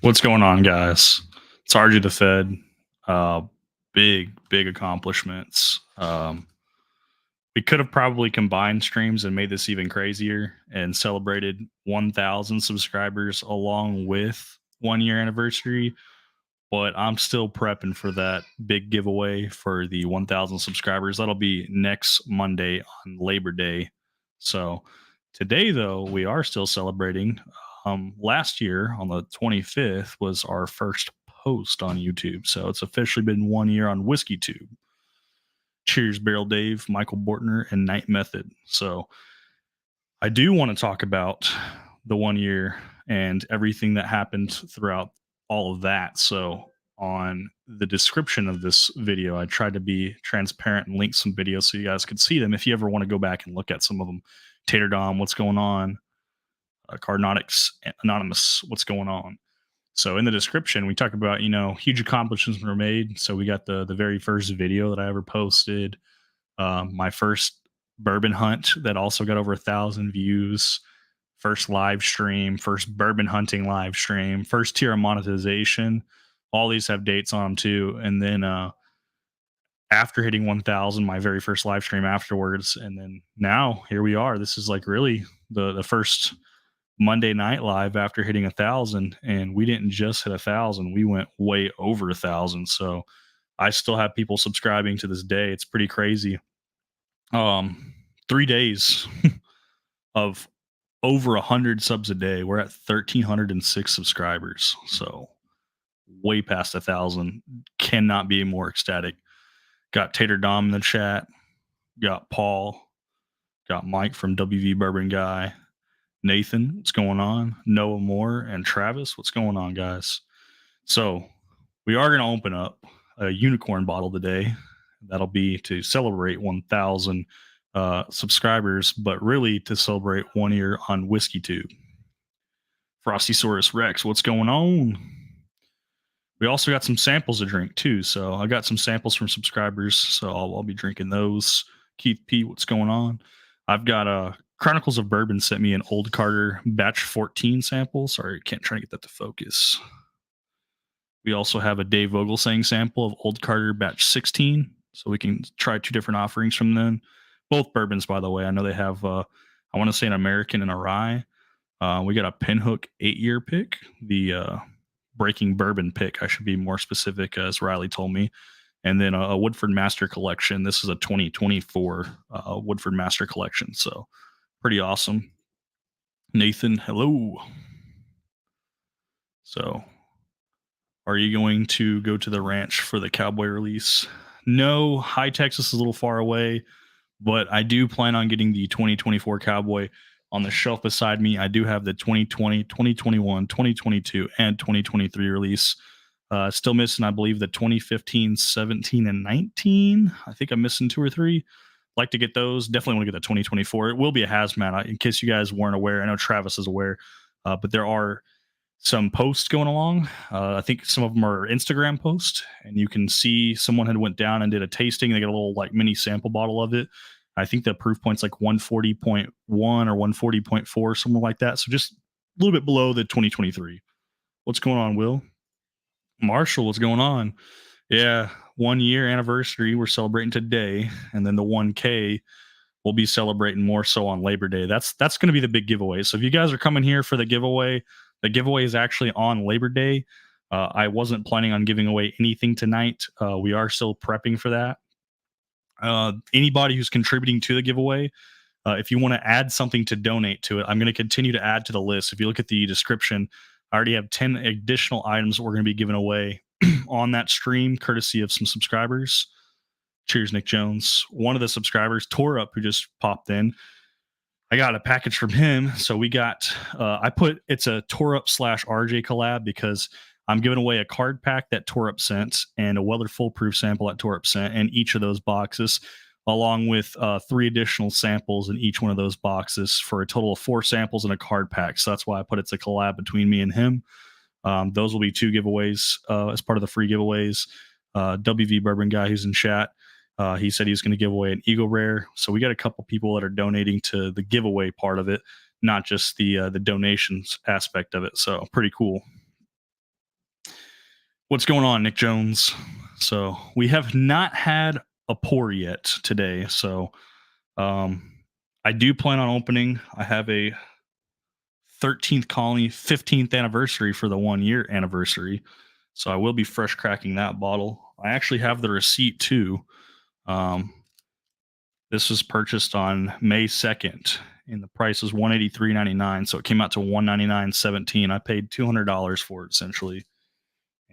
What's going on, guys? It's RG the Fed. Uh, big accomplishments. We could have probably combined streams and made this even crazier and celebrated 1,000 subscribers along with 1 year anniversary. But I'm still prepping for that big giveaway for the 1,000 subscribers. That'll be next Monday on Labor Day. So today, though, we are still celebrating. Last year on the 25th was our first post on YouTube. So it's officially been 1 year on WhiskeyTube. Cheers, Barrel Dave, Michael Bortner, and Night Method. So I do want to talk about the 1 year and everything that happened throughout all of that. So on the description of this video, I tried to be transparent and link some videos so you guys could see them if you ever want to go back and look at some of them. Tater Dom, what's going on? Cardnotics Anonymous, what's going on? So in the description, we talk about, huge accomplishments were made. So we got the very first video that I ever posted, my first bourbon hunt that also got over 1,000 views, first live stream, first bourbon hunting live stream, first tier of monetization. All these have dates on them too. And then after hitting 1,000, my very first live stream afterwards. And then now here we are. This is like really the first Monday night live after hitting 1,000, and we didn't just hit 1,000, we went way over 1,000. So I still have people subscribing to this day. It's pretty crazy. 3 days of over 100 subs a day. We're at 1,306 subscribers, so way past 1,000. Cannot be more ecstatic. Got Tater Dom in the chat, got Paul, got Mike from WV Bourbon Guy, Nathan, what's going on? Noah Moore and Travis, what's going on, guys? So we are going to open up a unicorn bottle today. That'll be to celebrate 1,000 subscribers, but really to celebrate 1 year on WhiskeyTube. Frostysaurus Rex, what's going on? We also got some samples to drink too. So I got some samples from subscribers, so I'll be drinking those. Keith P, what's going on? I've got Chronicles of Bourbon sent me an Old Carter batch 14 sample. Sorry, can't try to get that to focus. We also have a Dave Vogelsang sample of Old Carter batch 16. So we can try two different offerings from them. Both bourbons, by the way. I know they have, I want to say an American and a rye. We got a Pinhook 8-year pick. The Breaking Bourbon pick, I should be more specific, as Riley told me. And then a Woodford Master Collection. This is a 2024 Woodford Master Collection. So pretty awesome. Nathan, hello. So are you going to go to the ranch for the Cowboy release? No, High Texas is a little far away, but I do plan on getting the 2024 Cowboy on the shelf beside me. I do have the 2020, 2021, 2022, and 2023 release. Still missing, I believe, the 2015, 17, and 19. I think I'm missing 2 or 3. Like to get those. Definitely want to get the 2024. It will be a hazmat, in case you guys weren't aware. I know Travis is aware, but there are some posts going along. I think some of them are Instagram posts, and you can see someone had went down and did a tasting. They got a little like mini sample bottle of it. I think the proof point's like 140.1 or 140.4, something like that. So just a little bit below the 2023. What's going on, Will? Marshall, what's going on? Yeah, 1 year anniversary. We're celebrating today, and then the 1K we'll be celebrating more so on Labor Day. That's going to be the big giveaway. So if you guys are coming here for the giveaway is actually on Labor Day. I wasn't planning on giving away anything tonight. We are still prepping for that. Anybody who's contributing to the giveaway, if you want to add something to donate to it, I'm going to continue to add to the list. If you look at the description, I already have 10 additional items that we're going to be giving away on that stream, courtesy of some subscribers. Cheers, Nick Jones. One of the subscribers, Tore Up, who just popped in, I got a package from him. So we got, it's a Tore Up / RJ collab because I'm giving away a card pack that Tore Up sent and a Weller Foolproof sample that Tore Up sent in each of those boxes, along with 3 additional samples in each one of those boxes for a total of 4 samples in a card pack. So that's why I put it's a collab between me and him. Those will be 2 giveaways as part of the free giveaways. WV Bourbon Guy, who's in chat, he said he was going to give away an Eagle Rare. So we got a couple people that are donating to the giveaway part of it, not just the donations aspect of it. So pretty cool. What's going on, Nick Jones? So we have not had a pour yet today. So um, I do plan on opening. I have a 13th colony 15th anniversary for the 1 year anniversary. So I will be fresh cracking that bottle. I actually have the receipt too. Um, this was purchased on May 2nd and the price was $183.99. So it came out to $199.17. I paid $200 for it essentially.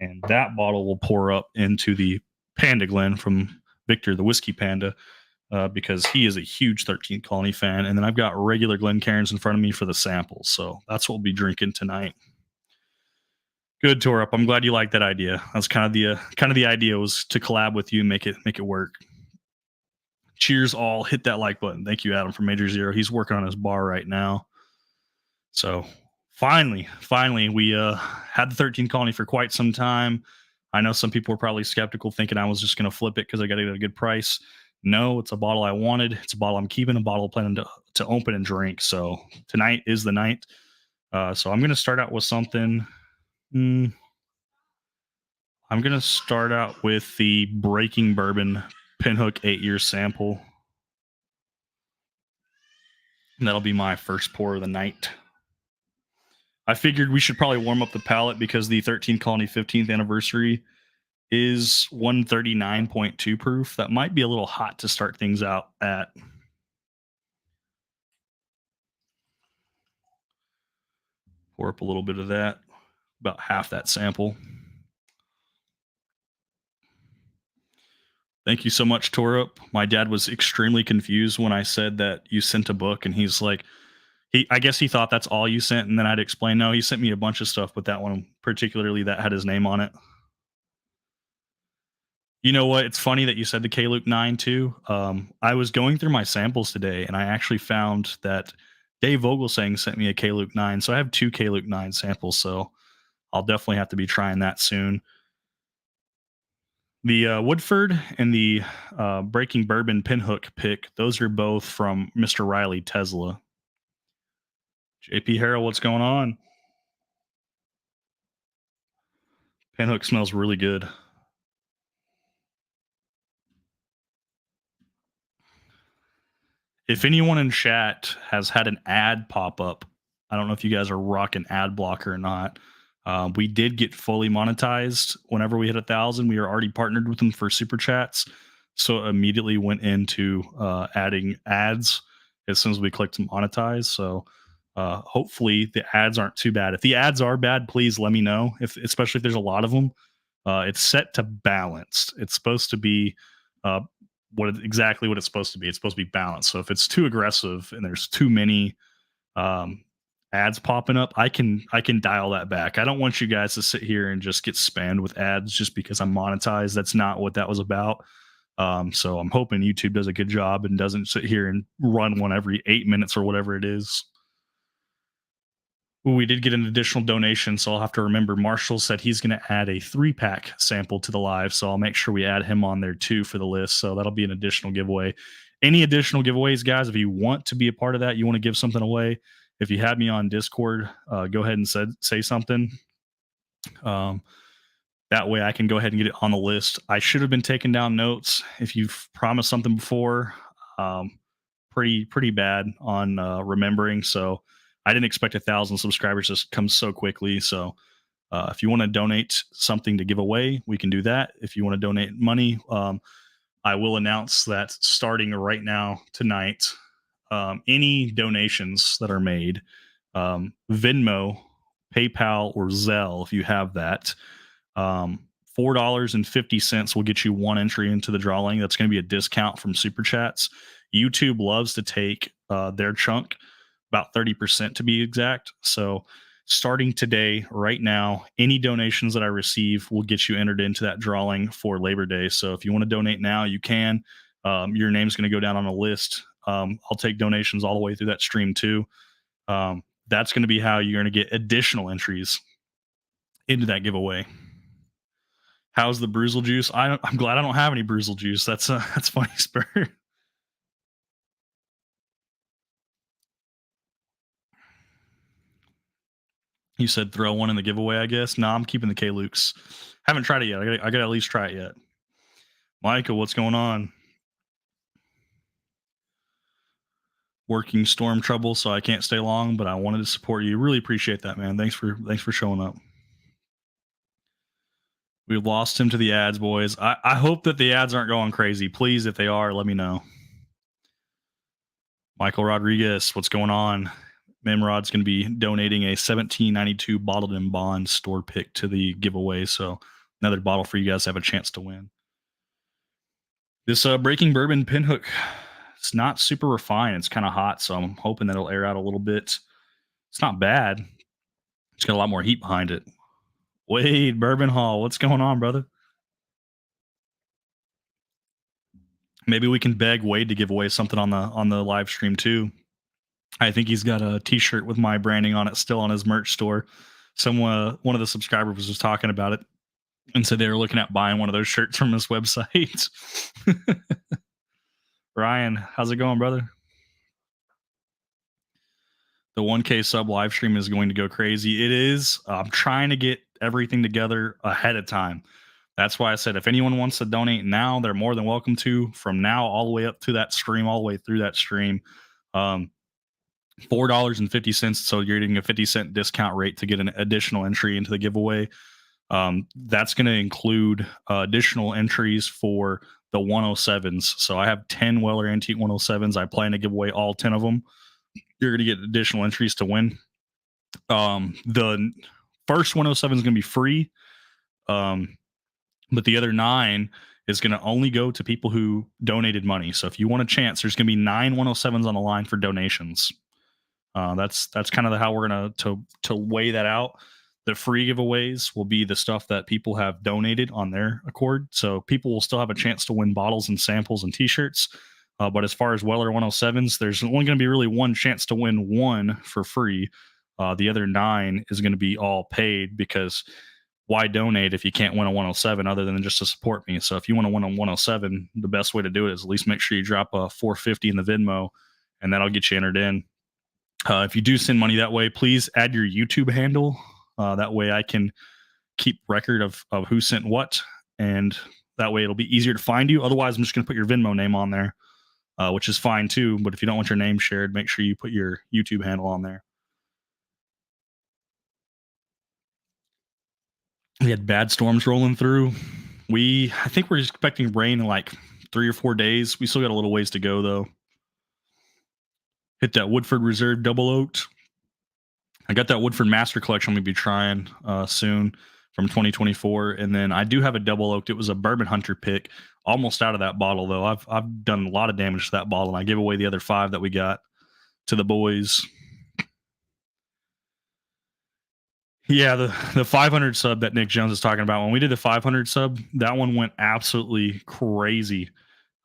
And that bottle will pour up into the Panda Glen from Victor, the whiskey panda, because he is a huge 13th Colony fan. And then I've got regular Glencairns in front of me for the samples. So that's what we'll be drinking tonight. Good, Torup. I'm glad you liked that idea. That's kind of the idea was to collab with you, make it work. Cheers, all. Hit that like button. Thank you, Adam, from Major Zero. He's working on his bar right now. So finally, we had the 13 Colony for quite some time. I know some people were probably skeptical, thinking I was just going to flip it because I got it at a good price. No, it's a bottle I wanted. It's a bottle I'm keeping, a bottle planning to open and drink. So tonight is the night. So I'm going to start out with something. I'm going to start out with the Breaking Bourbon Pinhook 8-year sample. And that'll be my first pour of the night. I figured we should probably warm up the palate because the 13 Colony 15th anniversary is 139.2 proof. That might be a little hot to start things out at. Pour up a little bit of that, about half that sample. Thank you so much, Torup. My dad was extremely confused when I said that you sent a book, and he's like, I guess he thought that's all you sent, and then I'd explain, no, he sent me a bunch of stuff, but that one particularly that had his name on it. You know what? It's funny that you said the K Luke 9 too. I was going through my samples today, and I actually found that Dave Vogelsang sent me a K Luke 9, so I have two K Luke 9 samples. So I'll definitely have to be trying that soon. The Woodford and the Breaking Bourbon Pinhook pick, those are both from Mr. Riley Tesla. JP Harrell, what's going on? Pinhook smells really good. If anyone in chat has had an ad pop up, I don't know if you guys are rocking ad blocker or not. We did get fully monetized whenever we hit 1,000. We are already partnered with them for super chats, so immediately went into adding ads as soon as we clicked monetize. So hopefully the ads aren't too bad. If the ads are bad, please let me know. Especially if there's a lot of them, it's set to balanced. It's supposed to be uh, exactly what it's supposed to be. It's supposed to be balanced. So if it's too aggressive and there's too many um, ads popping up, I can dial that back. I don't want you guys to sit here and just get spammed with ads just because I'm monetized. That's not what that was about. So I'm hoping YouTube does a good job and doesn't sit here and run one every 8 minutes or whatever it is. Ooh, we did get an additional donation, so I'll have to remember. Marshall said he's going to add a 3-pack sample to the live, so I'll make sure we add him on there too for the list. So that'll be an additional giveaway. Any additional giveaways, guys? If you want to be a part of that, you want to give something away. If you had me on Discord, go ahead and say something. That way I can go ahead and get it on the list. I should have been taking down notes. If you've promised something before, pretty bad on remembering. So I didn't expect 1,000 subscribers to come so quickly. So if you want to donate something to give away, we can do that. If you want to donate money, I will announce that starting right now tonight, any donations that are made, Venmo, PayPal, or Zelle, if you have that, $4.50 will get you one entry into the drawing. That's going to be a discount from super chats. YouTube loves to take their chunk, about 30% to be exact. So starting today, right now, any donations that I receive will get you entered into that drawing for Labor Day. So if you want to donate now, you can. Your name's going to go down on a list. I'll take donations all the way through that stream too. That's going to be how you're going to get additional entries into that giveaway. How's the Bruzel juice? I'm glad I don't have any Bruzel juice. That's funny, Spur. You said throw one in the giveaway, I guess. No, I'm keeping the K Lukes. Haven't tried it yet. I gotta at least try it yet. Michael, what's going on? Working storm trouble, so I can't stay long, but I wanted to support you. Really appreciate that, man. Thanks for showing up. We lost him to the ads, boys. I hope that the ads aren't going crazy. Please, if they are, let me know. Michael Rodriguez, what's going on? Memrod's going to be donating a 1792 bottled in bond store pick to the giveaway. So another bottle for you guys to have a chance to win. This Breaking Bourbon pinhook, it's not super refined. It's kind of hot, so I'm hoping that it'll air out a little bit. It's not bad. It's got a lot more heat behind it. Wade, Bourbon Hall, what's going on, brother? Maybe we can beg Wade to give away something on the live stream too. I think he's got a T-shirt with my branding on it still on his merch store. Someone, one of the subscribers was talking about it and said they were looking at buying one of those shirts from his website. Ryan, how's it going, brother? The 1K sub live stream is going to go crazy. It is. I'm trying to get everything together ahead of time. That's why I said if anyone wants to donate now, they're more than welcome to. From now all the way up to that stream, all the way through that stream. $4.50. So you're getting a 50-cent discount rate to get an additional entry into the giveaway. That's going to include additional entries for the 107s. So I have 10 Weller Antique 107s. I plan to give away all 10 of them. You're going to get additional entries to win. The first 107 is going to be free. But the other 9 is going to only go to people who donated money. So if you want a chance, there's going to be 9 107s on the line for donations. That's kind of how we're going to weigh that out. The free giveaways will be the stuff that people have donated on their accord. So people will still have a chance to win bottles and samples and T-shirts. But as far as Weller 107s, there's only going to be really one chance to win one for free. The other 9 is going to be all paid, because why donate if you can't win a 107 other than just to support me? So if you want to win a 107, the best way to do it is at least make sure you drop a $4.50 in the Venmo, and that'll get you entered in. If you do send money that way, please add your YouTube handle. That way I can keep record of who sent what, and that way it'll be easier to find you. Otherwise, I'm just going to put your Venmo name on there, which is fine too. But if you don't want your name shared, make sure you put your YouTube handle on there. We had bad storms rolling through. I think we're expecting rain in like 3 or 4 days. We still got a little ways to go though. Hit that Woodford Reserve double oaked. I got that Woodford Master Collection I'm going to be trying soon from 2024. And then I do have a double oaked. It was a Bourbon Hunter pick. Almost out of that bottle though. I've done a lot of damage to that bottle, and I gave away the other 5 that we got to the boys. Yeah, the 500 sub that Nick Jones is talking about. When we did the 500 sub, that one went absolutely crazy.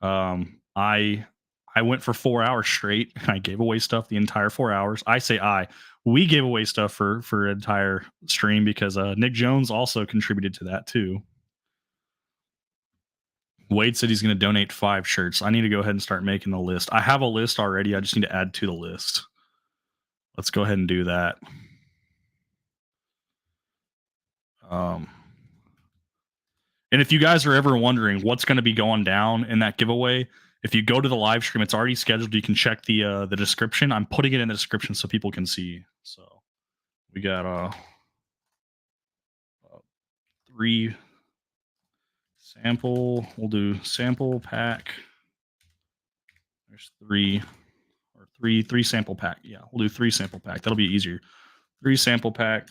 I went for 4 hours straight. I gave away stuff the entire 4 hours. We gave away stuff for an entire stream, because Nick Jones also contributed to that too. Wade said he's going to donate 5 shirts. I need to go ahead and start making the list. I have a list already. I just need to add to the list. Let's go ahead and do that. And if you guys are ever wondering what's going to be going down in that giveaway, if you go to the live stream, it's already scheduled. You can check the description. I'm putting it in the description so people can see. So we got 3 sample. We'll do sample pack. There's 3 sample pack. Yeah, we'll do 3 sample pack. That'll be easier. 3 sample pack.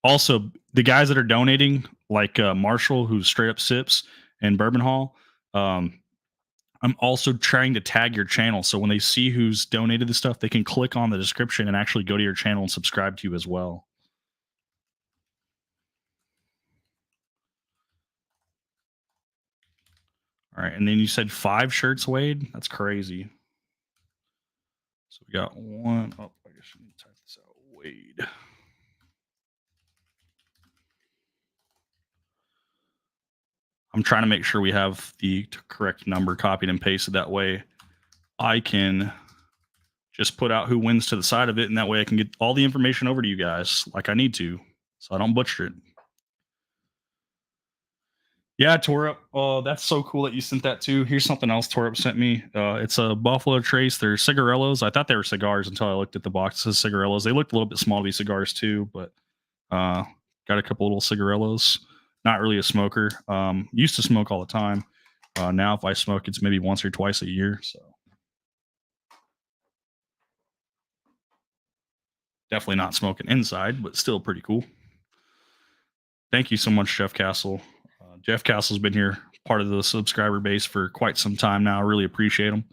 Also, the guys that are donating, like Marshall, who's straight up sips, and Bourbon Hall, I'm also trying to tag your channel. So when they see who's donated the stuff, they can click on the description and actually go to your channel and subscribe to you as well. All right. And then you said 5 shirts, Wade? That's crazy. So we got 1. Oh, I guess I need to type this out. Wade. I'm trying to make sure we have the correct number copied and pasted. That way I can just put out who wins to the side of it, and that way I can get all the information over to you guys like I need to, so I don't butcher it. Yeah, Torup. Oh, that's so cool that you sent that too. Here's something else Torup sent me. It's a Buffalo Trace. They're cigarellos. I thought they were cigars until I looked at the box. It says cigarellos. They looked a little bit small to be cigars too, but uh, got a couple little cigarellos. Not really a smoker. Used to smoke all the time. Now, if I smoke, it's maybe once or twice a year. So definitely not smoking inside, but still pretty cool. Thank you so much, Jeff Castle. Jeff Castle's been here, part of the subscriber base for quite some time now. I really appreciate him.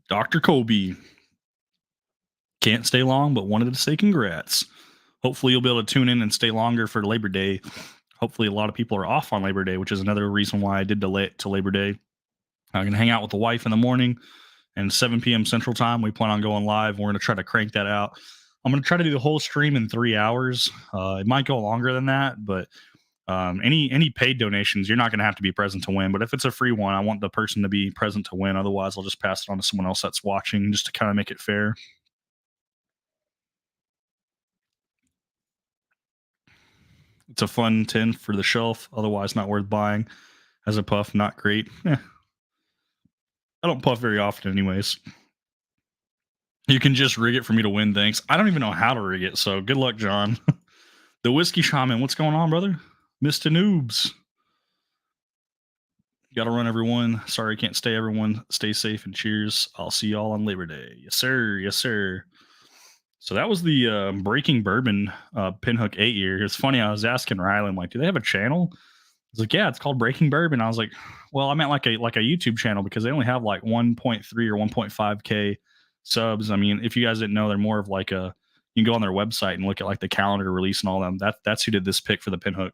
Dr. Kobe. Can't stay long, but wanted to say congrats. Hopefully, you'll be able to tune in and stay longer for Labor Day. Hopefully, a lot of people are off on Labor Day, which is another reason why I did delay it to Labor Day. I can hang out with the wife in the morning, and 7 p.m. Central Time, we plan on going live. We're going to try to crank that out. I'm going to try to do the whole stream in 3 hours. It might go longer than that, but any paid donations, you're not going to have to be present to win. But if it's a free one, I want the person to be present to win. Otherwise, I'll just pass it on to someone else that's watching, just to kind of make it fair. It's a fun tin for the shelf, otherwise not worth buying. As a puff, not great. I don't puff very often, anyways. You can just rig it for me to win, thanks. I don't even know how to rig it, so good luck, John. The Whiskey Shaman, what's going on, brother? Mr. Noobs. Gotta run, everyone. Sorry, can't stay, everyone. Stay safe and cheers. I'll see y'all on Labor Day. Yes, sir. Yes, sir. So that was the Breaking Bourbon Pinhook 8 year. It's funny, I was asking Riley, I'm like, do they have a channel? He's like, yeah, it's called Breaking Bourbon. I was like, well, I meant like a YouTube channel, because they only have like 1.3 or 1.5K subs. I mean, if you guys didn't know, they're more of like you can go on their website and look at like the calendar release and all them. That's who did this pick for the Pinhook.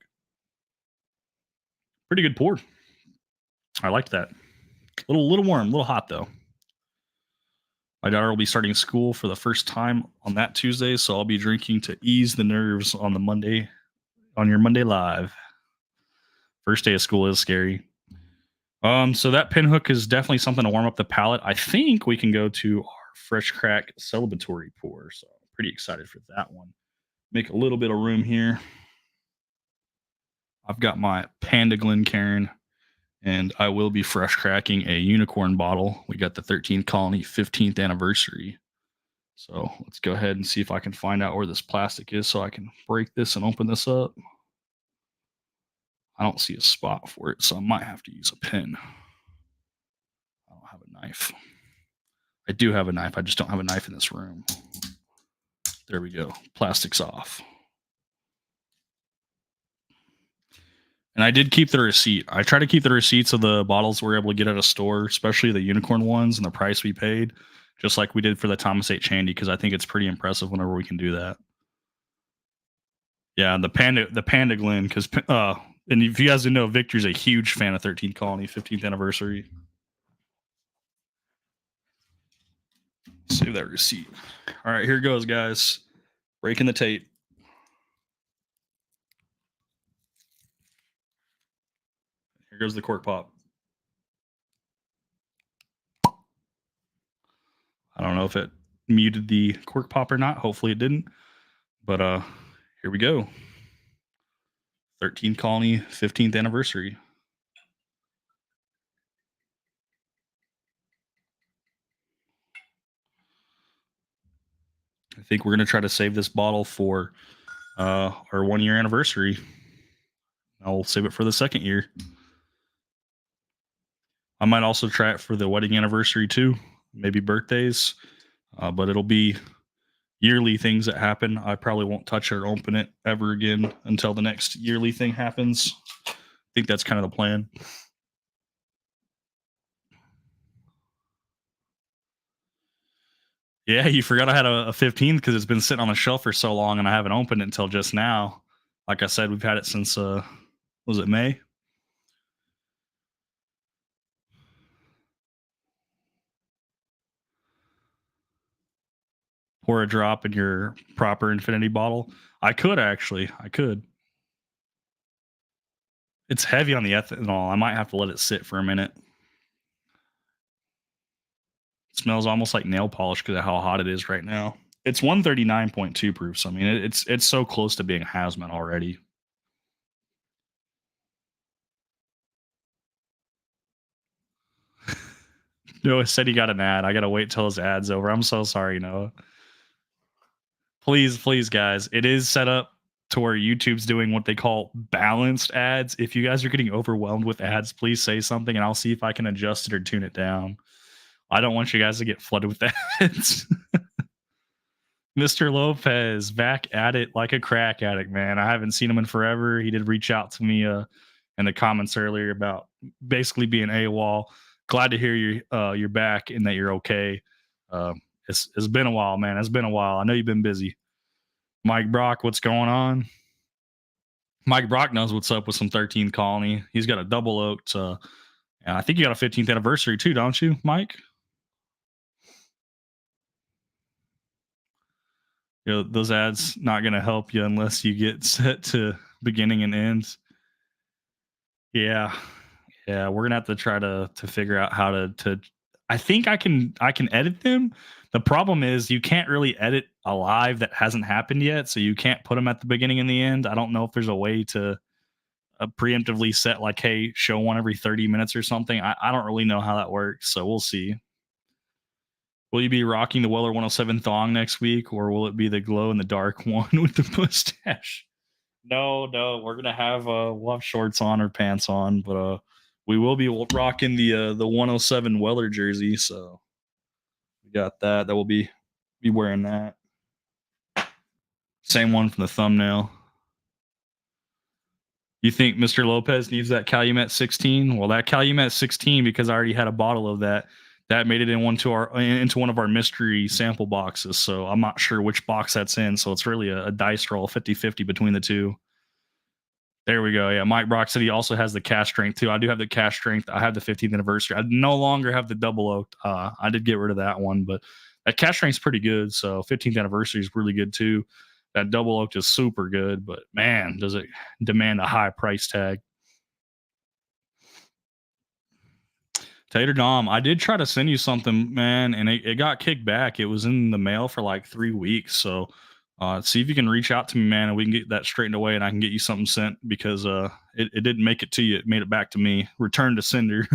Pretty good pour. I liked that. Little warm, a little hot though. My daughter will be starting school for the first time on that Tuesday, so I'll be drinking to ease the nerves on your Monday live. First day of school is scary. So that Pinhook is definitely something to warm up the palate. I think we can go to our Fresh Crack celebratory pour. So I'm pretty excited for that one. Make a little bit of room here. I've got my Panda Glencairn, and I will be fresh cracking a unicorn bottle. We got the 13th Colony 15th anniversary. So let's go ahead and see if I can find out where this plastic is so I can break this and open this up. I don't see a spot for it, so I might have to use a pen. I don't have a knife. I do have a knife. I just don't have a knife in this room. There we go. Plastic's off. And I did keep the receipt. I try to keep the receipts of the bottles we're able to get at a store, especially the unicorn ones, and the price we paid, just like we did for the Thomas H. Chandy, because I think it's pretty impressive whenever we can do that. Yeah, the Panda Glen, because and if you guys didn't know, Victor's a huge fan of 13th Colony 15th anniversary. Save that receipt. All right, here goes, guys. Breaking the tape. Here goes the cork pop. I don't know if it muted the cork pop or not. Hopefully it didn't. But here we go. 13th Colony 15th anniversary. I think we're going to try to save this bottle for our 1 year anniversary. I'll save it for the 2nd year. I might also try it for the wedding anniversary too, maybe birthdays, but it'll be yearly things that happen. I probably won't touch it or open it ever again until the next yearly thing happens. I think that's kind of the plan. Yeah, you forgot I had a 15th because it's been sitting on the shelf for so long and I haven't opened it until just now. Like I said, we've had it since, was it May? Pour a drop in your proper infinity bottle. I could actually. I could. It's heavy on the ethanol. I might have to let it sit for a minute. It smells almost like nail polish because of how hot it is right now. It's 139.2 proof. So I mean, it's so close to being hazmat already. Noah said he got an ad. I gotta wait till his ad's over. I'm so sorry, Noah. Please, guys. It is set up to where YouTube's doing what they call balanced ads. If you guys are getting overwhelmed with ads, please say something and I'll see if I can adjust it or tune it down. I don't want you guys to get flooded with ads. Mr. Lopez back at it like a crack addict, man. I haven't seen him in forever. He did reach out to me in the comments earlier about basically being AWOL. Glad to hear you're back and that you're okay. Uh, it's been a while, man. It's been a while. I know you've been busy. Mike Brock, what's going on? Mike Brock knows what's up with some 13th Colony. He's got a double oaked. And I think you got a 15th anniversary too, don't you, Mike? You know, those ads not going to help you unless you get set to beginning and ends. Yeah, yeah, we're gonna have to try to figure out how to. I think I can edit them. The problem is you can't really edit a live that hasn't happened yet, so you can't put them at the beginning and the end. I don't know if there's a way to preemptively set like, hey, show one every 30 minutes or something. I don't really know how that works, so we'll see. Will you be rocking the Weller 107 thong next week, or will it be the glow in the dark one with the mustache? No, we're gonna have we'll have shorts on or pants on, but we will be rocking the 107 Weller jersey, so we got that. That will be wearing that. Same one from the thumbnail. You think Mr. Lopez needs that Calumet 16? Well, that Calumet 16, because I already had a bottle of that, that made it into one of our mystery sample boxes. So I'm not sure which box that's in. So it's really a dice roll, 50-50 between the two. There we go. Yeah, Mike Brock said he also has the cash strength too. I do have the cash strength. I have the 15th anniversary. I no longer have the double oaked. I did get rid of that one, but that cash strength's pretty good. So 15th anniversary is really good too. That double oaked is super good, but man, does it demand a high price tag. Tater Dom, I did try to send you something, man, and it got kicked back. It was in the mail for like 3 weeks. So see if you can reach out to me, man, and we can get that straightened away and I can get you something sent because it didn't make it to you. It made it back to me. Return to sender.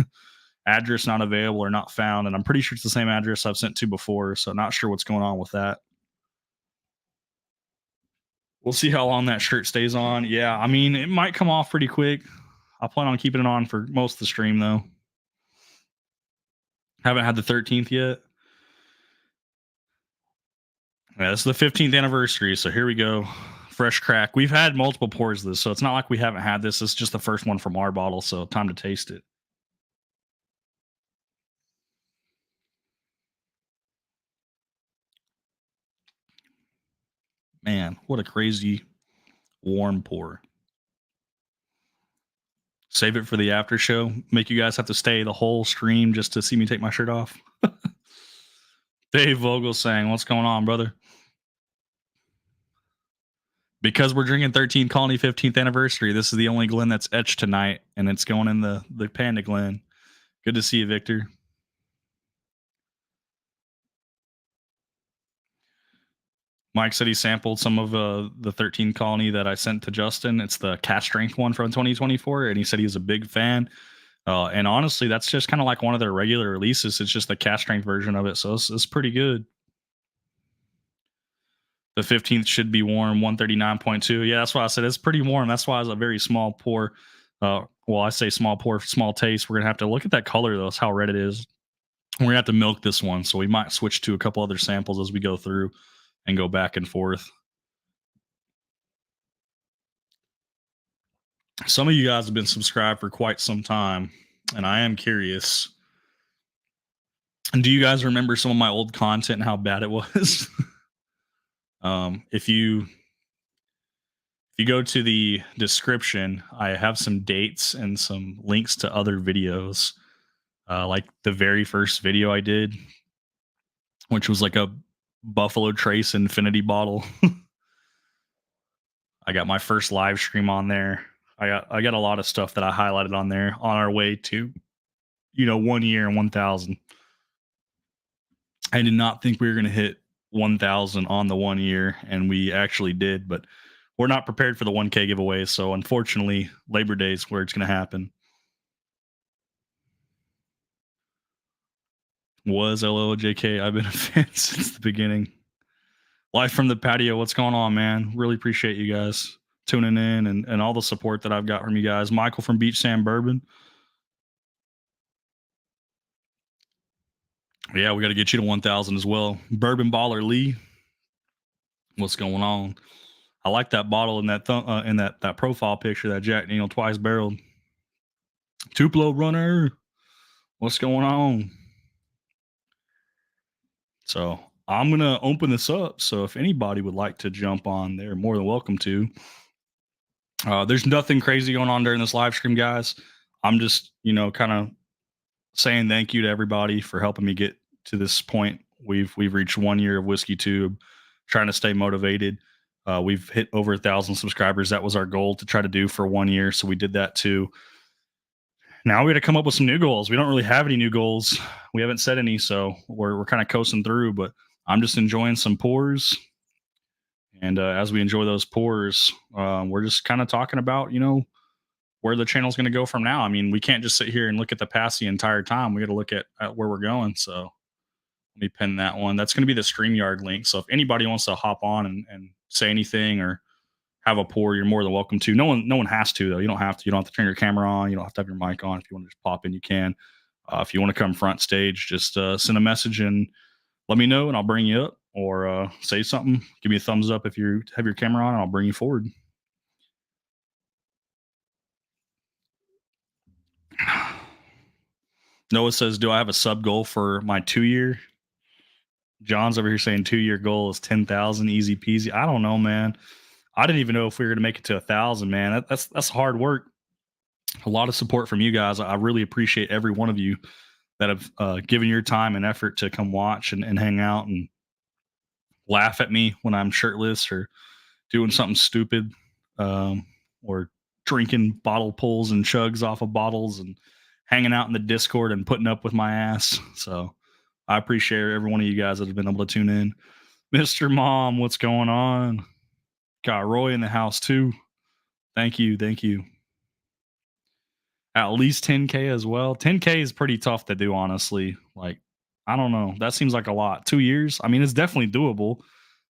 Address not available or not found. And I'm pretty sure it's the same address I've sent to before. So not sure what's going on with that. We'll see how long that shirt stays on. Yeah, I mean, it might come off pretty quick. I plan on keeping it on for most of the stream, though. Haven't had the 13th yet. Yeah, this is the 15th anniversary, so here we go. Fresh crack. We've had multiple pours of this, so it's not like we haven't had this. It's just the first one from our bottle, so time to taste it. Man, what a crazy warm pour. Save it for the after show. Make you guys have to stay the whole stream just to see me take my shirt off. Dave Vogel saying, "What's going on, brother?" Because we're drinking 13 Colony 15th anniversary. This is the only Glen that's etched tonight, and it's going in the Panda Glen. Good to see you, Victor. Mike said he sampled some of the 13 Colony that I sent to Justin. It's the cash strength one from 2024, and he said he was a big fan. And honestly, that's just kind of like one of their regular releases. It's just the cash strength version of it, so it's pretty good. The 15th should be warm, 139.2. Yeah, that's why I said it's pretty warm. That's why it's a very small pour. Well, I say small pour, small taste. We're gonna have to look at that color though. It's how red it is. We're gonna have to milk this one, so we might switch to a couple other samples as we go through and go back and forth. Some of you guys have been subscribed for quite some time, and I am curious. Do you guys remember some of my old content and how bad it was? If you go to the description, I have some dates and some links to other videos. Like the very first video I did, which was like a Buffalo Trace Infinity bottle. I got my first live stream on there. I got a lot of stuff that I highlighted on there on our way to 1 year and 1,000. I did not think we were going to hit 1,000 on the 1 year, and we actually did. But we're not prepared for the 1K giveaway, so unfortunately, Labor Day is where it's going to happen. Was LOJK? I've been a fan since the beginning. Live from the patio. What's going on, man? Really appreciate you guys tuning in and all the support that I've got from you guys. Michael from Beach Sand Bourbon. Yeah, we got to get you to 1,000 as well. Bourbon Baller Lee. What's going on? I like that bottle in that in that profile picture, that Jack Daniel twice barreled. Tupelo runner. What's going on? So I'm gonna open this up. So if anybody would like to jump on, they're more than welcome to. There's nothing crazy going on during this live stream, guys. I'm just kind of saying thank you to everybody for helping me get to this point. We've reached 1 year of WhiskeyTube, trying to stay motivated. We've hit over 1,000 subscribers. That was our goal to try to do for 1 year. So we did that too. Now we got to come up with some new goals. We don't really have any new goals. We haven't set any, so we're kind of coasting through. But I'm just enjoying some pours, and as we enjoy those pours, we're just kind of talking about where the channel's going to go from now. I mean, we can't just sit here and look at the past the entire time. We got to look at where we're going. So let me pin that one. That's going to be the StreamYard link. So if anybody wants to hop on and say anything or have a pour, you're more than welcome to. No one has to though. You don't have to. You don't have to turn your camera on. You don't have to have your mic on. If you want to just pop in, you can. If you want to come front stage, just send a message and let me know, and I'll bring you up. Or say something. Give me a thumbs up if you have your camera on, and I'll bring you forward. Noah says, "Do I have a sub goal for my 2 year?" John's over here saying 2 year goal is 10,000, easy peasy. I don't know, man. I didn't even know if we were going to make it to 1,000, man. That's hard work. A lot of support from you guys. I really appreciate every one of you that have given your time and effort to come watch and hang out and laugh at me when I'm shirtless or doing something stupid, or drinking bottle pulls and chugs off of bottles and hanging out in the Discord and putting up with my ass. So I appreciate every one of you guys that have been able to tune in. Mr. Mom, what's going on? Got Roy in the house too. Thank you. Thank you. At least 10K as well. 10K is pretty tough to do, honestly. Like, I don't know. That seems like a lot. 2 years. I mean, it's definitely doable.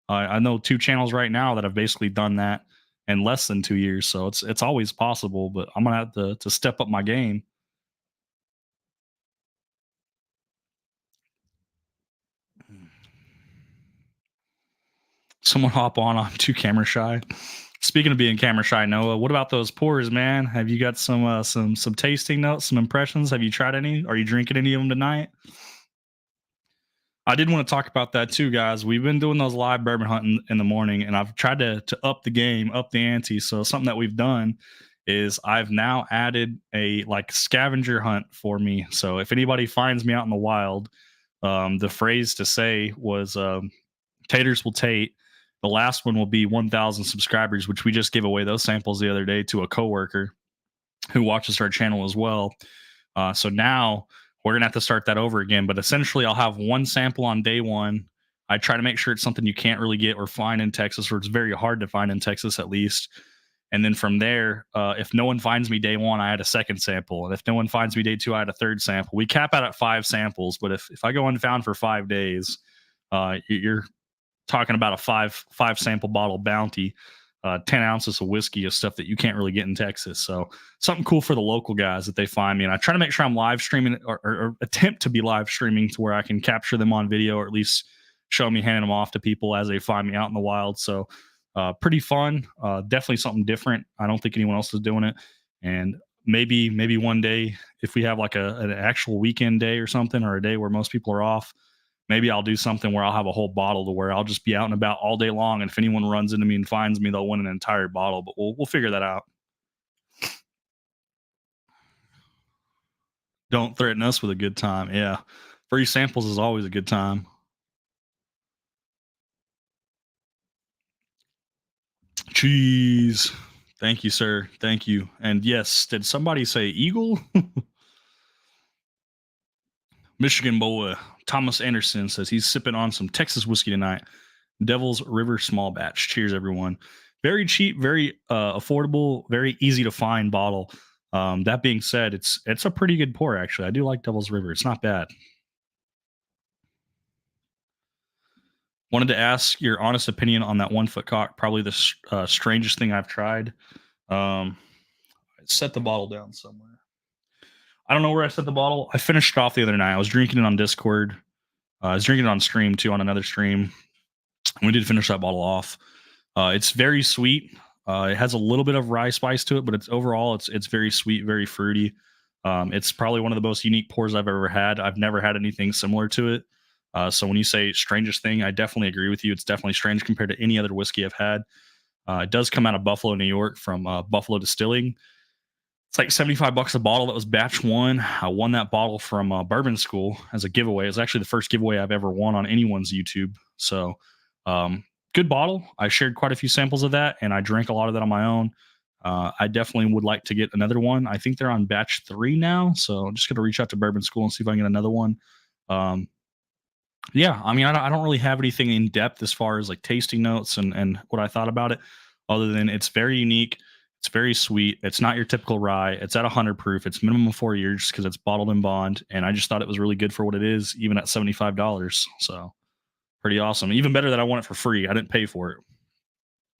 I know 2 channels right now that have basically done that in less than 2 years. So it's always possible, but I'm gonna have to step up my game. Someone hop on. I'm too camera shy. Speaking of being camera shy, Noah, what about those pours, man? Have you got some tasting notes, some impressions? Have you tried any? Are you drinking any of them tonight? I did want to talk about that too, guys. We've been doing those live bourbon hunting in the morning, and I've tried to up the game, up the ante. So something that we've done is I've now added a like scavenger hunt for me. So if anybody finds me out in the wild, the phrase to say was taters will tate. The last one will be 1,000 subscribers, which we just gave away those samples the other day to a coworker who watches our channel as well. So now we're gonna have to start that over again. But essentially, I'll have one sample on day one. I try to make sure it's something you can't really get or find in Texas, or it's very hard to find in Texas at least. And then from there, if no one finds me day one, I add a second sample. And if no one finds me day two, I add a third sample. We cap out at 5 samples. But if I go unfound for 5 days, you're talking about a five sample bottle bounty. 10 ounces of whiskey is stuff that you can't really get in Texas. So something cool for the local guys that they find me. And I try to make sure I'm live streaming or attempt to be live streaming to where I can capture them on video, or at least show me handing them off to people as they find me out in the wild. So pretty fun. Definitely something different. I don't think anyone else is doing it. And maybe one day, if we have like an actual weekend day or something, or a day where most people are off, maybe I'll do something where I'll have a whole bottle to where I'll just be out and about all day long. And if anyone runs into me and finds me, they'll win an entire bottle, but we'll figure that out. Don't threaten us with a good time. Yeah. Free samples is always a good time. Cheese. Thank you, sir. Thank you. And yes, did somebody say eagle? Michigan boy Thomas Anderson says he's sipping on some Texas whiskey tonight. Devil's River Small Batch. Cheers, everyone. Very cheap, very affordable, very easy to find bottle. That being said, it's a pretty good pour actually. I do like Devil's River. It's not bad. Wanted to ask your honest opinion on that 1 foot cock. Probably the strangest thing I've tried. I set the bottle down somewhere. I don't know where I set the bottle. I finished it off the other night. I was drinking it on Discord. I was drinking it on stream too, on another stream. We did finish that bottle off. It's very sweet. It has a little bit of rye spice to it, but it's very sweet, very fruity. It's probably one of the most unique pours I've ever had. I've never had anything similar to it. So when you say strangest thing, I definitely agree with you. It's definitely strange compared to any other whiskey I've had. It does come out of Buffalo, New York, from Buffalo Distilling. It's like $75 a bottle. That was batch one. I won that bottle from Bourbon School as a giveaway. It was actually the first giveaway I've ever won on anyone's YouTube. So, good bottle. I shared quite a few samples of that, and I drank a lot of that on my own. I definitely would like to get another one. I think they're on batch 3 now, so I'm just going to reach out to Bourbon School and see if I can get another one. Yeah, I mean, I don't really have anything in depth as far as like tasting notes and what I thought about it, other than it's very unique. It's very sweet. It's not your typical rye. It's at 100 proof. It's minimum of 4 years because it's bottled in bond. And I just thought it was really good for what it is, even at $75. So pretty awesome. Even better that I want it for free. I didn't pay for it,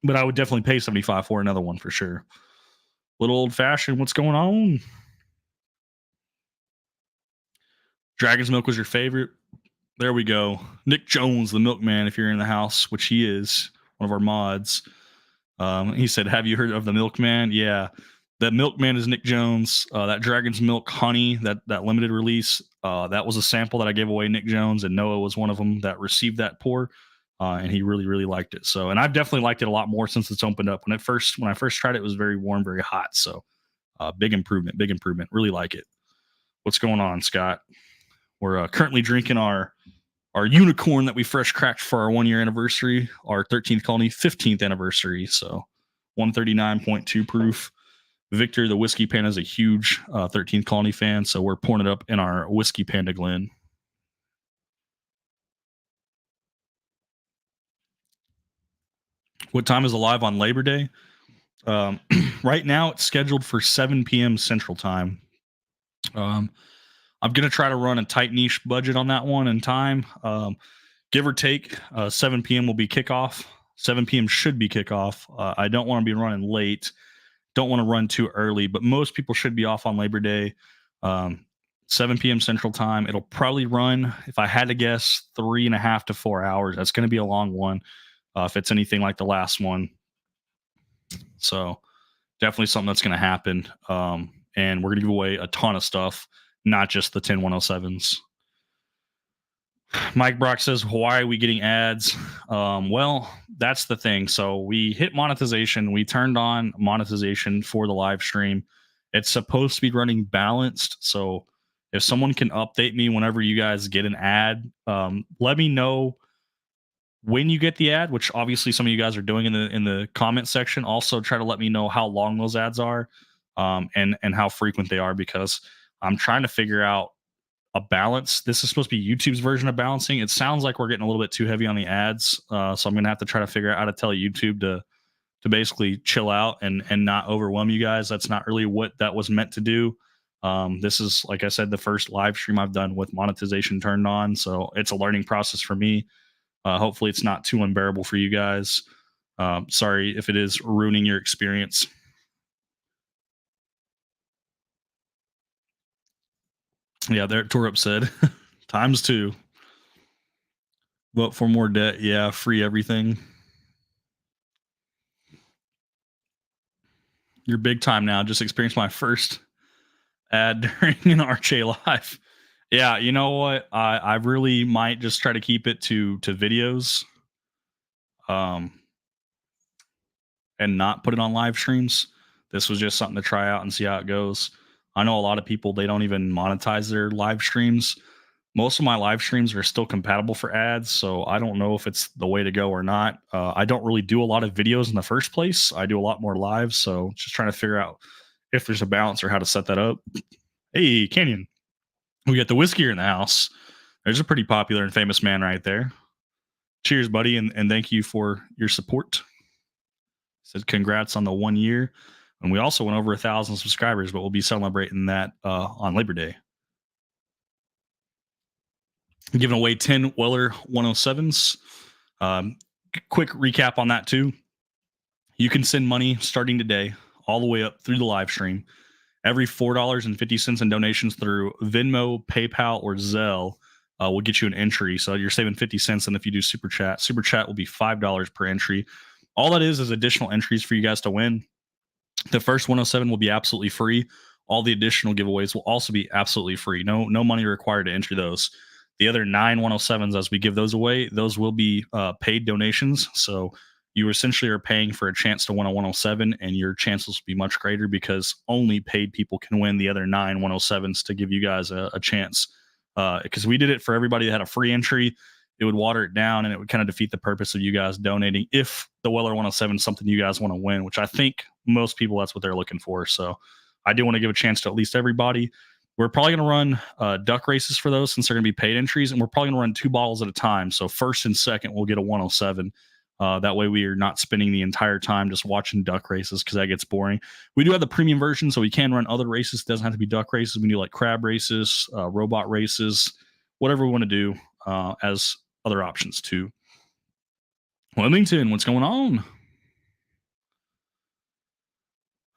but I would definitely pay 75 for another one for sure. Little old fashioned. What's going on? Dragon's milk was your favorite. There we go. Nick Jones, the milkman, if you're in the house, which he is, one of our mods. He said, "Have you heard of the milkman?" Yeah, that milkman is Nick Jones. That Dragon's Milk Honey, that limited release, that was a sample that I gave away. Nick Jones and Noah was one of them that received that pour, and he really really liked it. So, and I've definitely liked it a lot more since it's opened up. When I first tried it, it was very warm, very hot. So, big improvement, big improvement. Really like it. What's going on, Scott? We're currently drinking our unicorn that we fresh cracked for our 1 year anniversary, our 13th colony, 15th anniversary. So 139.2 proof. Victor, the Whiskey Panda, is a huge 13th colony fan. So we're pouring it up in our Whiskey Panda Glen. What time is alive on Labor Day? Right now, it's scheduled for 7 p.m. Central Time. I'm going to try to run a tight niche budget on that one in time. Give or take, 7 p.m. will be kickoff. 7 p.m. should be kickoff. I don't want to be running late. Don't want to run too early, but most people should be off on Labor Day. 7 p.m. Central Time. It'll probably run, if I had to guess, 3.5 to 4 hours. That's going to be a long one if it's anything like the last one. So definitely something that's going to happen. And we're going to give away a ton of stuff, not just the 10 107s. Mike Brock says, why are we getting ads? Well, that's the thing. So we hit monetization. We turned on monetization for the live stream. It's supposed to be running balanced. So if someone can update me whenever you guys get an ad, let me know when you get the ad, which obviously some of you guys are doing in the comment section. Also try to let me know how long those ads are, and how frequent they are, because I'm trying to figure out a balance. This is supposed to be YouTube's version of balancing. It sounds like we're getting a little bit too heavy on the ads. So I'm going to have to try to figure out how to tell YouTube to basically chill out and not overwhelm you guys. That's not really what that was meant to do. This is, like I said, the first live stream I've done with monetization turned on. So it's a learning process for me. Hopefully it's not too unbearable for you guys. Sorry if it is ruining your experience. Yeah, there Torup said times 2. Vote for more debt. Yeah, free everything. You're big time now. Just experienced my first ad during an RJ live. Yeah, you know what? I really might just try to keep it to videos, and not put it on live streams. This was just something to try out and see how it goes. I know a lot of people, they don't even monetize their live streams. Most of my live streams are still compatible for ads, so I don't know if it's the way to go or not. I don't really do a lot of videos in the first place. I do a lot more live, so just trying to figure out if there's a balance or how to set that up. Hey, Canyon, we got the whiskey in the house. There's a pretty popular and famous man right there. Cheers, buddy, and thank you for your support. Said congrats on the 1 year. And we also went over 1,000 subscribers, but we'll be celebrating that on Labor Day. Giving away 10 Weller 107s. Quick recap on that too. You can send money starting today all the way up through the live stream. Every $4.50 in donations through Venmo, PayPal, or Zelle will get you an entry. So you're saving 50 cents. And if you do Super Chat will be $5 per entry. All that is additional entries for you guys to win. The first 107 will be absolutely free. All the additional giveaways will also be absolutely free. No money required to enter those. The other 9 107s, as we give those away, those will be paid donations. So you essentially are paying for a chance to win a 107, and your chances will be much greater because only paid people can win the other 9 107s to give you guys a chance. Because we did it for everybody that had a free entry. It would water it down and it would kind of defeat the purpose of you guys donating if the Weller 107 is something you guys want to win, which I think most people, that's what they're looking for. So I do want to give a chance to at least everybody. We're probably going to run duck races for those since they're going to be paid entries, and we're probably going to run 2 bottles at a time. So first and second, we'll get a 107. That way we are not spending the entire time just watching duck races because that gets boring. We do have the premium version, so we can run other races. It doesn't have to be duck races. We do like crab races, robot races, whatever we want to do as other options too. Wilmington, what's going on?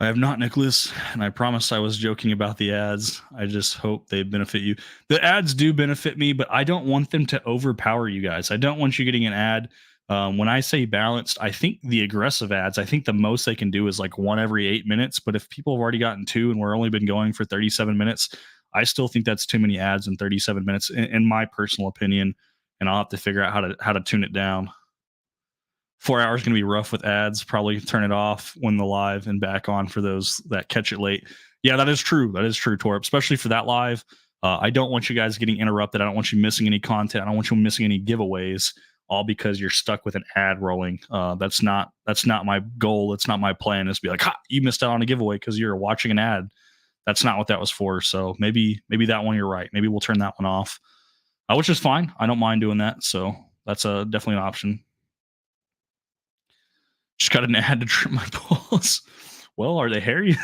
I have not, Nicholas, and I promised I was joking about the ads. I just hope they benefit you. The ads do benefit me, but I don't want them to overpower you guys. I don't want you getting an ad. When I say balanced, I think the aggressive ads, I think the most they can do is like 1 every 8 minutes. But if people have already gotten 2 and we're only been going for 37 minutes, I still think that's too many ads in 37 minutes, in my personal opinion. And I'll have to figure out how to tune it down. 4 hours going to be rough with ads. Probably turn it off when the live and back on for those that catch it late. Yeah, that is true. That is true, Torp, especially for that live. I don't want you guys getting interrupted. I don't want you missing any content. I don't want you missing any giveaways, all because you're stuck with an ad rolling. That's not my goal. It's not my plan. Is to be like, ha, you missed out on a giveaway because you're watching an ad. That's not what that was for. So maybe that one you're right. Maybe we'll turn that one off, which is fine. I don't mind doing that. So that's definitely an option. Just got an ad to trim my balls. Well, are they hairy?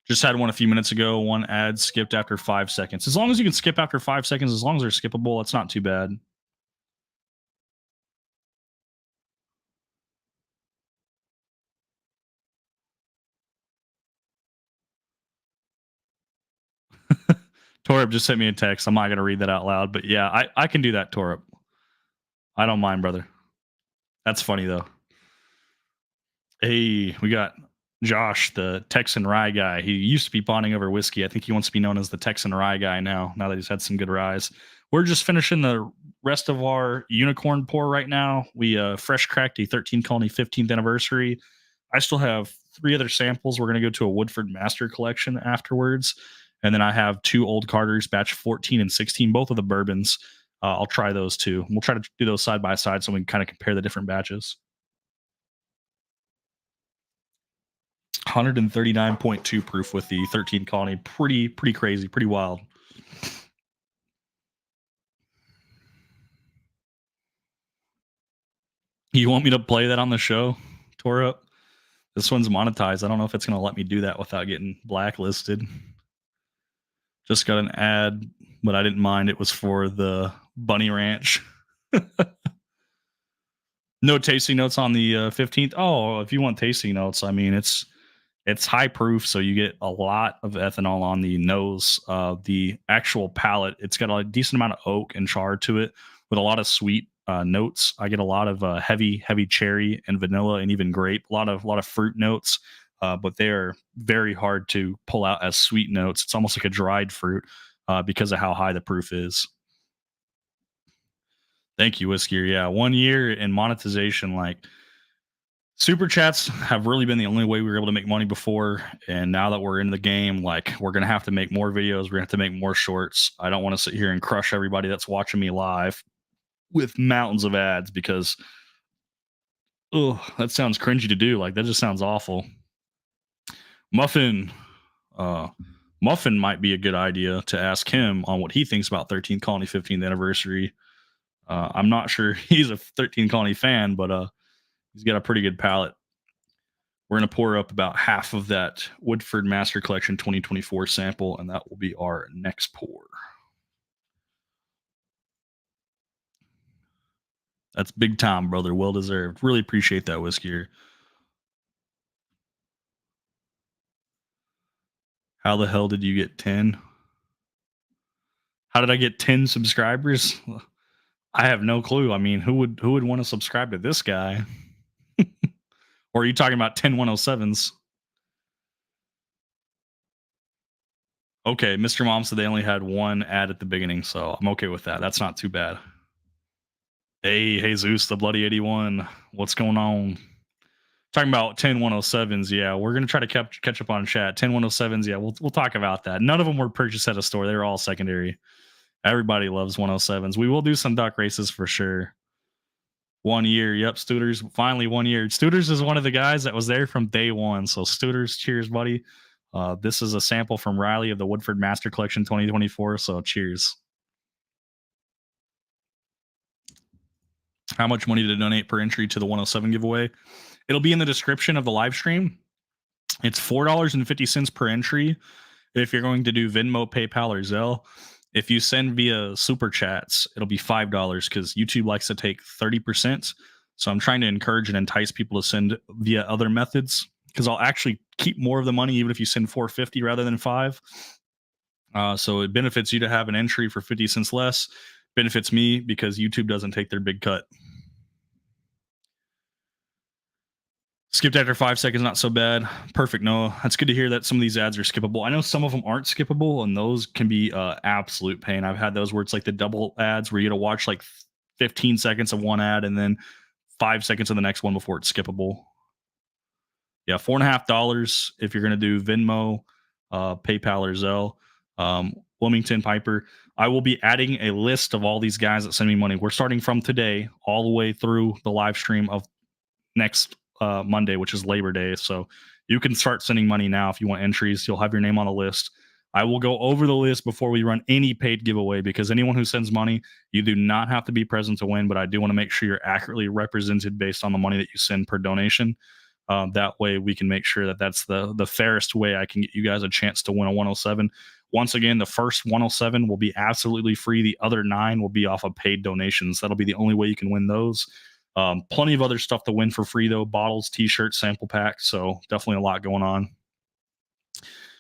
Just had one a few minutes ago. One ad skipped after 5 seconds. As long as you can skip after 5 seconds, as long as they're skippable, it's not too bad. Torb just sent me a text. I'm not going to read that out loud, but yeah, I can do that, Torb. I don't mind, brother. That's funny, though. Hey, we got Josh, the Texan rye guy. He used to be bonding over whiskey. I think he wants to be known as the Texan rye guy now that he's had some good ryes. We're just finishing the rest of our unicorn pour right now. We fresh cracked a 13 Colony 15th anniversary. I still have 3 other samples. We're going to go to a Woodford Master Collection afterwards. And then I have 2 Old Carters, batch 14 and 16, both of the bourbons. I'll try those too. We'll try to do those side by side so we can kind of compare the different batches. 139.2 proof with the 13 Colony. Pretty crazy, pretty wild. You want me to play that on the show, Tore Up? This one's monetized. I don't know if it's going to let me do that without getting blacklisted. Just got an ad, but I didn't mind. It was for the Bunny Ranch. No tasting notes on the 15th. Oh, if you want tasting notes, I mean, it's high proof, so you get a lot of ethanol on the nose. The actual palate, it's got a decent amount of oak and char to it with a lot of sweet notes. I get a lot of heavy cherry and vanilla and even grape. A lot of fruit notes, but they are very hard to pull out as sweet notes. It's almost like a dried fruit because of how high the proof is. Thank you, Whiskey. Yeah, 1 year in monetization, like Super chats have really been the only way we were able to make money before. And now that we're in the game, like we're going to have to make more videos. We're going to have to make more shorts. I don't want to sit here and crush everybody that's watching me live with mountains of ads because, oh, that sounds cringy to do. Like that just sounds awful. Muffin, uh, Muffin might be a good idea to ask him on what he thinks about 13th Colony 15th anniversary. I'm not sure he's a 13th Colony fan, but he's got a pretty good palate. We're going to pour up about half of that Woodford Master Collection 2024 sample, and that will be our next pour. That's big time, brother. Well deserved. Really appreciate that whiskey. How the hell did you get 10? How did I get 10 subscribers? I have no clue. I mean, who would want to subscribe to this guy? Or are you talking about 10 107s? Okay, Mr. Mom said they only had one ad at the beginning, so I'm okay with that. That's not too bad. Hey, Jesus, the Bloody 81. What's going on? Talking about 10 107s. Yeah, we're going to try to catch up on chat. 10 107s. Yeah, we'll talk about that. None of them were purchased at a store. They were all secondary. Everybody loves 107s. We will do some duck races for sure. 1 year. Yep, Stooters. Finally 1 year. Stooters is one of the guys that was there from day one. So Stooters, cheers, buddy. This is a sample from Riley of the Woodford Master Collection 2024. So cheers. How much money to donate per entry to the 107 giveaway? It'll be in the description of the live stream. It's $4.50 per entry if you're going to do Venmo, PayPal, or Zelle. If you send via super chats, it'll be $5 because YouTube likes to take 30%. So I'm trying to encourage and entice people to send via other methods because I'll actually keep more of the money even if you send $4.50 rather than $5. So it benefits you to have an entry for 50 cents less. Benefits me because YouTube doesn't take their big cut. Skipped after 5 seconds, not so bad. Perfect, Noah. That's good to hear that some of these ads are skippable. I know some of them aren't skippable, and those can be absolute pain. I've had those where it's like the double ads where you got to watch like 15 seconds of one ad and then 5 seconds of the next one before it's skippable. Yeah, $4.50 if you're going to do Venmo, PayPal, or Zelle. Wilmington Piper. I will be adding a list of all these guys that send me money. We're starting from today all the way through the live stream of next Monday, which is Labor Day. So you can start sending money now if you want entries. You'll have your name on a list. I will go over the list before we run any paid giveaway because anyone who sends money, you do not have to be present to win, but I do want to make sure you're accurately represented based on the money that you send per donation. That way we can make sure that that's the fairest way I can get you guys a chance to win a 107. Once again, the first 107 will be absolutely free. The other 9 will be off of paid donations. That'll be the only way you can win those. Plenty of other stuff to win for free, though. Bottles, t-shirts, sample packs. So definitely a lot going on.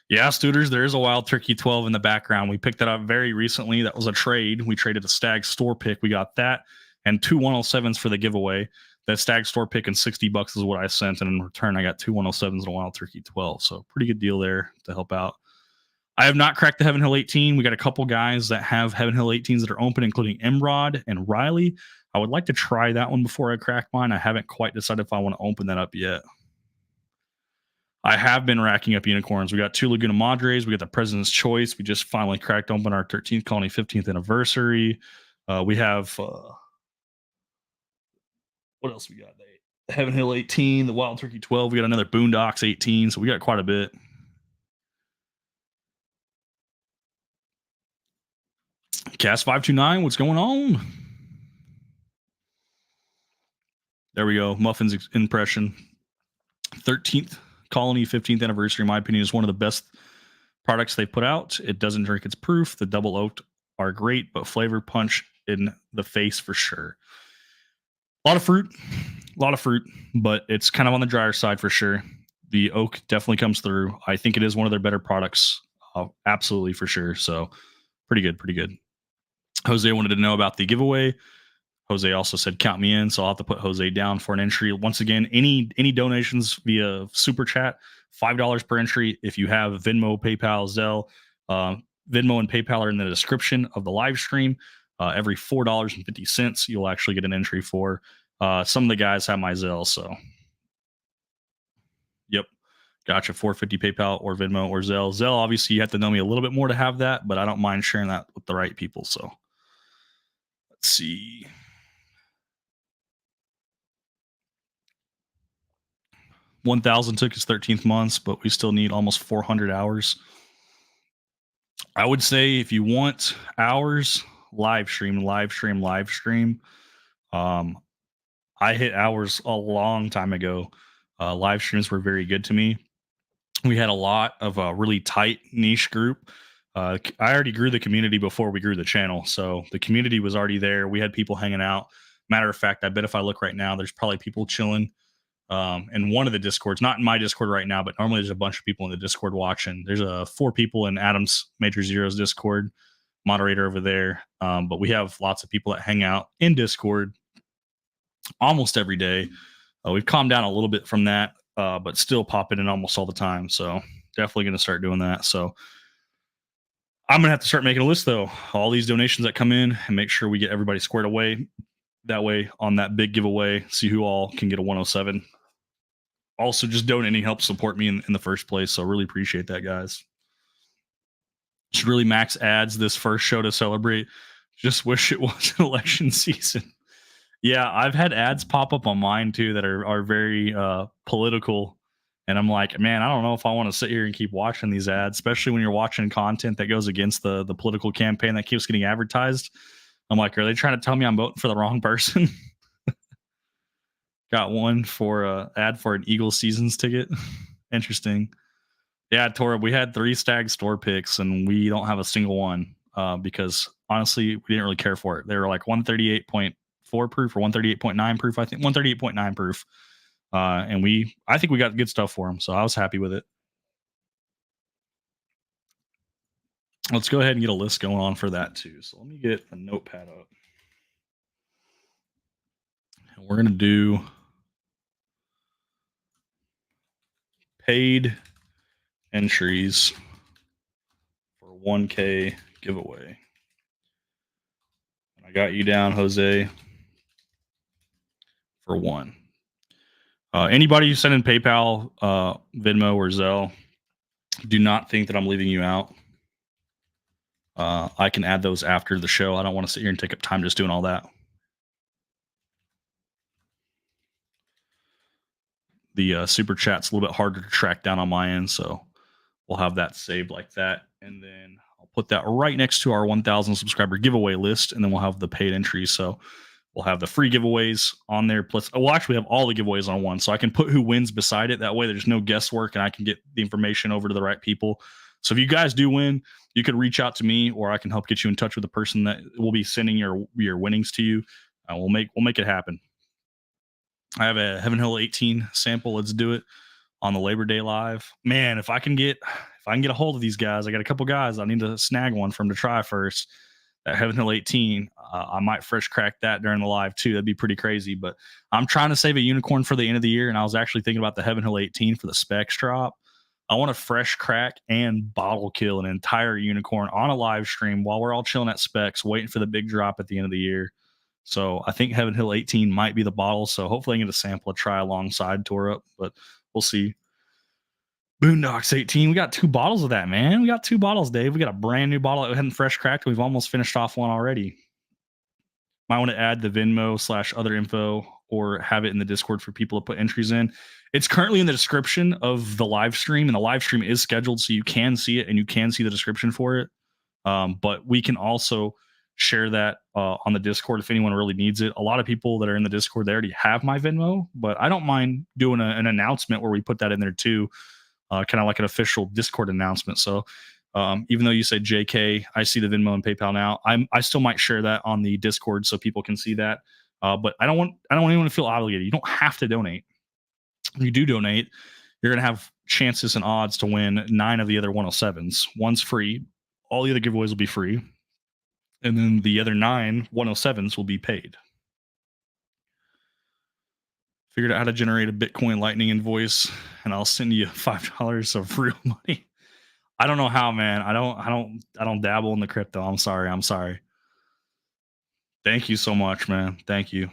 Yeah, Stooters, there is a Wild Turkey 12 in the background. We picked that up very recently. That was a trade. We traded a Stag store pick. We got that and 2 107s for the giveaway. That Stag store pick and $60 is what I sent. And in return, I got 2 107s and a Wild Turkey 12. So pretty good deal there to help out. I have not cracked the Heaven Hill 18. We got a couple guys that have Heaven Hill 18s that are open, including Emrod and Riley. I would like to try that one before I crack mine. I haven't quite decided if I want to open that up yet. I have been racking up unicorns. We got 2 Laguna Madres. We got the President's Choice. We just finally cracked open our 13th Colony 15th anniversary. We have what else we got? The Heaven Hill 18, the Wild Turkey 12. We got another Boondocks 18. So we got quite a bit. Cast 529, what's going on? There we go. Muffin's impression. 13th Colony 15th anniversary, in my opinion, is one of the best products they put out. It doesn't drink its proof. The double oaked are great, but flavor punch in the face for sure. A lot of fruit, but it's kind of on the drier side for sure. The oak definitely comes through. I think it is one of their better products. Absolutely for sure. So pretty good. Jose wanted to know about the giveaway. Jose also said, count me in. So I'll have to put Jose down for an entry. Once again, any donations via super chat, $5 per entry. If you have Venmo, PayPal, Zelle, Venmo and PayPal are in the description of the live stream. Every $4.50, you'll actually get an entry for. Some of the guys have my Zelle, so Gotcha. 450 PayPal or Venmo or Zelle. Zelle, obviously, you have to know me a little bit more to have that, but I don't mind sharing that with the right people. So let's see. 1,000 took his 13th months, but we still need almost 400 hours. I would say if you want hours, live stream, live stream, live stream. Um, I hit hours a long time ago. Live streams were very good to me. We had a lot of a really tight niche group. I already grew the community before we grew the channel, so the community was already there. We had people hanging out. Matter of fact, I bet if I look right now, there's probably people chilling in one of the discords, not in my discord right now, but normally there's a bunch of people in the discord watching. There's 4 people in Adam's Major Zeros discord, moderator over there. But we have lots of people that hang out in discord almost every day. We've calmed down a little bit from that, but still popping in almost all the time. So definitely going to start doing that. So I'm going to have to start making a list, though, all these donations that come in, and make sure we get everybody squared away. That way, on that big giveaway, see who all can get a 107. Also, just donating helps support me in the first place. So really appreciate that, guys. Should really max ads this first show to celebrate. Just wish it was an election season. Yeah, I've had ads pop up on mine too that are very political, and I'm like, man, I don't know if I want to sit here and keep watching these ads, especially when you're watching content that goes against the political campaign that keeps getting advertised. I'm like, are they trying to tell me I'm voting for the wrong person? Got one for ad for an Eagles seasons ticket. Interesting. Yeah, Tora, we had 3 stag store picks, and we don't have a single one because honestly, we didn't really care for it. They were like 138.4 proof or 138.9 proof. I think 138.9 proof. And I think we got good stuff for them. So I was happy with it. Let's go ahead and get a list going on for that too. So let me get a notepad up. And we're going to do paid entries for 1K giveaway. And I got you down, Jose, for 1. Anybody who sent in PayPal, Venmo, or Zelle, do not think that I'm leaving you out. I can add those after the show. I don't want to sit here and take up time just doing all that. The super chat's a little bit harder to track down on my end, so we'll have that saved like that. And then I'll put that right next to our 1,000 subscriber giveaway list, and then we'll have the paid entries. So we'll have the free giveaways on there. Plus, we'll actually have all the giveaways on one, so I can put who wins beside it. That way, there's no guesswork, and I can get the information over to the right people. So if you guys do win, you could reach out to me, or I can help get you in touch with the person that will be sending your winnings to you. We'll make it happen. I have a Heaven Hill 18 sample. Let's do it on the Labor Day live. Man, if I can get a hold of these guys, I got a couple guys. I need to snag one from to try first. That Heaven Hill 18, I might fresh crack that during the live too. That'd be pretty crazy. But I'm trying to save a unicorn for the end of the year, and I was actually thinking about the Heaven Hill 18 for the specs drop. I want to fresh crack and bottle kill an entire unicorn on a live stream while we're all chilling at specs, waiting for the big drop at the end of the year. So I think Heaven Hill 18 might be the bottle. So hopefully I can get a sample to try alongside Tore Up, but we'll see. Boondocks 18. We got 2 bottles of that, man. We got 2 bottles, Dave. We got a brand new bottle that we hadn't fresh cracked. We've almost finished off one already. Might want to add the Venmo/other info or have it in the Discord for people to put entries in. It's currently in the description of the live stream, and the live stream is scheduled so you can see it and you can see the description for it. But we can also share that on the Discord if anyone really needs it. A lot of people that are in the Discord, they already have my Venmo, but I don't mind doing an announcement where we put that in there too, kind of like an official Discord announcement. So even though you say JK, I see the Venmo and PayPal now. I still might share that on the Discord so people can see that. But I don't want anyone to feel obligated. You don't have to donate. When you do donate, you're going to have chances and odds to win 9 of the other 107s. One's free. All the other giveaways will be free. And then the other 9 107s will be paid. Figured out how to generate a Bitcoin Lightning invoice, and I'll send you $5 of real money. I don't know how, man. I don't dabble in the crypto. I'm sorry. Thank you so much, man. Thank you.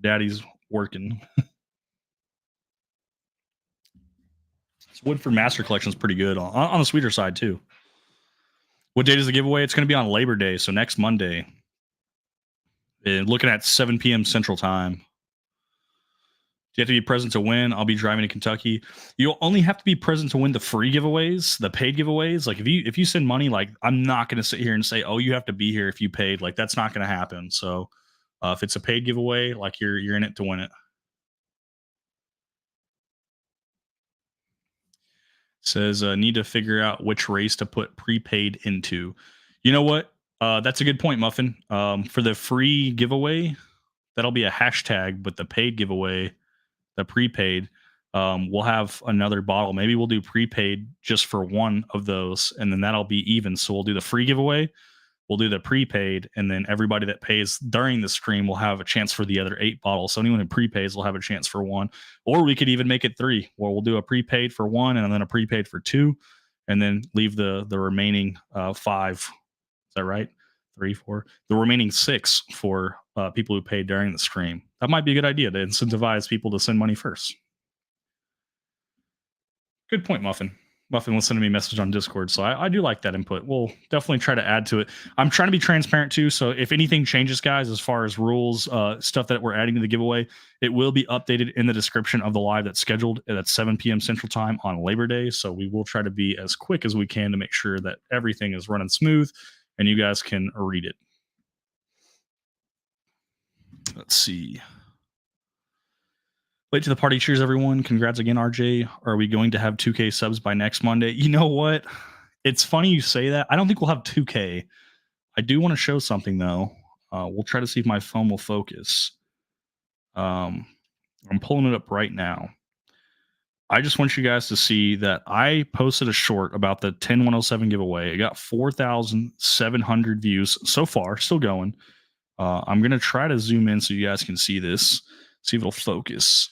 Daddy's working. This Woodford Master Collection is pretty good on the sweeter side too. What date is the giveaway? It's going to be on Labor Day, so next Monday. And looking at 7 p.m. Central Time. You have to be present to win. I'll be driving to Kentucky. You'll only have to be present to win the free giveaways, the paid giveaways. Like if you send money, like I'm not going to sit here and say, oh, you have to be here if you paid. Like that's not going to happen. So if it's a paid giveaway, like you're in it to win it. Says need to figure out which race to put prepaid into. You know what? That's a good point, Muffin. For the free giveaway, that'll be a hashtag, but the paid giveaway, the prepaid, we'll have another bottle. Maybe we'll do prepaid just for one of those, and then that'll be even. So we'll do the free giveaway, we'll do the prepaid, and then everybody that pays during the stream will have a chance for the other 8 bottles. So anyone who prepays will have a chance for one. Or we could even make it 3, where we'll do a prepaid for 1 and then a prepaid for 2, and then leave the remaining 5. Is that right? 3, 4. The remaining 6 for people who paid during the stream. That might be a good idea to incentivize people to send money first. Good point, Muffin. Muffin was sending me a message on Discord, so I do like that input. We'll definitely try to add to it. I'm trying to be transparent too, so if anything changes, guys, as far as rules, stuff that we're adding to the giveaway, it will be updated in the description of the live that's scheduled at 7 p.m. Central Time on Labor Day. So we will try to be as quick as we can to make sure that everything is running smooth and you guys can read it. Let's see. Late to the party. Cheers, everyone. Congrats again, RJ. Are we going to have 2K subs by next Monday? You know what? It's funny you say that. I don't think we'll have 2K. I do want to show something, though. We'll try to see if my phone will focus. I'm pulling it up right now. I just want you guys to see that I posted a short about the 10107 giveaway. It got 4,700 views so far, still going. I'm going to try to zoom in so you guys can see this, see if it'll focus.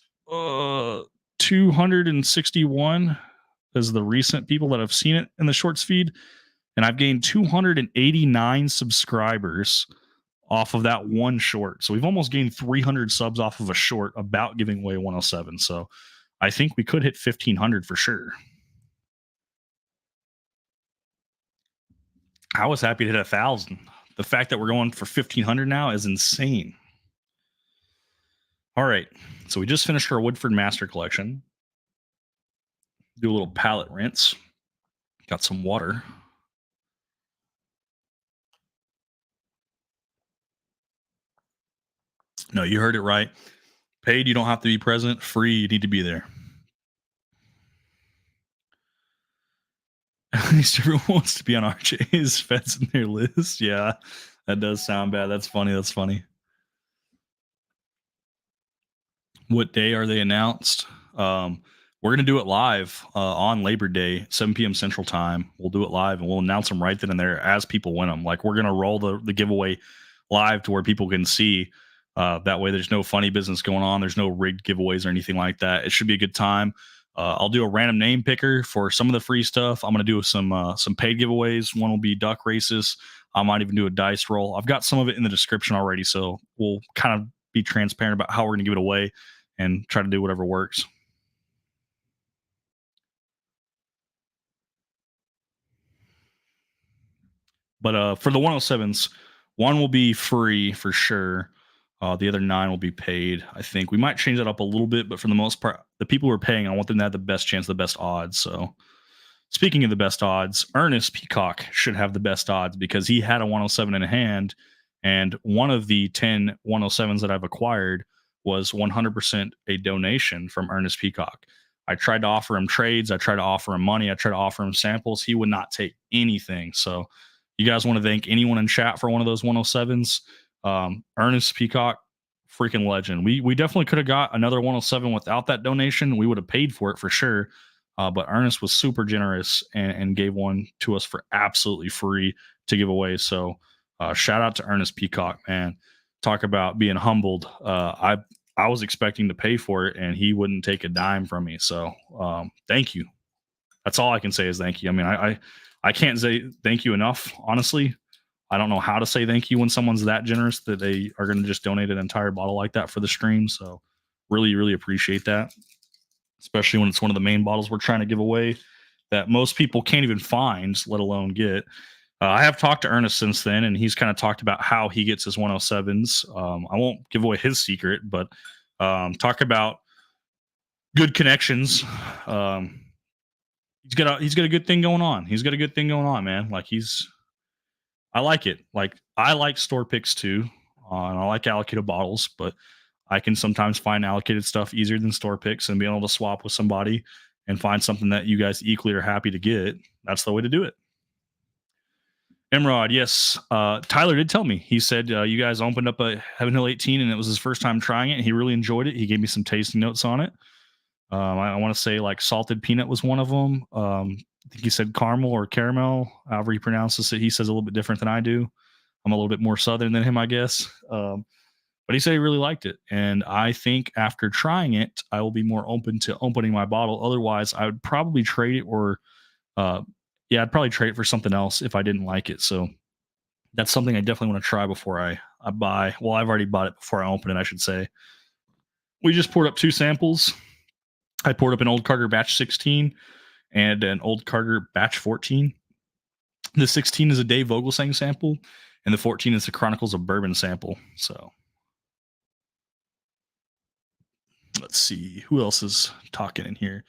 261 is the recent people that have seen it in the shorts feed, and I've gained 289 subscribers off of that one short. So we've almost gained 300 subs off of a short about giving away 107. So I think we could hit 1,500 for sure. I was happy to hit 1,000. The fact that we're going for 1,500 now is insane. All right, so we just finished our Woodford Master Collection. Do a little palate rinse. Got some water. No, you heard it right. Paid, you don't have to be present. Free, you need to be there. At least everyone wants to be on RJ's feds in their list. Yeah, that does sound bad. That's funny. That's funny. What day are they announced? We're going to do it live on Labor Day, 7 p.m. Central Time. We'll do it live and we'll announce them right then and there as people win them. Like we're going to roll the giveaway live to where people can see. That way there's no funny business going on. There's no rigged giveaways or anything like that. It should be a good time. I'll do a random name picker for some of the free stuff. I'm going to do some paid giveaways. One will be duck races. I might even do a dice roll. I've got some of it in the description already, so we'll kind of be transparent about how we're going to give it away and try to do whatever works. But for the 107s, one will be free for sure. The other 9 will be paid. I think we might change that up a little bit, but for the most part, the people who are paying, I want them to have the best chance, the best odds. So speaking of the best odds, Ernest Peacock should have the best odds because he had a 107 in hand, and one of the 10 107s that I've acquired was 100% a donation from Ernest Peacock. I tried to offer him trades. I tried to offer him money. I tried to offer him samples. He would not take anything. So you guys want to thank anyone in chat for one of those 107s. Ernest Peacock, freaking legend. We definitely could have got another 107 without that donation. We would have paid for it for sure. But Ernest was super generous and gave one to us for absolutely free to give away. So shout out to Ernest Peacock, man. Talk about being humbled. I was expecting to pay for it, and he wouldn't take a dime from me. So thank you. That's all I can say is thank you. I mean, I can't say thank you enough, honestly. I don't know how to say thank you when someone's that generous that they are going to just donate an entire bottle like that for the stream. So really, really appreciate that. especially when it's one of the main bottles we're trying to give away that most people can't even find, let alone get. I have talked to Ernest since then, and he's kind of talked about how he gets his 107s. I won't give away his secret, but talk about good connections. He's got a good thing going on. He's got a good thing going on, man. Like I like it. Like I like store picks too, and I like allocated bottles, but I can sometimes find allocated stuff easier than store picks, and being able to swap with somebody and find something that you guys equally are happy to get. That's the way to do it. Emrod, yes. Tyler did tell me. He said you guys opened up a Heaven Hill 18 and it was his first time trying it. He really enjoyed it. He gave me some tasting notes on it. I want to say like salted peanut was one of them. I think he said caramel or caramel, however he pronounces it. He says a little bit different than I do. I'm a little bit more southern than him, I guess. But he said he really liked it. And I think after trying it, I will be more open to opening my bottle. Otherwise, I would probably trade it or, I'd probably trade it for something else if I didn't like it. So that's something I definitely want to try before I buy. Well, I've already bought it before I open it, I should say. We just poured up 2 samples. I poured up an Old Carter batch 16 and an Old Carter batch 14. The 16 is a Dave Vogelsang sample, and the 14 is the Chronicles of Bourbon sample. So let's see who else is talking in here.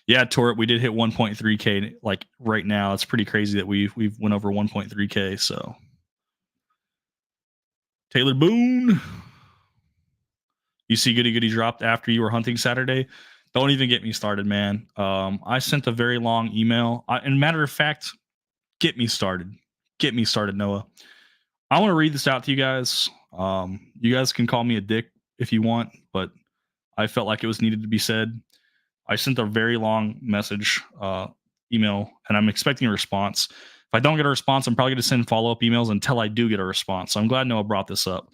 Yeah, Torrit, we did hit 1.3K like right now. It's pretty crazy that we've went over 1.3K. So Taylor Boone, you see Goody Goody dropped after you were hunting Saturday. Don't even get me started, man. I sent a very long email. And matter of fact, get me started. Get me started, Noah. I want to read this out to you guys. You guys can call me a dick if you want, but I felt like it was needed to be said. I sent a very long message, email, and I'm expecting a response. If I don't get a response, I'm probably going to send follow-up emails until I do get a response. So I'm glad Noah brought this up.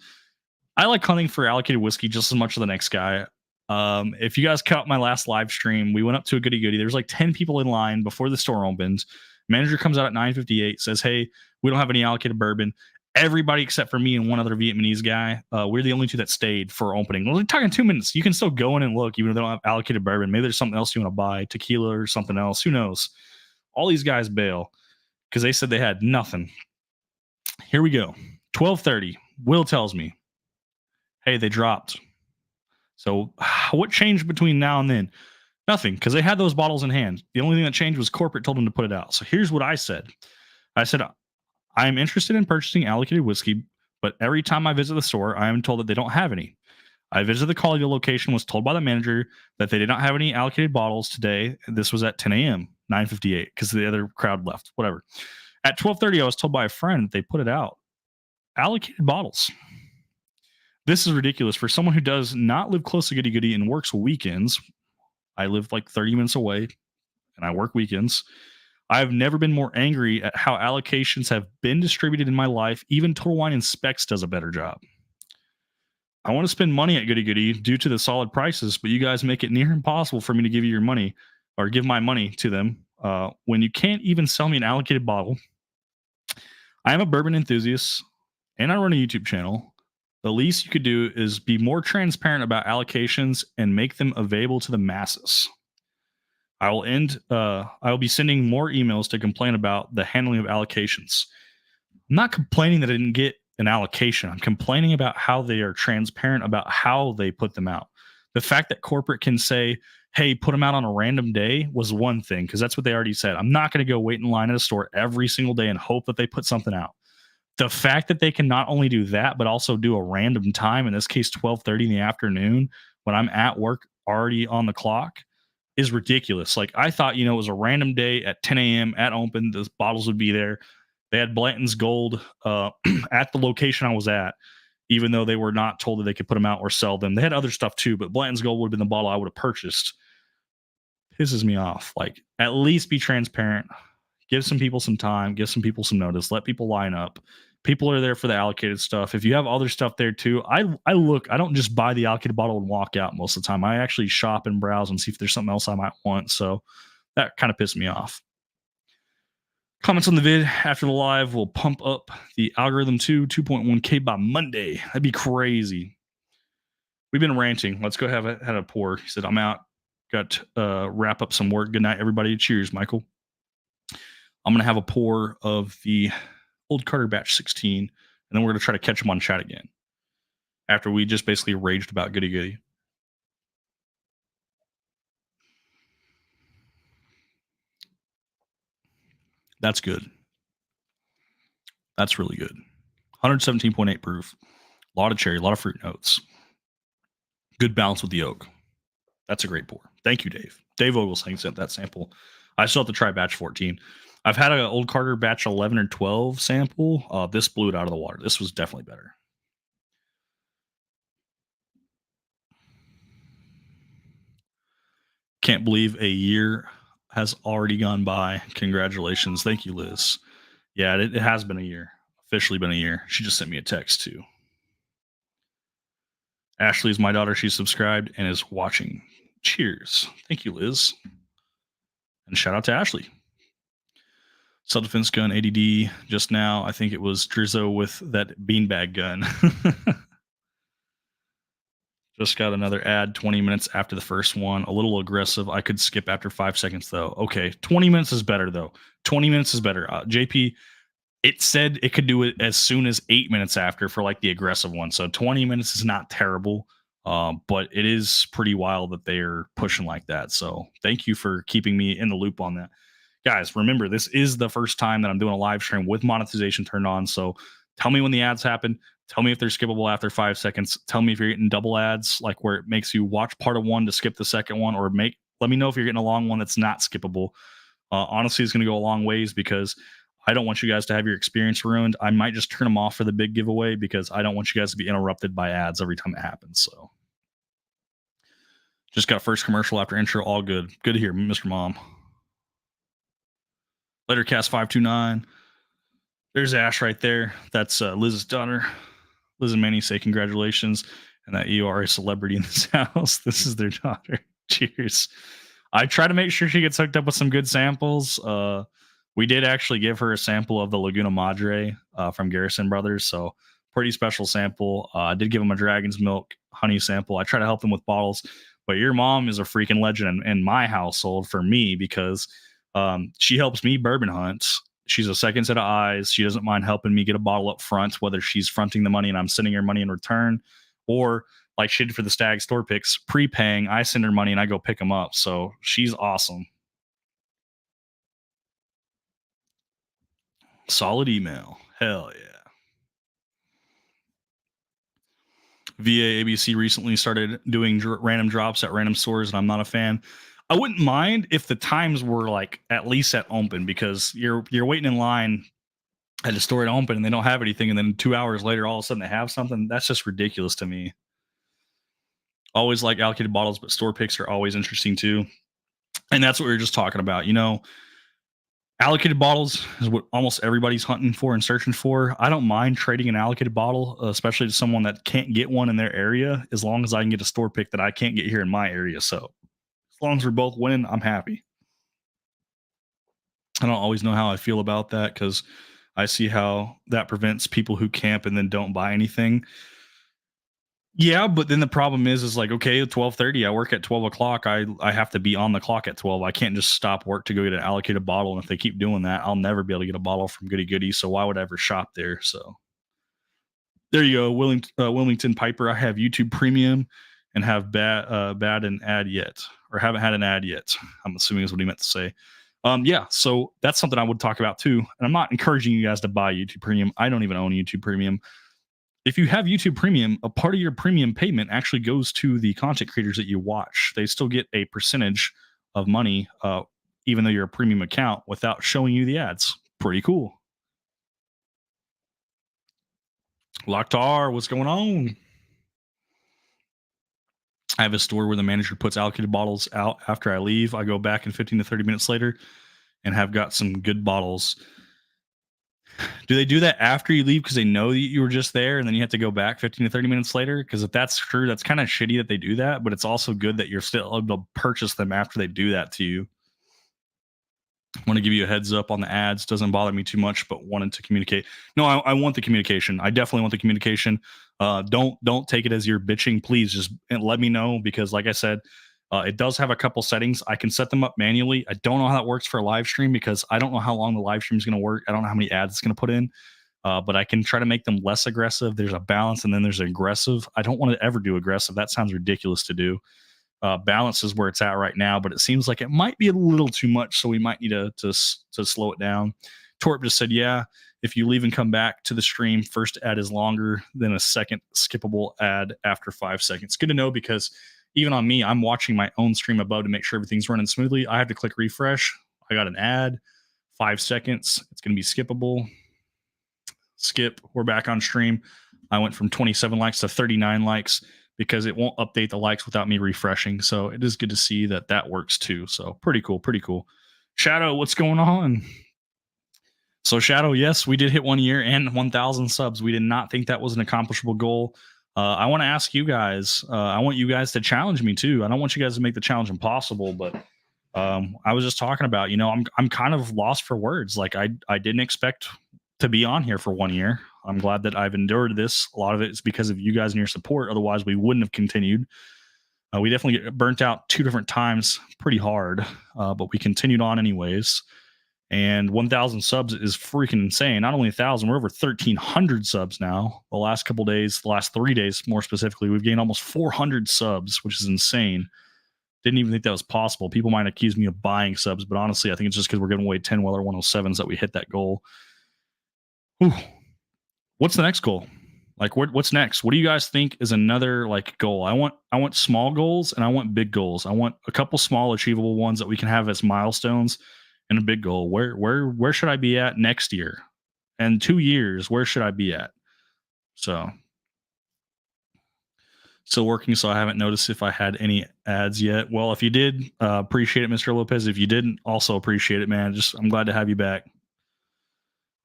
I like hunting for allocated whiskey just as much as the next guy. If you guys caught my last live stream, we went up to a Goody Goody. There's like 10 people in line before the store opened. Manager comes out at 9:58, says, "Hey, we don't have any allocated bourbon." Everybody except for me and one other Vietnamese guy, we're the only 2 that stayed for opening. We're talking 2 minutes. You can still go in and look, even if they don't have allocated bourbon. Maybe there's something else you want to buy, tequila or something else. Who knows? All these guys bail because they said they had nothing. Here we go. 12:30. Will tells me, "Hey, they dropped." So what changed between now and then? Nothing, because they had those bottles in hand. The only thing that changed was corporate told them to put it out. So here's what I said. I said, "I am interested in purchasing allocated whiskey, but every time I visit the store, I am told that they don't have any. I visited the Colleyville location, was told by the manager that they did not have any allocated bottles today. This was at 10 a.m., 9:58, because the other crowd left, whatever. At 12:30, I was told by a friend that they put it out. Allocated bottles. This is ridiculous for someone who does not live close to Goody Goody and works weekends. I live like 30 minutes away, and I work weekends. I've never been more angry at how allocations have been distributed in my life. Even Total Wine and Specs does a better job. I want to spend money at Goody Goody due to the solid prices, but you guys make it near impossible for me to give you your money or give my money to them when you can't even sell me an allocated bottle. I am a bourbon enthusiast, and I run a YouTube channel. The least you could do is be more transparent about allocations and make them available to the masses. I will be sending more emails to complain about the handling of allocations. I'm not complaining that I didn't get an allocation. I'm complaining about how they are transparent about how they put them out. The fact that corporate can say, "Hey, put them out on a random day," was one thing, because that's what they already said. I'm not going to go wait in line at a store every single day and hope that they put something out. The fact that they can not only do that, but also do a random time, in this case, 12:30 in the afternoon, when I'm at work already on the clock, is ridiculous. Like, I thought, it was a random day at 10 a.m. at open. The bottles would be there. They had Blanton's Gold at the location I was at, even though they were not told that they could put them out or sell them. They had other stuff too, but Blanton's Gold would have been the bottle I would have purchased. Pisses me off. Like, at least be transparent. Give some people some time. Give some people some notice. Let people line up. People are there for the allocated stuff. If you have other stuff there too, I don't just buy the allocated bottle and walk out most of the time. I actually shop and browse and see if there's something else I might want. So that kind of pissed me off. Comments on the vid after the live will pump up the algorithm to 2.1K by Monday. That'd be crazy. We've been ranting. Let's go have a pour. He said, "I'm out. got wrap up some work. Good night, everybody. Cheers, Michael. I'm gonna have a pour of the Old Carter Batch 16, and then we're gonna try to catch him on chat again after we just basically raged about Goody Goody. That's good. That's really good. 117.8 proof. A lot of cherry, a lot of fruit notes. Good balance with the oak. That's a great pour. Thank you, Dave. Dave Ogleson sent that sample. I still have to try batch 14. I've had an Old Carter batch 11 or 12 sample. This blew it out of the water. This was definitely better. Can't believe a year has already gone by. Congratulations. Thank you, Liz. Yeah, it has been a year. Officially been a year. She just sent me a text too. Ashley is my daughter. She's subscribed and is watching. Cheers. Thank you, Liz. And shout out to Ashley. Self-defense gun, ADD. Just now, I think it was Drizzo with that beanbag gun. Just got another ad 20 minutes after the first one. A little aggressive. I could skip after 5 seconds, though. Okay, 20 minutes is better, though. 20 minutes is better. JP, it said it could do it as soon as 8 minutes after for like the aggressive one. So 20 minutes is not terrible, but it is pretty wild that they're pushing like that. So thank you for keeping me in the loop on that. Guys, remember, this is the first time that I'm doing a live stream with monetization turned on. So tell me when the ads happen. Tell me if they're skippable after 5 seconds. Tell me if you're getting double ads, like where it makes you watch part of one to skip the second one, or let me know if you're getting a long one that's not skippable. Honestly, it's going to go a long ways because I don't want you guys to have your experience ruined. I might just turn them off for the big giveaway because I don't want you guys to be interrupted by ads every time it happens. So just got first commercial after intro. All good. Good to hear, Mr. Mom. Lettercast 529. There's Ash right there. That's Liz's daughter. Liz and Manny say congratulations and that you are a celebrity in this house. This is their daughter. Cheers. I try to make sure she gets hooked up with some good samples. We did actually give her a sample of the Laguna Madre from Garrison Brothers. So pretty special sample. I did give them a Dragon's Milk honey sample. I try to help them with bottles. But your mom is a freaking legend in my household for me because she helps me bourbon hunt. She's a second set of eyes. She doesn't mind helping me get a bottle up front, whether she's fronting the money and I'm sending her money in return, or like she did for the Stag store picks, prepaying. I send her money and I go pick them up. So she's awesome. Solid email. Hell yeah. VA ABC recently started doing random drops at random stores, and I'm not a fan. I wouldn't mind if the times were like at least at open, because you're waiting in line at a store to open and they don't have anything, and then 2 hours later all of a sudden they have something. That's just ridiculous to me. Always like allocated bottles, but store picks are always interesting too. And that's what we were just talking about. You know, allocated bottles is what almost everybody's hunting for and searching for. I don't mind trading an allocated bottle, especially to someone that can't get one in their area, as long as I can get a store pick that I can't get here in my area. So as long as we're both winning, I'm happy. I don't always know how I feel about that because I see how that prevents people who camp and then don't buy anything. Yeah, but then the problem is like, okay, at 12:30, I work at 12 o'clock. I have to be on the clock at 12. I can't just stop work to go get an allocated bottle. And if they keep doing that, I'll never be able to get a bottle from Goody Goody. So why would I ever shop there? So there you go, Wilmington Piper. I have YouTube Premium and have bad an ad yet, or haven't had an ad yet. I'm assuming is what he meant to say. Yeah, so that's something I would talk about too. And I'm not encouraging you guys to buy YouTube Premium. I don't even own YouTube Premium. If you have YouTube Premium, a part of your premium payment actually goes to the content creators that you watch. They still get a percentage of money, even though you're a premium account, without showing you the ads. Pretty cool. Locktar, what's going on? I have a store where the manager puts allocated bottles out after I leave. I go back in 15 to 30 minutes later and have got some good bottles. Do they do that after you leave because they know that you were just there and then you have to go back 15 to 30 minutes later? Because if that's true, that's kind of shitty that they do that, but it's also good that you're still able to purchase them after they do that to you. I want to give you a heads up on the ads. Doesn't bother me too much, but wanted to communicate. No, I want the communication. I definitely want the communication. Don't take it as you're bitching. Please just let me know, because like I said, It does have a couple settings. I can set them up manually. I don't know how that works for a live stream because I don't know how long the live stream is going to work. I don't know how many ads it's going to put in, but I can try to make them less aggressive. There's a balance, and then there's aggressive. I don't want to ever do aggressive. That sounds ridiculous to do. Balance is where it's at right now, but it seems like it might be a little too much, so we might need to slow it down. Torp just said, yeah, if you leave and come back to the stream, first ad is longer than a second skippable ad after 5 seconds. Good to know, because even on me, I'm watching my own stream above to make sure everything's running smoothly. I have to click refresh. I got an ad, 5 seconds. It's going to be skippable. Skip. We're back on stream. I went from 27 likes to 39 likes because it won't update the likes without me refreshing. So it is good to see that that works too. So pretty cool, pretty cool. Shadow, what's going on? So Shadow, yes, we did hit 1 year and 1,000 subs. We did not think that was an accomplishable goal. I want to ask you guys, I want you guys to challenge me too. I don't want you guys to make the challenge impossible, but I was just talking about, I'm kind of lost for words. Like I didn't expect to be on here for 1 year. I'm glad that I've endured this. A lot of it is because of you guys and your support. Otherwise, we wouldn't have continued. We definitely get burnt out 2 different times pretty hard, but we continued on anyways. And 1,000 subs is freaking insane. Not only 1,000, we're over 1,300 subs now. The last couple days, the last 3 days more specifically, we've gained almost 400 subs, which is insane. Didn't even think that was possible. People might accuse me of buying subs, but honestly, I think it's just because we're giving away 10 Weller 107s that we hit that goal. Whew. What's the next goal? Like, what's next? What do you guys think is another like goal? I want small goals and I want big goals. I want a couple small achievable ones that we can have as milestones, and a big goal. Where should I be at next year? And 2 years, where should I be at? So still working, so I haven't noticed if I had any ads yet. Well, if you did, appreciate it, Mr. Lopez. If you didn't, also appreciate it, man. I'm glad to have you back.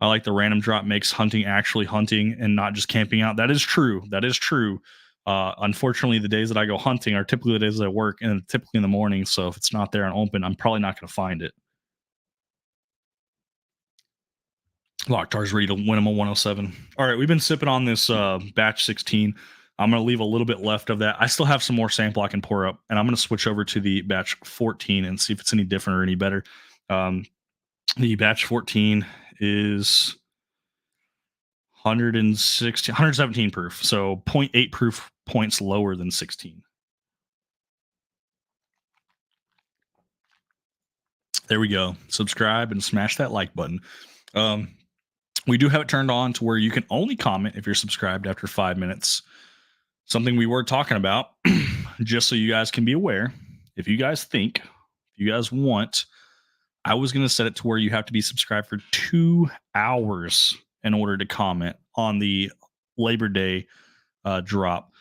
I like the random drop makes hunting actually hunting and not just camping out. That is true. That is true. Unfortunately, the days that I go hunting are typically the days that I work, and typically in the morning. So if it's not there and open, I'm probably not going to find it. Locktar's ready to win him a 107. All right, we've been sipping on this batch 16. I'm going to leave a little bit left of that. I still have some more sample I can pour up, and I'm going to switch over to the batch 14 and see if it's any different or any better. The batch 14 is 117 proof, so 0.8 proof points lower than 16. There we go. Subscribe and smash that like button. We do have it turned on to where you can only comment if you're subscribed after 5 minutes. Something we were talking about, just so you guys can be aware. If you guys think, if you guys want, I was going to set it to where you have to be subscribed for 2 hours in order to comment on the Labor Day drop.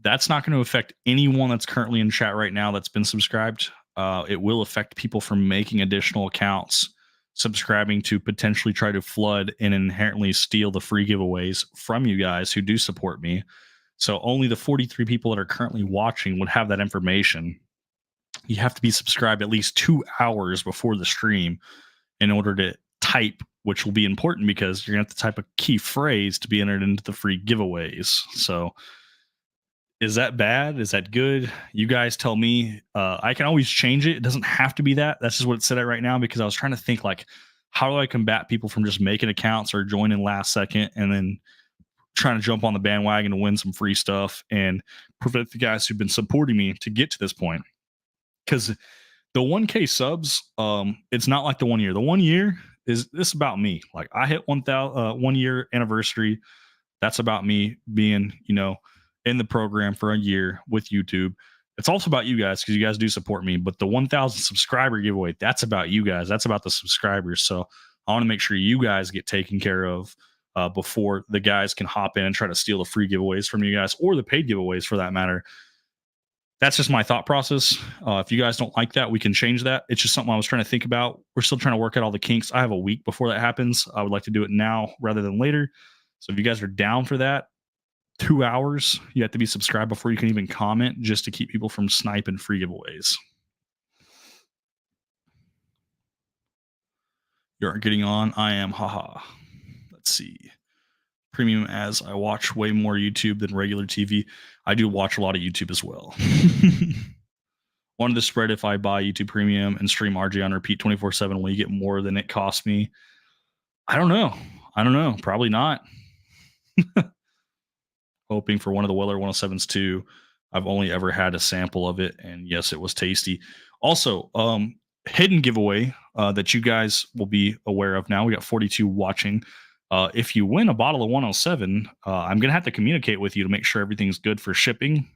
That's not going to affect anyone that's currently in chat right now that's been subscribed. It will affect people from making additional accounts, subscribing to potentially try to flood and inherently steal the free giveaways from you guys who do support me. So only the 43 people that are currently watching would have that information. You have to be subscribed at least 2 hours before the stream in order to type, which will be important because you're going to have to type a key phrase to be entered into the free giveaways. So is that bad? Is that good? You guys tell me. I can always change it. It doesn't have to be that. That's just what it's set at right now, because I was trying to think, like, how do I combat people from just making accounts or joining last second and then trying to jump on the bandwagon to win some free stuff and prevent the guys who've been supporting me to get to this point. Because the 1K subs, it's not like the 1 year. The 1 year is this about me. Like, I hit 1 year anniversary. That's about me being, in the program for a year with YouTube. It's also about you guys because you guys do support me. But the 1,000 subscriber giveaway, that's about you guys. That's about the subscribers. So I want to make sure you guys get taken care of before the guys can hop in and try to steal the free giveaways from you guys, or the paid giveaways for that matter. That's just my thought process. If you guys don't like that, we can change that. It's just something I was trying to think about. We're still trying to work out all the kinks. I have a week before that happens. I would like to do it now rather than later. So if you guys are down for that, 2 hours, you have to be subscribed before you can even comment, just to keep people from sniping free giveaways. You aren't getting on. I am. Haha. Let's see. Premium, as I watch way more YouTube than regular TV. I do watch a lot of YouTube as well. Wanted to spread if I buy YouTube Premium and stream RJ on repeat 24/7, will you get more than it cost me? I don't know. I don't know. Probably not. Hoping for one of the Weller 107s too. I've only ever had a sample of it, and yes, it was tasty. Also, hidden giveaway that you guys will be aware of now. We got 42 watching. If you win a bottle of 107, I'm gonna have to communicate with you to make sure everything's good for shipping.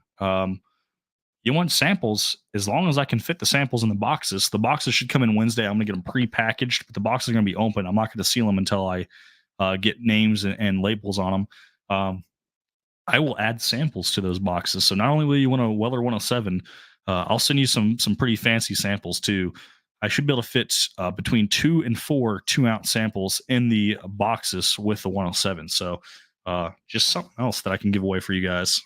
You want samples as long as I can fit the samples in the boxes. The boxes should come in Wednesday. I'm gonna get them pre-packaged, but the boxes are gonna be open. I'm not gonna seal them until I get names and labels on them. I will add samples to those boxes. So not only will you want a Weller 107, I'll send you some pretty fancy samples too. I should be able to fit between 2 and 4 2-ounce samples in the boxes with the 107. So just something else that I can give away for you guys.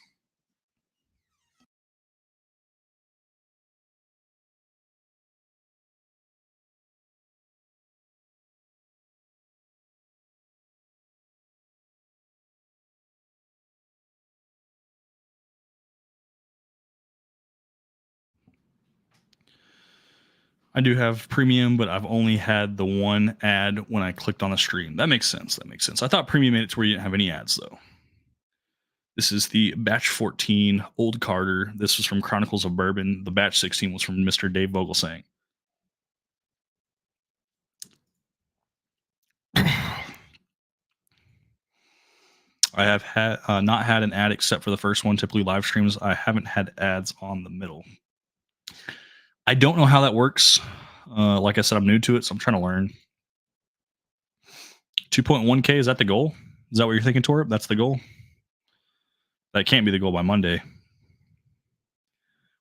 I do have premium, but I've only had the one ad when I clicked on the stream. That makes sense. That makes sense. I thought premium made it to where you didn't have any ads though. This is the batch 14 Old Carter. This was from Chronicles of Bourbon. The batch 16 was from Mr. Dave Vogelsang. I have had not had an ad except for the first one. Typically live streams, I haven't had ads on the middle. I don't know how that works. Like I said, I'm new to it, so I'm trying to learn. 2.1K, is that the goal? Is that what you're thinking, Torp? That's the goal? That can't be the goal by Monday.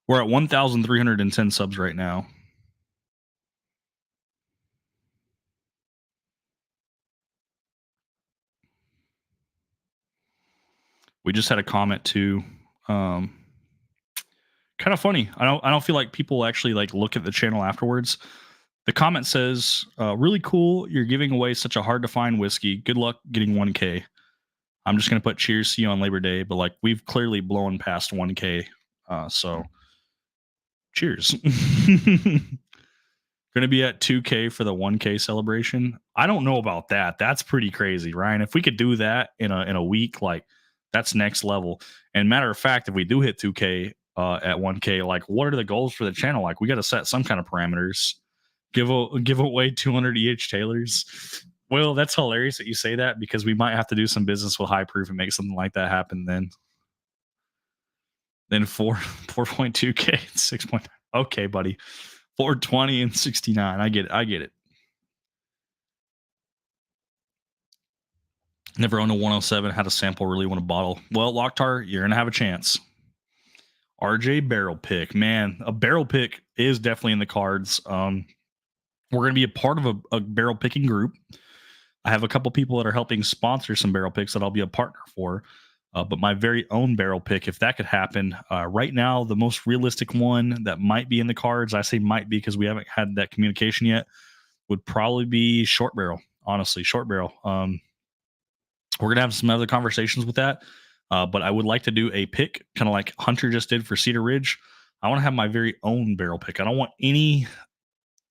We're at 1,310 subs right now. We just had a comment too. Kind of funny. I don't feel like people actually like look at the channel afterwards. The comment says, "Really cool. You're giving away such a hard to find whiskey. Good luck getting 1K." I'm just gonna put cheers, see you on Labor Day, but like we've clearly blown past 1K. So cheers. Gonna be at 2K for the 1K celebration. I don't know about that. That's pretty crazy, Ryan. If we could do that in a week, like that's next level. And matter of fact, if we do hit 2K at 1K, like what are the goals for the channel? Like we got to set some kind of parameters. Give away 200 EH Taylors. Well, that's hilarious that you say that because we might have to do some business with High Proof and make something like that happen. Then 4.2K, 6. Okay, buddy. 420 and 69. I get it. I get it. Never owned a 107. Had a sample. Really want a bottle. Well, Locktar, you're gonna have a chance. RJ barrel pick, man. A barrel pick is definitely in the cards. We're gonna be a part of a barrel picking group. I have a couple people that are helping sponsor some barrel picks that I'll be a partner for. But my very own barrel pick, if that could happen, right now, the most realistic one that might be in the cards, I say might be because we haven't had that communication yet, would probably be short barrel. Honestly, short barrel. We're going to have some other conversations with that. But I would like to do a pick, kind of like Hunter just did for Cedar Ridge. I want to have my very own barrel pick. I don't want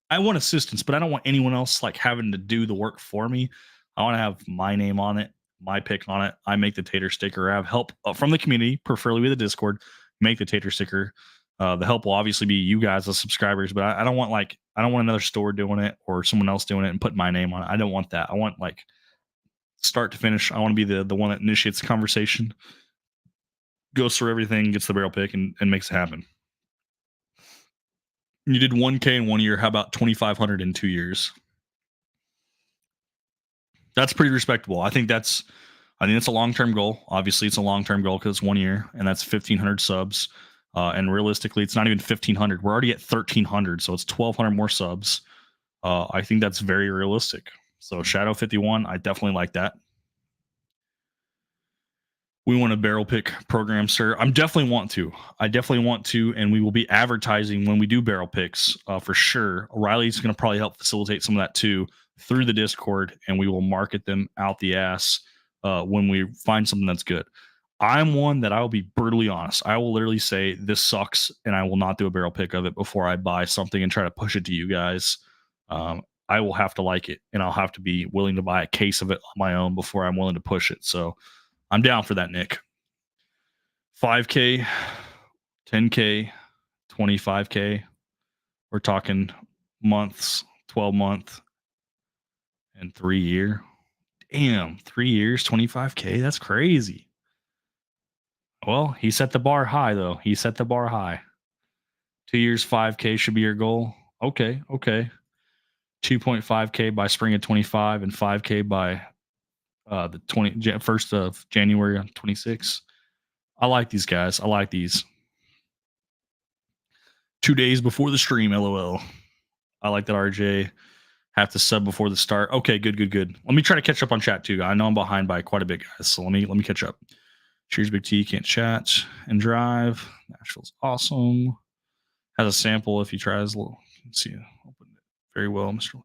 I want assistance, but I don't want anyone else like having to do the work for me. I want to have my name on it, my pick on it. I make the tater sticker. I have help from the community, preferably with the Discord, make the tater sticker. The help will obviously be you guys, the subscribers, but I don't want another store doing it or someone else doing it and putting my name on it. I don't want that. I want like start to finish. I want to be the one that initiates the conversation, goes through everything, gets the barrel pick, and makes it happen. You did 1K in 1 year. How about 2,500 in 2 years? That's pretty respectable. I think that's a long-term goal. Obviously, it's a long-term goal because it's 1 year, and that's 1,500 subs. And realistically, it's not even 1,500. We're already at 1,300, so it's 1,200 more subs. I think that's very realistic. So Shadow 51, I definitely like that. We want a barrel pick program, sir. I definitely want to, and we will be advertising when we do barrel picks for sure. Riley's going to probably help facilitate some of that too through the Discord, and we will market them out the ass when we find something that's good. I'm one that I will be brutally honest. I will literally say this sucks, and I will not do a barrel pick of it before I buy something and try to push it to you guys. I will have to like it, and I'll have to be willing to buy a case of it on my own before I'm willing to push it. So I'm down for that, Nick. 5K, 10K, 25K. We're talking months, 12-month, and 3 year. Damn, 3 years, 25K. That's crazy. Well, he set the bar high, though. He set the bar high. 2 years, 5K should be your goal. Okay. 2.5K by spring of 25 and 5K by the 1st of January 26. I like these guys. I like these. 2 days before the stream, LOL. I like that, RJ. Have to sub before the start. Okay, good. Let me try to catch up on chat too. I know I'm behind by quite a bit, guys. So let me catch up. Cheers, Big T. Can't chat and drive. Nashville's awesome. Has a sample if he tries. Let's see. Open it very well, Mr.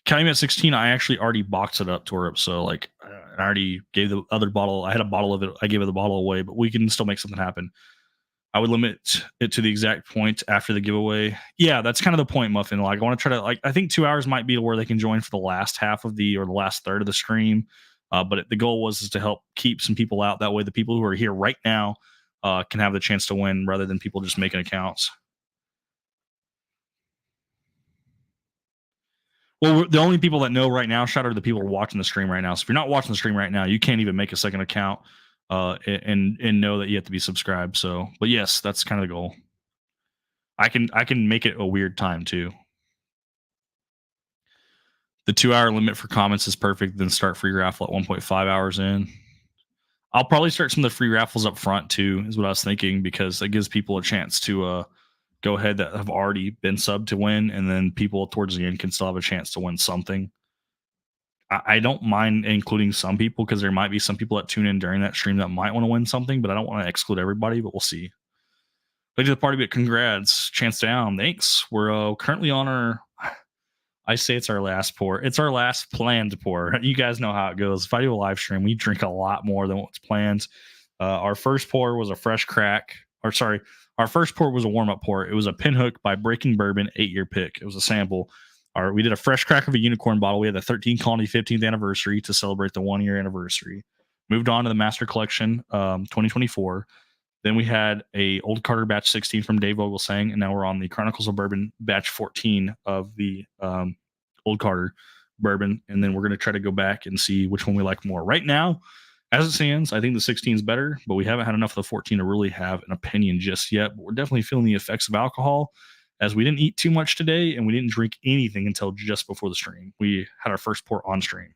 Calumet 16. I actually already boxed it up, tore up. So like, I already gave the other bottle. I had a bottle of it. I gave it the bottle away, but we can still make something happen. I would limit it to the exact point after the giveaway. Yeah, that's kind of the point, Muffin. Like, I want to try to, like, I think 2 hours might be where they can join for the last half of the, or the last third of the stream. But the goal was to help keep some people out. That way, the people who are here right now can have the chance to win rather than people just making accounts. Well, the only people that know right now, shout out to the people who are watching the stream right now. So if you're not watching the stream right now, you can't even make a second account and know that you have to be subscribed. So, but yes, that's kind of the goal. I can make it a weird time too. The 2 hour limit for comments is perfect. Then start free raffle at 1.5 hours in. I'll probably start some of the free raffles up front too, is what I was thinking, because it gives people a chance to go ahead that have already been subbed to win, and then people towards the end can still have a chance to win something. I don't mind including some people because there might be some people that tune in during that stream that might want to win something, but I don't want to exclude everybody, but we'll see. Late to the party, but congrats. Chance down. Thanks. We're currently on our, I say it's our last pour. It's our last planned pour. You guys know how it goes. If I do a live stream, we drink a lot more than what's planned. Our first pour was a fresh crack. Or sorry, our first pour was a warm-up pour. It was a Pinhook by Breaking Bourbon 8-year pick. It was a sample. We did a fresh crack of a unicorn bottle. We had the 13 Colony 15th anniversary to celebrate the 1 year anniversary. Moved on to the Master Collection 2024. Then we had a Old Carter batch 16 from Dave Vogelsang, and now we're on the Chronicles of Bourbon batch 14 of the Old Carter bourbon. And then we're going to try to go back and see which one we like more. Right now, as it stands, I think the 16 is better, but we haven't had enough of the 14 to really have an opinion just yet. But we're definitely feeling the effects of alcohol, as we didn't eat too much today and we didn't drink anything until just before the stream. We had our first pour on stream.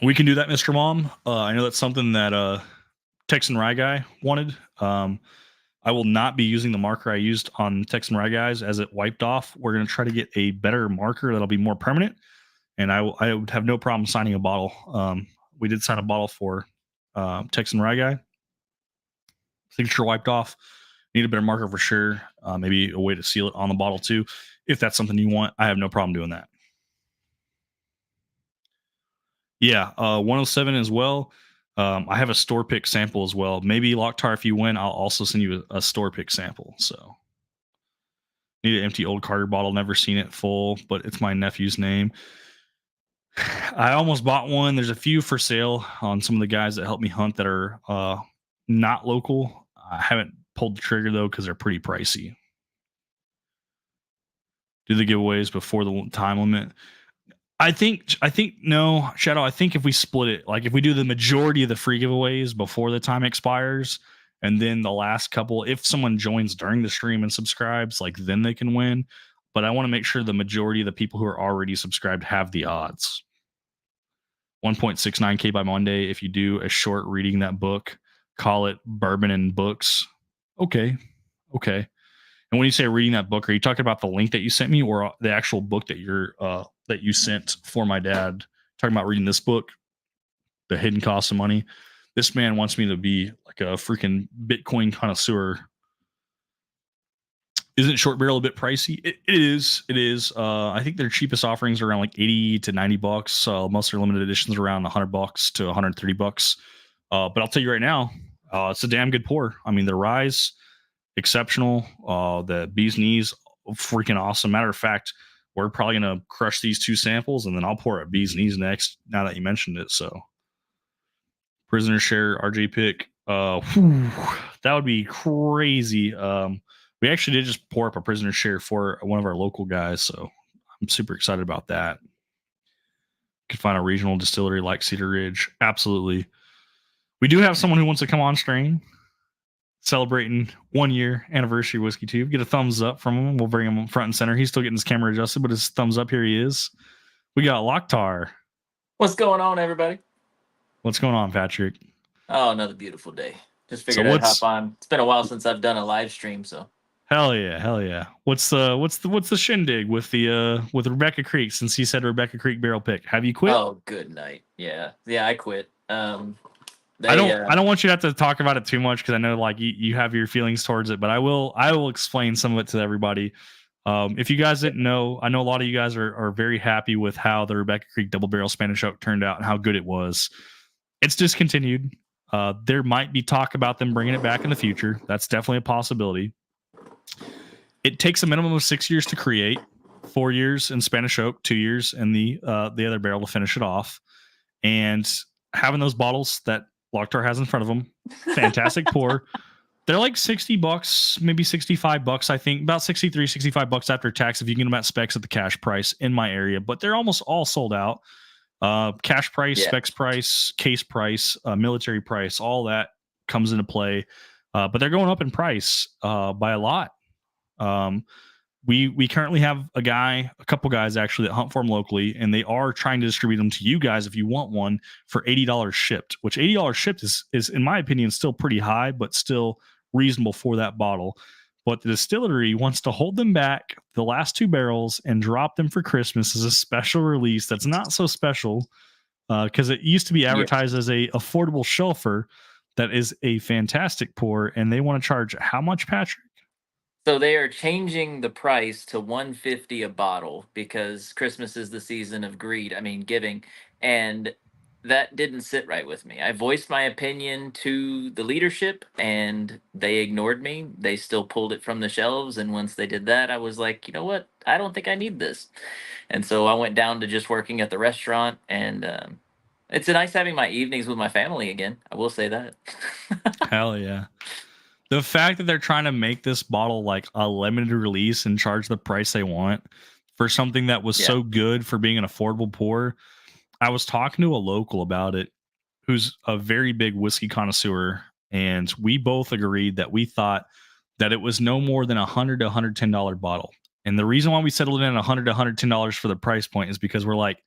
We can do that, Mr. Mom. I know that's something that Texan Rye Guy wanted. I will not be using the marker I used on Texan Rye Guys as it wiped off. We're going to try to get a better marker that'll be more permanent, and I would have no problem signing a bottle. We did sign a bottle for Texan Rye Guy. Signature wiped off. Need a better marker for sure. Maybe a way to seal it on the bottle too. If that's something you want, I have no problem doing that. Yeah, 107 as well. I have a store pick sample as well. Maybe Locktar, if you win, I'll also send you a store pick sample. So need an empty Old Carter bottle. Never seen it full, but it's my nephew's name. I almost bought one. There's a few for sale on some of the guys that help me hunt that are not local. I haven't pulled the trigger though because they're pretty pricey. Do the giveaways before the time limit. I think no, Shadow. I think if we split it, like if we do the majority of the free giveaways before the time expires, and then the last couple, if someone joins during the stream and subscribes, like then they can win. But I want to make sure the majority of the people who are already subscribed have the odds. 1.69K by Monday. If you do a short reading that book, call it Bourbon and Books. Okay. And when you say reading that book, are you talking about the link that you sent me, or the actual book that you sent for my dad? Talking about reading this book, The Hidden Cost of Money. This man wants me to be like a freaking Bitcoin connoisseur. Isn't short barrel a bit pricey? It is. It is. I think their cheapest offerings are around like 80 to $90. Most of their limited editions are around $100 to $130. But I'll tell you right now, it's a damn good pour. I mean, the rise exceptional. The bee's knees freaking awesome. Matter of fact, we're probably gonna crush these two samples, and then I'll pour a bee's knees next. Now that you mentioned it, so prisoner share RJ pick. That would be crazy. We actually did just pour up a prisoner share for one of our local guys, so I'm super excited about that. Could find a regional distillery like Cedar Ridge. Absolutely. We do have someone who wants to come on stream celebrating 1 year anniversary WhiskeyTube. Get a thumbs up from him. We'll bring him front and center. He's still getting his camera adjusted, but his thumbs up, here he is. We got Locktar. What's going on, everybody? What's going on, Patrick? Oh, another beautiful day. Just figured I'd hop on. It's been a while since I've done a live stream, so. Hell yeah. What's the shindig with the with Rebecca Creek, since he said Rebecca Creek barrel pick? Have you quit? Oh, good night. Yeah, I quit. I don't want you to have to talk about it too much, because I know like you have your feelings towards it, but I will explain some of it to everybody. If you guys didn't know, I know a lot of you guys are very happy with how the Rebecca Creek double barrel Spanish oak turned out and how good it was. It's discontinued. There might be talk about them bringing it back in the future. That's definitely a possibility. It takes a minimum of 6 years to create, 4 years in Spanish oak, 2 years in the other barrel to finish it off. And having those bottles that Locktar has in front of them, fantastic pour. They're like $60, maybe $65, I think, about $63-$65 after tax if you can get them at specs at the cash price in my area. But they're almost all sold out. Cash price, specs price, case price, military price, all that comes into play. But they're going up in price by a lot. We currently have a couple guys actually that hunt for them locally, and they are trying to distribute them to you guys if you want one for $80 shipped, which $80 shipped is in my opinion still pretty high, but still reasonable for that bottle. But the distillery wants to hold them back, the last two barrels, and drop them for Christmas as a special release that's not so special, because it used to be advertised as a affordable shelfer that is a fantastic pour, and they want to charge how much, Patrick? So they are changing the price to $150 a bottle because Christmas is the season of giving, and that didn't sit right with me. I voiced my opinion to the leadership, and they ignored me. They still pulled it from the shelves, and once they did that, I was like, you know what? I don't think I need this. And so I went down to just working at the restaurant, and it's nice having my evenings with my family again. I will say that. Hell yeah. The fact that they're trying to make this bottle like a limited release and charge the price they want for something that was so good for being an affordable pour. I was talking to a local about it who's a very big whiskey connoisseur, and we both agreed that we thought that it was no more than $100 to $110 bottle. And the reason why we settled in at $100 to $110 for the price point is because we're like,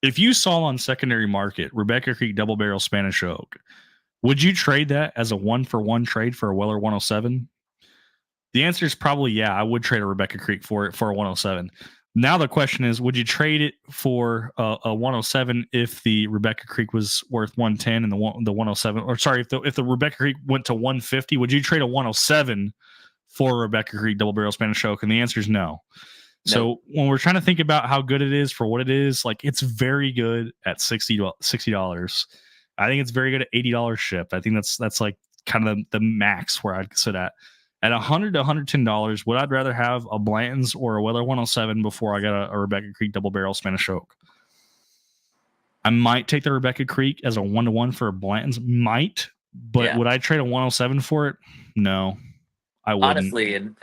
if you saw on secondary market Rebecca Creek double barrel Spanish oak, would you trade that as a 1-for-1 trade for a Weller 107? The answer is probably yeah. I would trade a Rebecca Creek for a 107. Now the question is, would you trade it for a 107 if the Rebecca Creek was worth 110 and the 107? Or sorry, if the Rebecca Creek went to 150, would you trade a 107 for a Rebecca Creek double barrel Spanish oak? And the answer is no. So when we're trying to think about how good it is for what it is, like it's very good at $60. I think it's very good at $80 shipped. I think that's like kind of the max where I'd sit at. At $100 to $110, would I rather have a Blanton's or a Weller 107 before I got a Rebecca Creek double barrel Spanish oak? I might take the Rebecca Creek as a 1-to-1 for a Blanton's, but would I trade a 107 for it? No, I wouldn't. Honestly, and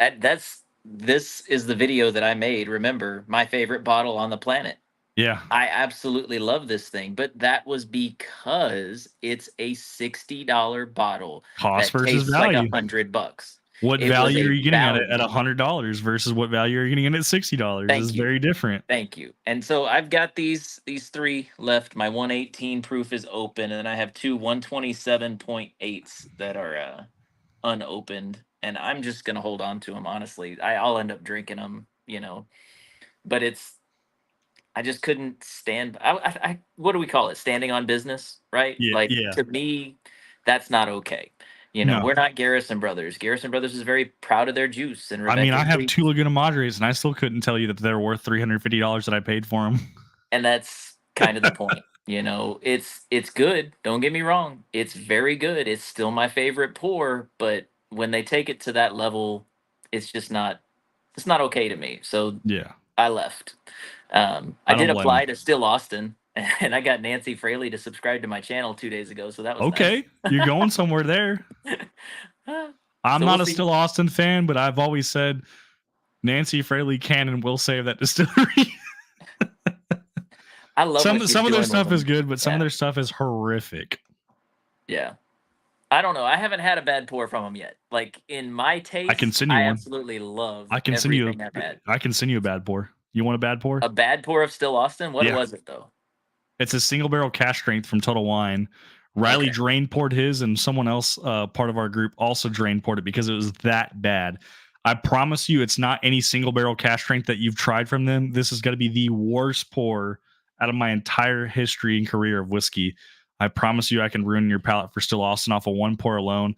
this is the video that I made. Remember, my favorite bottle on the planet. Yeah. I absolutely love this thing, but that was because it's a $60 bottle. Cost versus value. Like $100. What value are you getting at it at $100 versus what value are you getting at $60? It's very different. Thank you. And so I've got these three left. My 118 proof is open, and then I have two 127.8s that are unopened, and I'm just gonna hold on to them. Honestly, I'll end up drinking them, but I just couldn't stand. What do we call it? Standing on business, right? Yeah, to me, that's not okay. You know, No. we're not Garrison Brothers. Garrison Brothers is very proud of their juice, and I mean, Rebecca I have Creek, 2 Laguna Madres, and I still couldn't tell you that they're worth $350 that I paid for them. and that's kind of the point. You know, it's good. Don't get me wrong. It's very good. It's still my favorite pour, but when they take it to that level, it's just not it's not okay to me. So Yeah, I left. I I don't did blame apply them. to Still Austin, and I got Nancy Fraley to subscribe to my channel 2 days ago, so that was nice. Okay, you're going somewhere there. I'm So we'll not a see. Still Austin fan, but I've always said Nancy Fraley can and will save that distillery. I love what she's some of their doing with stuff is them. good, but some of Yeah, their stuff is horrific. yeah. I don't know. I haven't had a bad pour from them yet. Like in my I can taste, send you I one. absolutely love I can send you. everything I've had. I can send you a bad pour. You want a bad pour? A bad pour of Still Austin. What Yeah, was it though? it's a single barrel cash strength from Total Wine. Riley Okay. drain poured his, and someone else, part of our group, also drain poured it because it was that bad. I promise you, it's not any single barrel cash strength that you've tried from them. This is going to be the worst pour out of my entire history and career of whiskey. I promise you, I can ruin your palate for Still Austin off of one pour alone.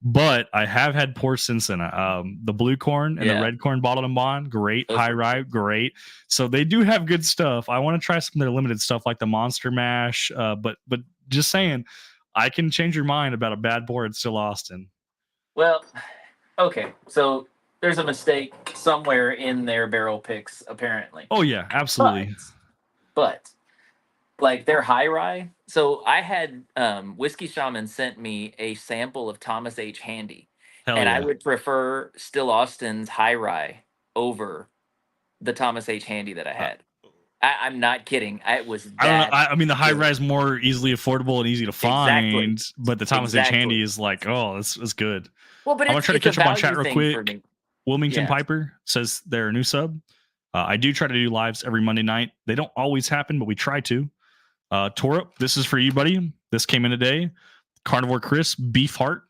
But I have had pours since then. The blue corn and the Yeah, red corn bottled and bond, great. those High were rye, great. So they do have good stuff. I want to try some of their limited stuff like the Monster Mash. But just saying, I can change your mind about a bad pour at Still Austin. well. Okay, so there's a mistake somewhere in their barrel picks, apparently. Oh yeah, But absolutely. but like their high rye. So I had Whiskey Shaman sent me a sample of Thomas H. Handy, Hell and I yeah. would prefer Still Austin's high rye over the Thomas H. Handy that I Uh, had. I'm not kidding. It was I don't know. that I mean, the high good. rise more easily affordable and easy to Exactly. find, but the Thomas H. Exactly. Handy is like, oh, it's good. Well, but I'm gonna try to it's a catch up on value chat real thing for quick. me. Wilmington Yeah. Piper says they're a new sub. I do try to do lives every Monday night. They don't always happen, but we try to. Torup, this is for you, buddy. This came in today. Carnivore Chris, beef heart.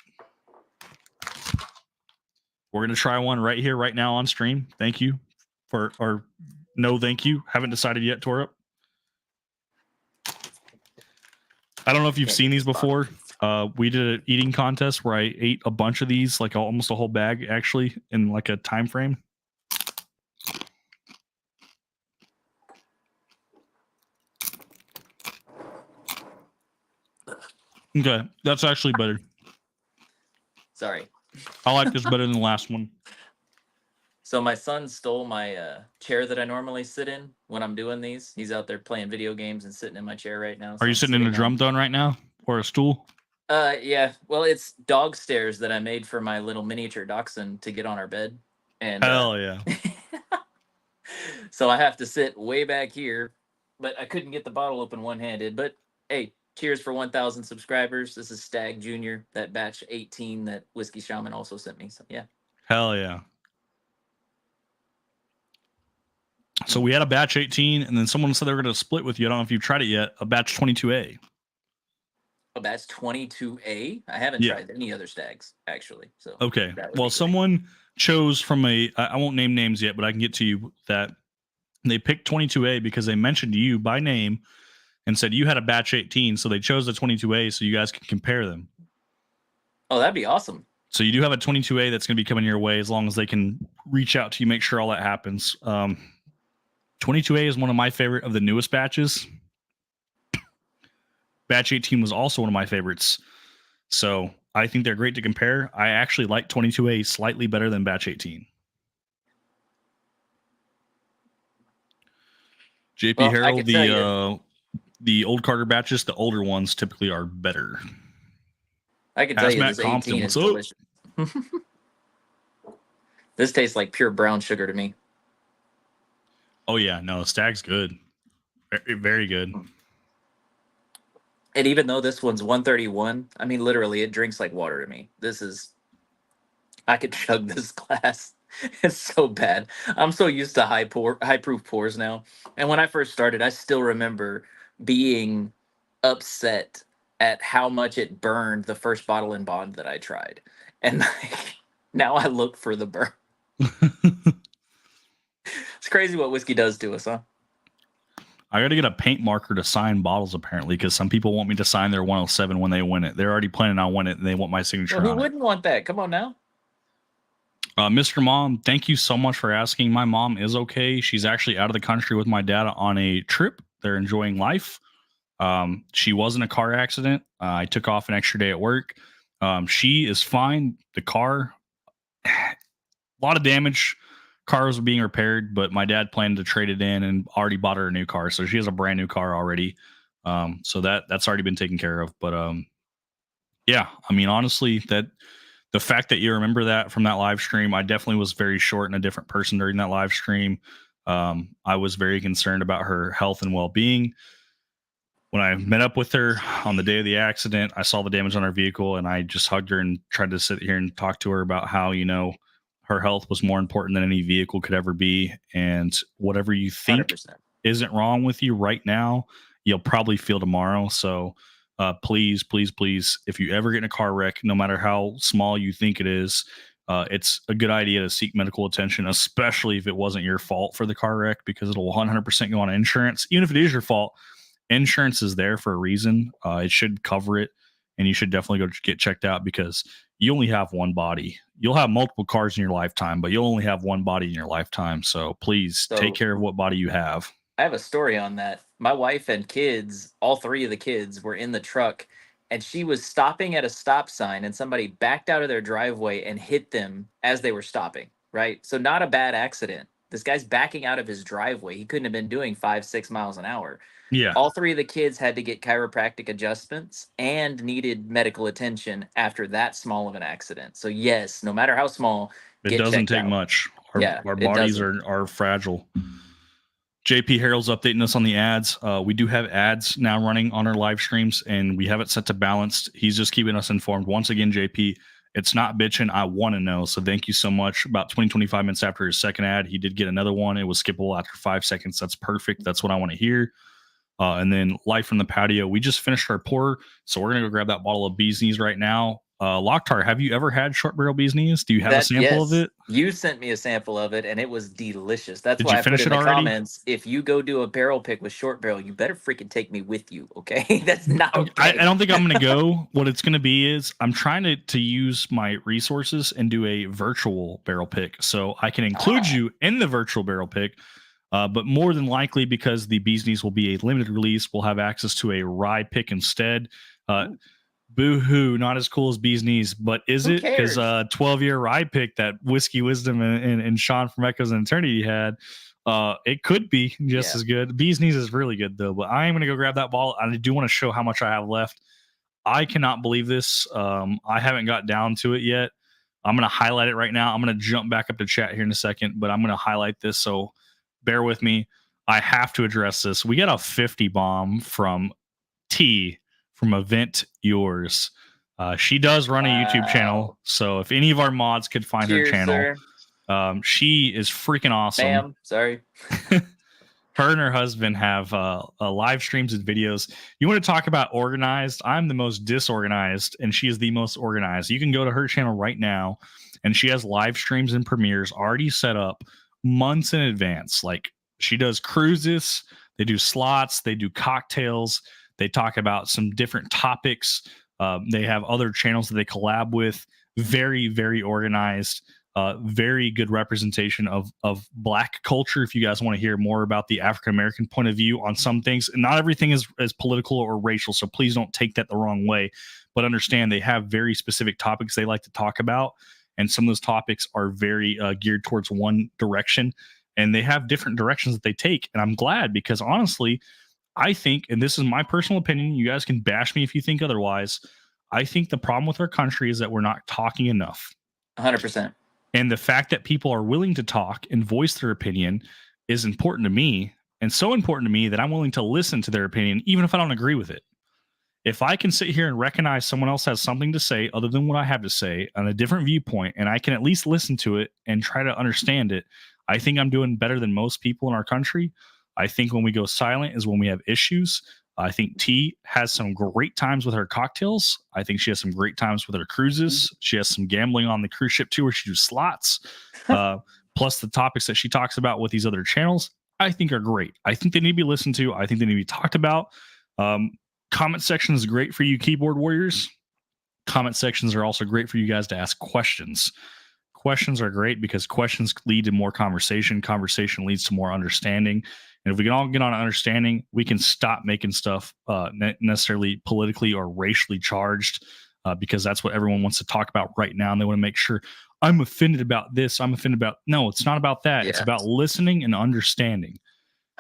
We're gonna try one right here, right now on stream. Thank you for, or no, thank you. Haven't decided yet, Torup. I don't know if you've seen these before. We did an eating contest where I ate a bunch of these, like almost a whole bag, actually, in like a time frame. Okay, that's actually better. Sorry. I like this better than the last one. So my son stole my chair that I normally sit in when I'm doing these. He's out there playing video games and sitting in my chair right now. Are So you I'm sitting in a drum throne right now, or a stool? Yeah. Well, it's dog stairs that I made for my little miniature dachshund to get on our bed, and Hell yeah! so I have to sit way back here. But I couldn't get the bottle open one-handed. But hey, cheers for 1,000 subscribers. This is Stag Junior, that batch 18 that Whiskey Shaman also sent me. So yeah. Hell yeah! So we had a batch 18, and then someone said they were going to split with you. I don't know if you've tried it yet. A batch 22A. Oh, that's 22A. I haven't Yeah. tried any other stags actually. So Okay. that would Well, be great. someone chose from I won't name names yet, but I can get to you that they picked 22A because they mentioned you by name and said you had a batch 18. So they chose the 22A so you guys can compare them. Oh, that'd be awesome. So you do have a 22A that's going to be coming your way as long as they can reach out to you, make sure all that happens. 22A is one of my favorite of the newest batches. Batch 18 was also one of my favorites. So I think they're great to compare. I actually like 22A slightly better than batch 18. JP Well, I Harold, can tell you, the old Carter batches, the older ones typically are better. I can tell you Hazmat this Compton, 18 what's is up? delicious. This tastes like pure brown sugar to me. Oh yeah, no, Stag's good. Very, very good. And even though this one's 131, I mean, literally, it drinks like water to me. I could chug this glass. It's so bad. I'm so used to high proof pours now. And when I first started, I still remember being upset at how much it burned the first bottle in bond that I tried. And like, now I look for the burn. It's crazy what whiskey does to us, huh? I got to get a paint marker to sign bottles apparently, because some people want me to sign their 107 when they win it. They're already planning on winning it, and they want my signature Well, who on it. wouldn't want that? Come on now. Mr. Mom, thank you so much for asking. My mom is okay. She's actually out of the country with my dad on a trip. They're enjoying life. She was in a car accident. I took off an extra day at work. She is fine. The car, a lot of damage. Car was being repaired, but my dad planned to trade it in and already bought her a new car. So she has a brand new car already. So that's already been taken care of. But yeah, I mean, honestly, that the fact that you remember that from that live stream, I definitely was very short and a different person during that live stream. I was very concerned about her health and well-being. When I met up with her on the day of the accident, I saw the damage on her vehicle, and I just hugged her and tried to sit here and talk to her about how, her health was more important than any vehicle could ever be. And whatever you think 100%. isn't wrong with you right now, you'll probably feel tomorrow. So please, please, please, if you ever get in a car wreck, no matter how small you think it is, it's a good idea to seek medical attention, especially if it wasn't your fault for the car wreck, because it'll 100% go on insurance. Even if it is your fault, insurance is there for a reason. It should cover it, and you should definitely go get checked out, because you only have one body. You'll have multiple cars in your lifetime, but you'll only have one body in your lifetime. So please take care of what body you have. I have a story on that. My wife and kids, all three of the kids, were in the truck, and she was stopping at a stop sign, and somebody backed out of their driveway and hit them as they were stopping, right? So, not a bad accident. This guy's backing out of his driveway. He couldn't have been doing 5, 6 miles an hour. Yeah. All three of the kids had to get chiropractic adjustments and needed medical attention after that small of an accident. So, yes, no matter how small, it doesn't take much. Our bodies are fragile. JP Harold's updating us on the ads. We do have ads now running on our live streams, and we have it set to balanced. He's just keeping us informed. Once again, JP, it's not bitching. I want to know. So thank you so much. About 20, 25 minutes after his second ad, he did get another one. It was skippable after 5 seconds. That's perfect. That's what I want to hear. And then live from the patio. We just finished our pour, so we're going to go grab that bottle of bee's knees right now. Locktar, have you ever had short barrel bee's knees? Do you have a sample of it? You sent me a sample of it, and it was delicious. That's Did why you I finish put in it the already? comments, if you go do a barrel pick with short barrel, you better freaking take me with you, okay? That's not okay. I don't think I'm going to go. What it's going to be is I'm trying to use my resources and do a virtual barrel pick, so I can include you in the virtual barrel pick. But more than likely, because the bee's knees will be a limited release, we'll have access to a rye pick instead. Boo-hoo, not as cool as bee's knees, but is Who it? Because cares? 12-year rye pick that Whiskey Wisdom and Sean from Echoes and Eternity had, it could be just as good. Bee's knees is really good, though. But I am going to go grab that bottle. I do want to show how much I have left. I cannot believe this. I haven't got down to it yet. I'm going to highlight it right now. I'm going to jump back up to chat here in a second, but I'm going to highlight this, so bear with me. I have to address this. We got a 50 bomb from T from Event Yours. She does run a YouTube channel, so if any of our mods could find her channel, she is freaking awesome. Ma'am, sorry. Her and her husband have live streams and videos. You want to talk about organized? I'm the most disorganized, and she is the most organized. You can go to her channel right now, and she has live streams and premieres already set up months in advance. Like, she does cruises, they do slots, they do cocktails, they talk about some different topics. They have other channels that they collab with. Very, very organized. Very good representation of Black culture. If you guys want to hear more about the African American point of view on some things, not everything is political or racial, so please don't take that the wrong way. But understand they have very specific topics they like to talk about, and some of those topics are very geared towards one direction, and they have different directions that they take. And I'm glad, because honestly, I think, and this is my personal opinion, you guys can bash me if you think otherwise, I think the problem with our country is that we're not talking enough. 100%. And the fact that people are willing to talk and voice their opinion is important to me, and so important to me that I'm willing to listen to their opinion, even if I don't agree with it. If I can sit here and recognize someone else has something to say other than what I have to say on a different viewpoint, and I can at least listen to it and try to understand it, I think I'm doing better than most people in our country. I think when we go silent is when we have issues. I think T has some great times with her cocktails. I think she has some great times with her cruises. She has some gambling on the cruise ship too, where she does slots. Plus the topics that she talks about with these other channels. I think are great. I think they need to be listened to. I think they need to be talked about. Comment section is great for you keyboard warriors. Comment sections are also great for you guys to ask questions. Questions are great because questions lead to more conversation. Conversation leads to more understanding. And if we can all get on understanding, we can stop making stuff necessarily politically or racially charged, because that's what everyone wants to talk about right now. And they want to make sure I'm offended about this. I'm offended about. No, it's not about that. Yeah. It's about listening and understanding.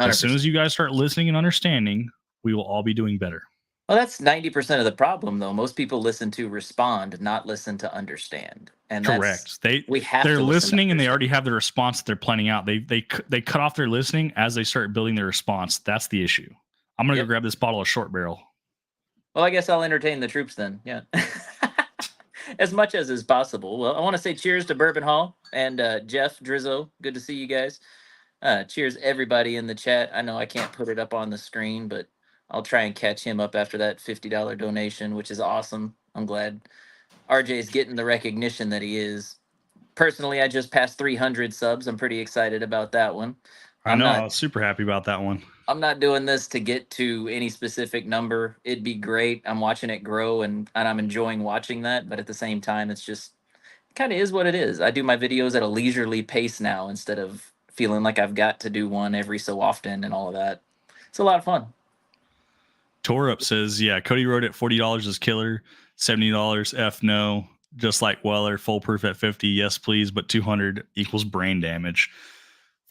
100%. As soon as you guys start listening and understanding, we will all be doing better. Well, that's 90% of the problem, though. Most people listen to respond, not listen to understand. And Correct. we have they're to listening and they understand. already have the response that they're planning out. They cut off their listening as they start building their response. That's the issue. I'm gonna go grab this bottle of short barrel. Well, I guess I'll entertain the troops then. Yeah. As much as is possible. Well, I want to say cheers to Bourbon Hall and Jeff Drizzo. Good to see you guys. Cheers, everybody in the chat. I know I can't put it up on the screen, but I'll try and catch him up after that $50 donation, which is awesome. I'm glad RJ's getting the recognition that he is. Personally, I just passed 300 subs. I'm pretty excited about that one. I was super happy about that one. I'm not doing this to get to any specific number. It'd be great. I'm watching it grow and I'm enjoying watching that. But at the same time, it's just kind of is what it is. I do my videos at a leisurely pace now instead of feeling like I've got to do one every so often and all of that. It's a lot of fun. Torup says, yeah, Cody wrote it. $40 is killer. $70 F no. Just like Weller, full proof at 50. Yes, please. But 200 equals brain damage.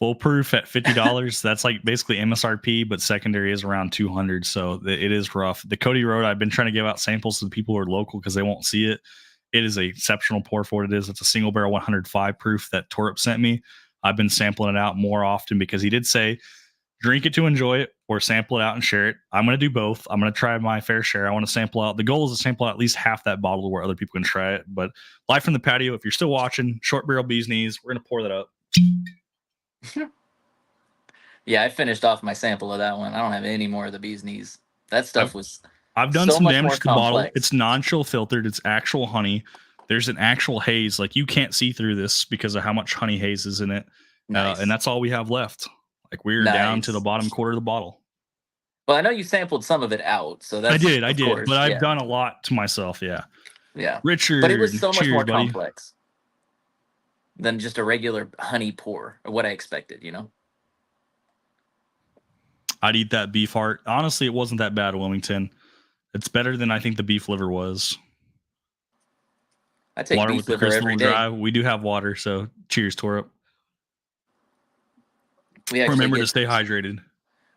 Full proof at $50. That's like basically MSRP, but secondary is around 200. So it is rough. The Cody wrote, I've been trying to give out samples to the people who are local because they won't see it. It is an exceptional pour for what it is. It's a single barrel 105 proof that Torup sent me. I've been sampling it out more often because he did say, drink it to enjoy it or sample it out and share it. I'm going to do both. I'm going to try my fair share. I want to sample out. The goal is to sample out at least half that bottle where other people can try it. But live from the patio, if you're still watching, short barrel bee's knees, we're going to pour that up. Yeah, I finished off my sample of that one. I don't have any more of the bee's knees. That stuff was. I've done some damage to the bottle. It's non-chill filtered. It's actual honey. There's an actual haze. Like you can't see through this because of how much honey haze is in it. Nice. And that's all we have left. Like we're down to the bottom quarter of the bottle. Well, I know you sampled some of it out, so that's I did, but I've done a lot to myself. Yeah. Richard, but it was so much more complex than just a regular honey pour, or what I expected. You know. I'd eat that beef heart. Honestly, it wasn't that bad, Wilmington. It's better than I think the beef liver was. I take water beef with liver the every day. Drive. We do have water, so cheers, Torup. Remember to stay hydrated.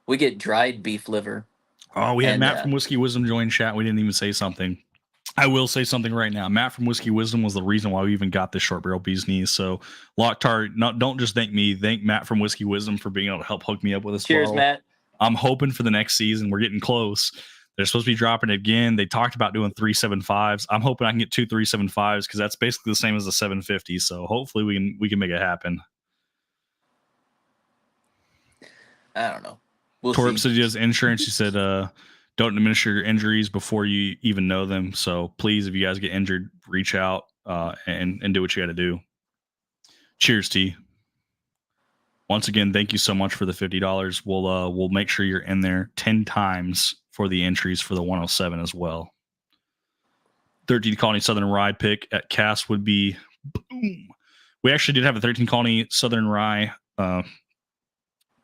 We get dried beef liver. Oh, we had Matt from Whiskey Wisdom join chat. We didn't even say something. I will say something right now. Matt from Whiskey Wisdom was the reason why we even got this short barrel bee's knees. So, Locktar, don't just thank me. Thank Matt from Whiskey Wisdom for being able to help hook me up with this. Cheers, bottle. Matt. I'm hoping for the next season. We're getting close. They're supposed to be dropping it again. They talked about doing 375s. I'm hoping I can get 2 375s because that's basically the same as the 750. So hopefully we can make it happen. I don't know. Torp said he has insurance. He said, don't diminish your injuries before you even know them. So please, if you guys get injured, reach out and do what you got to do. Cheers, T. Once again, thank you so much for the $50. We'll make sure you're in there 10 times for the entries for the 107 as well. 13 Colony Southern Rye pick at Cass would be boom. We actually did have a 13 Colony Southern Rye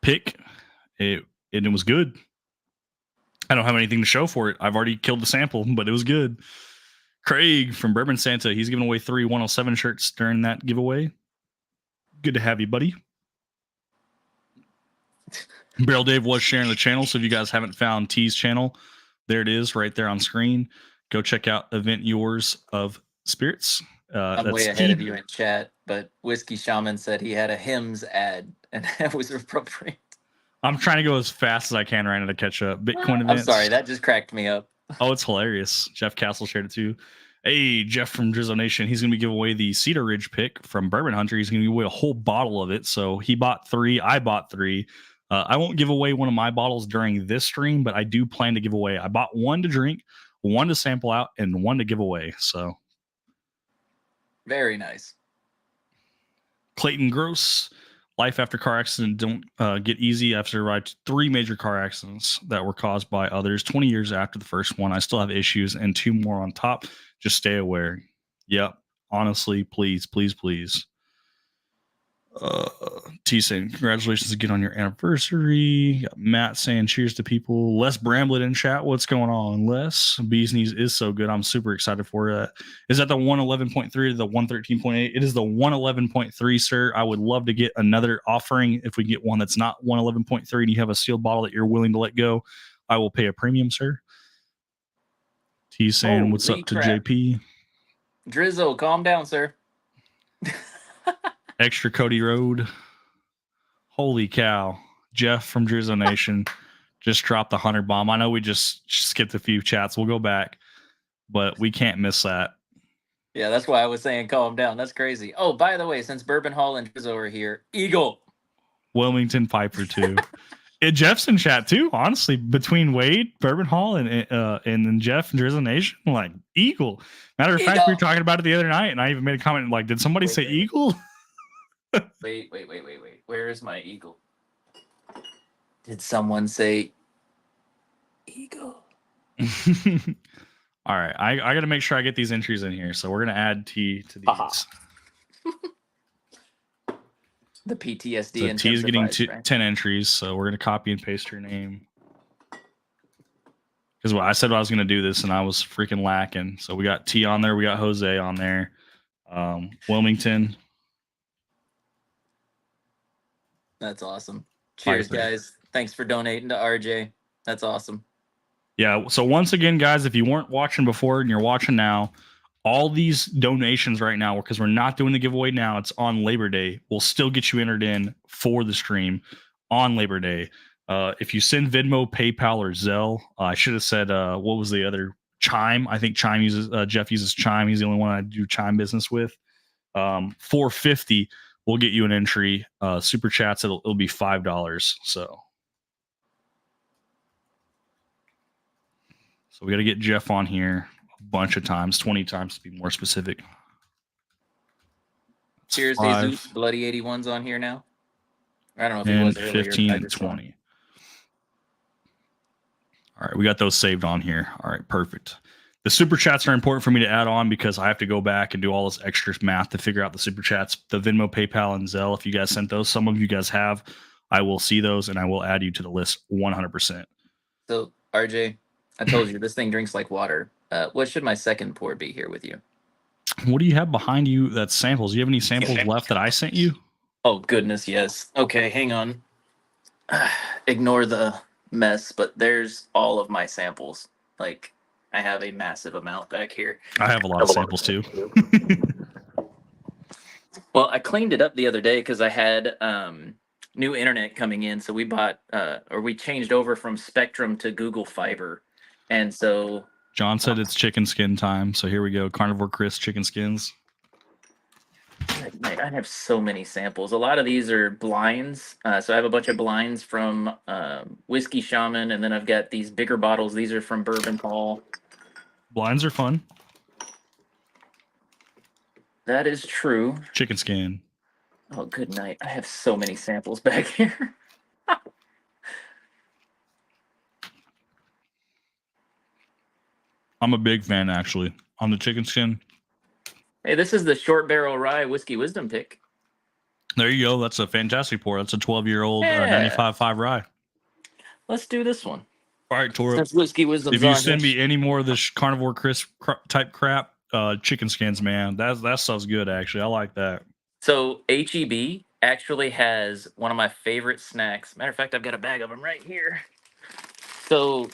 pick. It was good. I don't have anything to show for it. I've already killed the sample, but it was good. Craig from Bourbon Santa, he's giving away 3 107 shirts during that giveaway. Good to have you, buddy. Barrel Dave was sharing the channel, so if you guys haven't found T's channel, there it is right there on screen. Go check out Event Yours of Spirits. I'm way ahead of you in chat, but Whiskey Shaman said he had a hymns ad, and that was appropriate. I'm trying to go as fast as I can right now to catch up. Bitcoin events. I'm sorry, that just cracked me up. Oh, it's hilarious. Jeff Castle shared it too. Hey, Jeff from Drizzo Nation. He's going to be giving away the Cedar Ridge pick from Bourbon Hunter. He's going to give away a whole bottle of it. So he bought 3. I bought 3. I won't give away one of my bottles during this stream, but I do plan to give away. I bought 1 to drink, 1 to sample out, and 1 to give away. So very nice. Clayton Gross. Life after car accident don't get easy. I've survived 3 major car accidents that were caused by others. 20 years after the first one, I still have issues and 2 more on top. Just stay aware. Yep. Honestly, please, please, please. T saying congratulations again on your anniversary. Got Matt saying cheers to people. Les Bramblett in chat. What's going on, Les? Bees Knees is so good. I'm super excited for it. Is that the 111.3 to the 113.8? It is the 111.3, sir. I would love to get another offering. If we get one that's not 111.3 and you have a sealed bottle that you're willing to let go, I will pay a premium, sir. T saying Holy what's up to crap. JP. Drizzle, calm down, sir. Extra Cody Road. Holy cow. Jeff from Drizzo Nation just dropped the 100 bomb. I know we just skipped a few chats. We'll go back, but we can't miss that. Yeah, that's why I was saying calm down. That's crazy. Oh, by the way, since Bourbon Hall and Drizzo are here, Eagle. Wilmington Piper too. Jeff's in chat too, honestly. Between Wade, Bourbon Hall, and then Jeff and Drizzo Nation, like Eagle. Matter of fact, we were talking about it the other night, and I even made a comment like, did somebody say Eagle? Wait. Where is my eagle? Did someone say eagle? All right. I got to make sure I get these entries in here. So we're going to add T to these. The PTSD. So T is getting 10 entries. So we're going to copy and paste her name. Because I said I was going to do this and I was freaking lacking. So we got T on there. We got Jose on there. Wilmington. That's awesome. Cheers, guys. Thanks for donating to RJ. That's awesome. Yeah. So once again, guys, if you weren't watching before and you're watching now, all these donations right now, because we're not doing the giveaway now, it's on Labor Day, will still get you entered in for the stream on Labor Day. If you send Venmo, PayPal, or Zelle, I should have said, what was the other? Chime. I think Chime uses, Jeff uses Chime. He's the only one I do Chime business with. $4.50 will get you an entry. Super chats, it'll be $5. So we got to get Jeff on here a bunch of times, 20 times to be more specific. Cheers, Jesus. Bloody 81's on here now. I don't know if he was earlier. 15 and 20. All right, we got those saved on here. All right, perfect. The super chats are important for me to add on because I have to go back and do all this extra math to figure out the super chats. The Venmo, PayPal, and Zelle, if you guys sent those, some of you guys have, I will see those and I will add you to the list 100%. So, RJ, I told you this thing drinks like water. What should my second pour be here with you? What do you have behind you that's samples? Do you have any samples left that I sent you? Oh, goodness, yes. Okay, hang on. Ignore the mess, but there's all of my samples. Like, I have a massive amount back here. I have a lot of samples too. Well, I cleaned it up the other day because I had new internet coming in. So we bought, or we changed over from Spectrum to Google Fiber. And so John said it's chicken skin time. So here we go. Carnivore Chris chicken skins. I have so many samples. A lot of these are blinds. So I have a bunch of blinds from Whiskey Shaman. And then I've got these bigger bottles. These are from Bourbon Hall. Blinds are fun. That is true. Chicken skin. Oh, good night. I have so many samples back here. I'm a big fan, actually, on the chicken skin. Hey, this is the Short Barrel Rye Whiskey Wisdom pick. There you go. That's a fantastic pour. That's a 12-year-old 95.5 rye. Let's do this one. All right, Toro. Since Whiskey Wisdom's if you send me any more of this carnivore crisp type crap, chicken skins, man, that stuff's good, actually. I like that. So HEB actually has one of my favorite snacks. Matter of fact, I've got a bag of them right here. So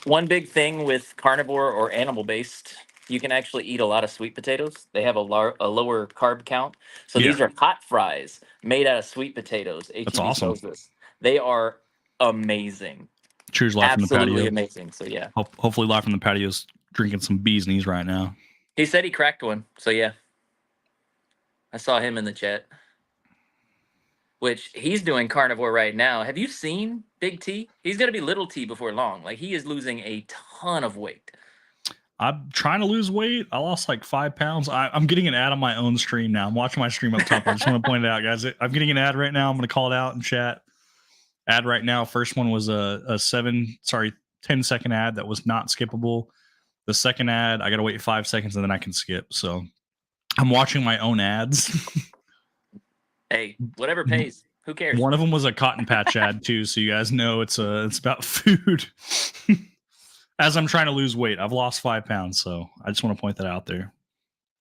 one big thing with carnivore or animal-based, you can actually eat a lot of sweet potatoes. They have a lower carb count. So these are hot fries made out of sweet potatoes. That's awesome. They are amazing. Cheers live from the patio. Absolutely amazing. So yeah. Hopefully live from the patio's drinking some bees knees right now. He said he cracked one. So yeah. I saw him in the chat. Which he's doing carnivore right now. Have you seen Big T? He's going to be Little T before long. Like, he is losing a ton of weight. I'm trying to lose weight. I lost like 5 pounds. I'm getting an ad on my own stream now. I'm watching my stream up top. I just want to point it out, guys. I'm getting an ad right now. I'm going to call it out in chat. Ad right now. First one was a 10-second ad that was not skippable. The second ad, I got to wait 5 seconds and then I can skip. So I'm watching my own ads. Hey, whatever pays. Who cares? One of them was a cotton patch ad too, so you guys know it's about food. As I'm trying to lose weight, I've lost 5 pounds, so I just want to point that out there.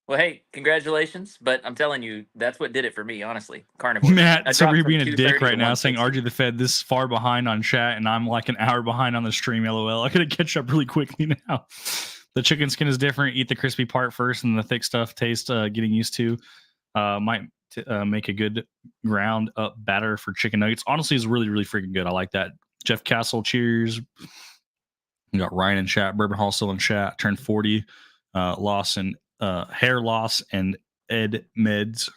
Well, hey, congratulations! But I'm telling you, that's what did it for me, honestly. Carnivore. Matt, so you're being a dick right now, 160. saying RG the Fed this far behind on chat, and I'm like an hour behind on the stream. LOL. I gotta catch up really quickly now. The chicken skin is different. Eat the crispy part first, and the thick stuff taste getting used to. Might make a good ground up batter for chicken nuggets. Honestly, it's really, really freaking good. I like that. Jeff Castle, cheers. We got Ryan in chat. Bourbon Hall still in chat. Turned 40. Loss and hair loss and Ed meds.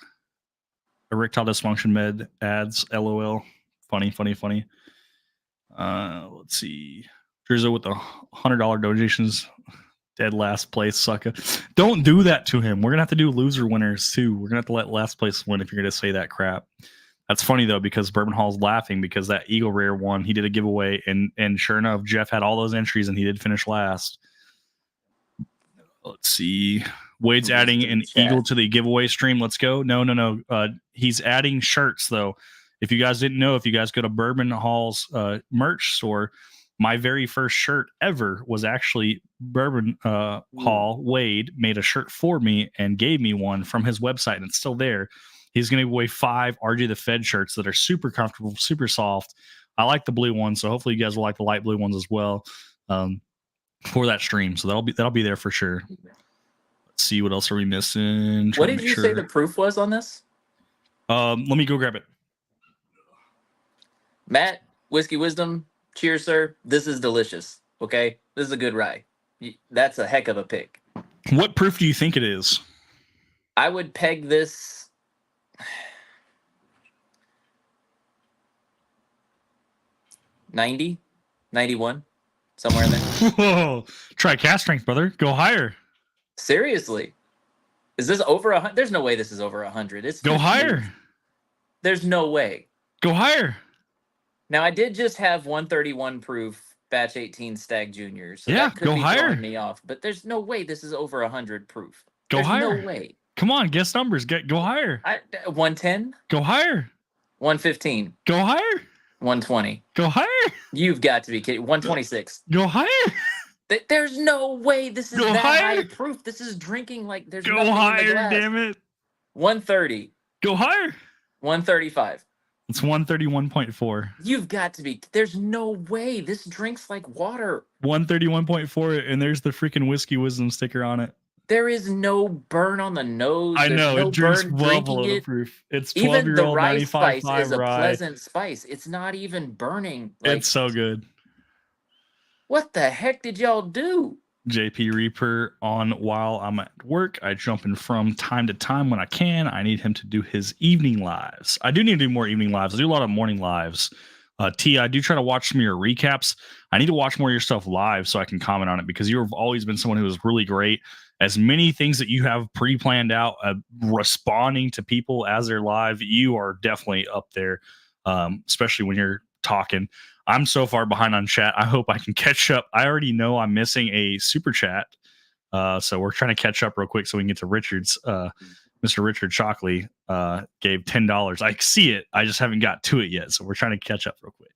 Erectile dysfunction med ads. LOL. Funny. Let's see. Drizzo with the $100 donations. Dead last place, sucker. Don't do that to him. We're gonna have to do loser winners too. We're gonna have to let last place win if you're gonna say that crap. That's funny though, because Bourbon Hall's laughing because that Eagle Rare one, he did a giveaway, and sure enough, Jeff had all those entries and he did finish last. Let's see. Wade's adding an Eagle to the giveaway stream. Let's go. No. He's adding shirts though. If you guys didn't know, if you guys go to Bourbon Hall's merch store, my very first shirt ever was actually Bourbon Hall. Wade made a shirt for me and gave me one from his website, and it's still there. He's going to give away 5 RJ the Fed shirts that are super comfortable, super soft. I like the blue ones, so hopefully you guys will like the light blue ones as well for that stream. So that'll be there for sure. Let's see, what else are we missing? What did you say the proof was on this? Let me go grab it. Matt, Whiskey Wisdom. Cheers, sir. This is delicious. Okay, this is a good rye. That's a heck of a pick. What proof do you think it is? I would peg this 90, 91, somewhere in there. Whoa! Try cast strength, brother. Go higher. Seriously, is this over 100? There's no way this is over 100. It's go higher. There's no way. Go higher. Now, I did just have 131 proof batch 18 Stag Juniors. So yeah, that could go be higher. Throwing me off, but there's no way this is over 100 proof. Go higher. No way. Come on, guess numbers. Go higher. 110. Go higher. 115. Go higher. 120. Go higher. You've got to be kidding. 126. Go higher. There's no way this is that high proof. This is drinking like there's go higher. Damn it. 130. Go higher. 135. It's 131.4. You've got to be. There's no way. This drinks like water. 131.4, and there's the freaking Whiskey Wisdom sticker on it. There is no burn on the nose. I know. No it drinks burn well below the proof. It's 12-year-old 95.5 rye. Even the rice spice is a pleasant spice. It's not even burning. It's so good. What the heck did y'all do? JP Reaper on while I'm at work. I jump in from time to time when I can. I need him to do his evening lives. I do need to do more evening lives. I do a lot of morning lives. T, I do try to watch some of your recaps. I need to watch more of your stuff live so I can comment on it, because you've always been someone who is really great. As many things that you have pre-planned out, responding to people as they're live, you are definitely up there, especially when you're talking. I'm so far behind on chat. I hope I can catch up. I already know I'm missing a super chat. So we're trying to catch up real quick so we can get to Richard's. Mr. Richard Shockley gave $10. I see it. I just haven't got to it yet. So we're trying to catch up real quick.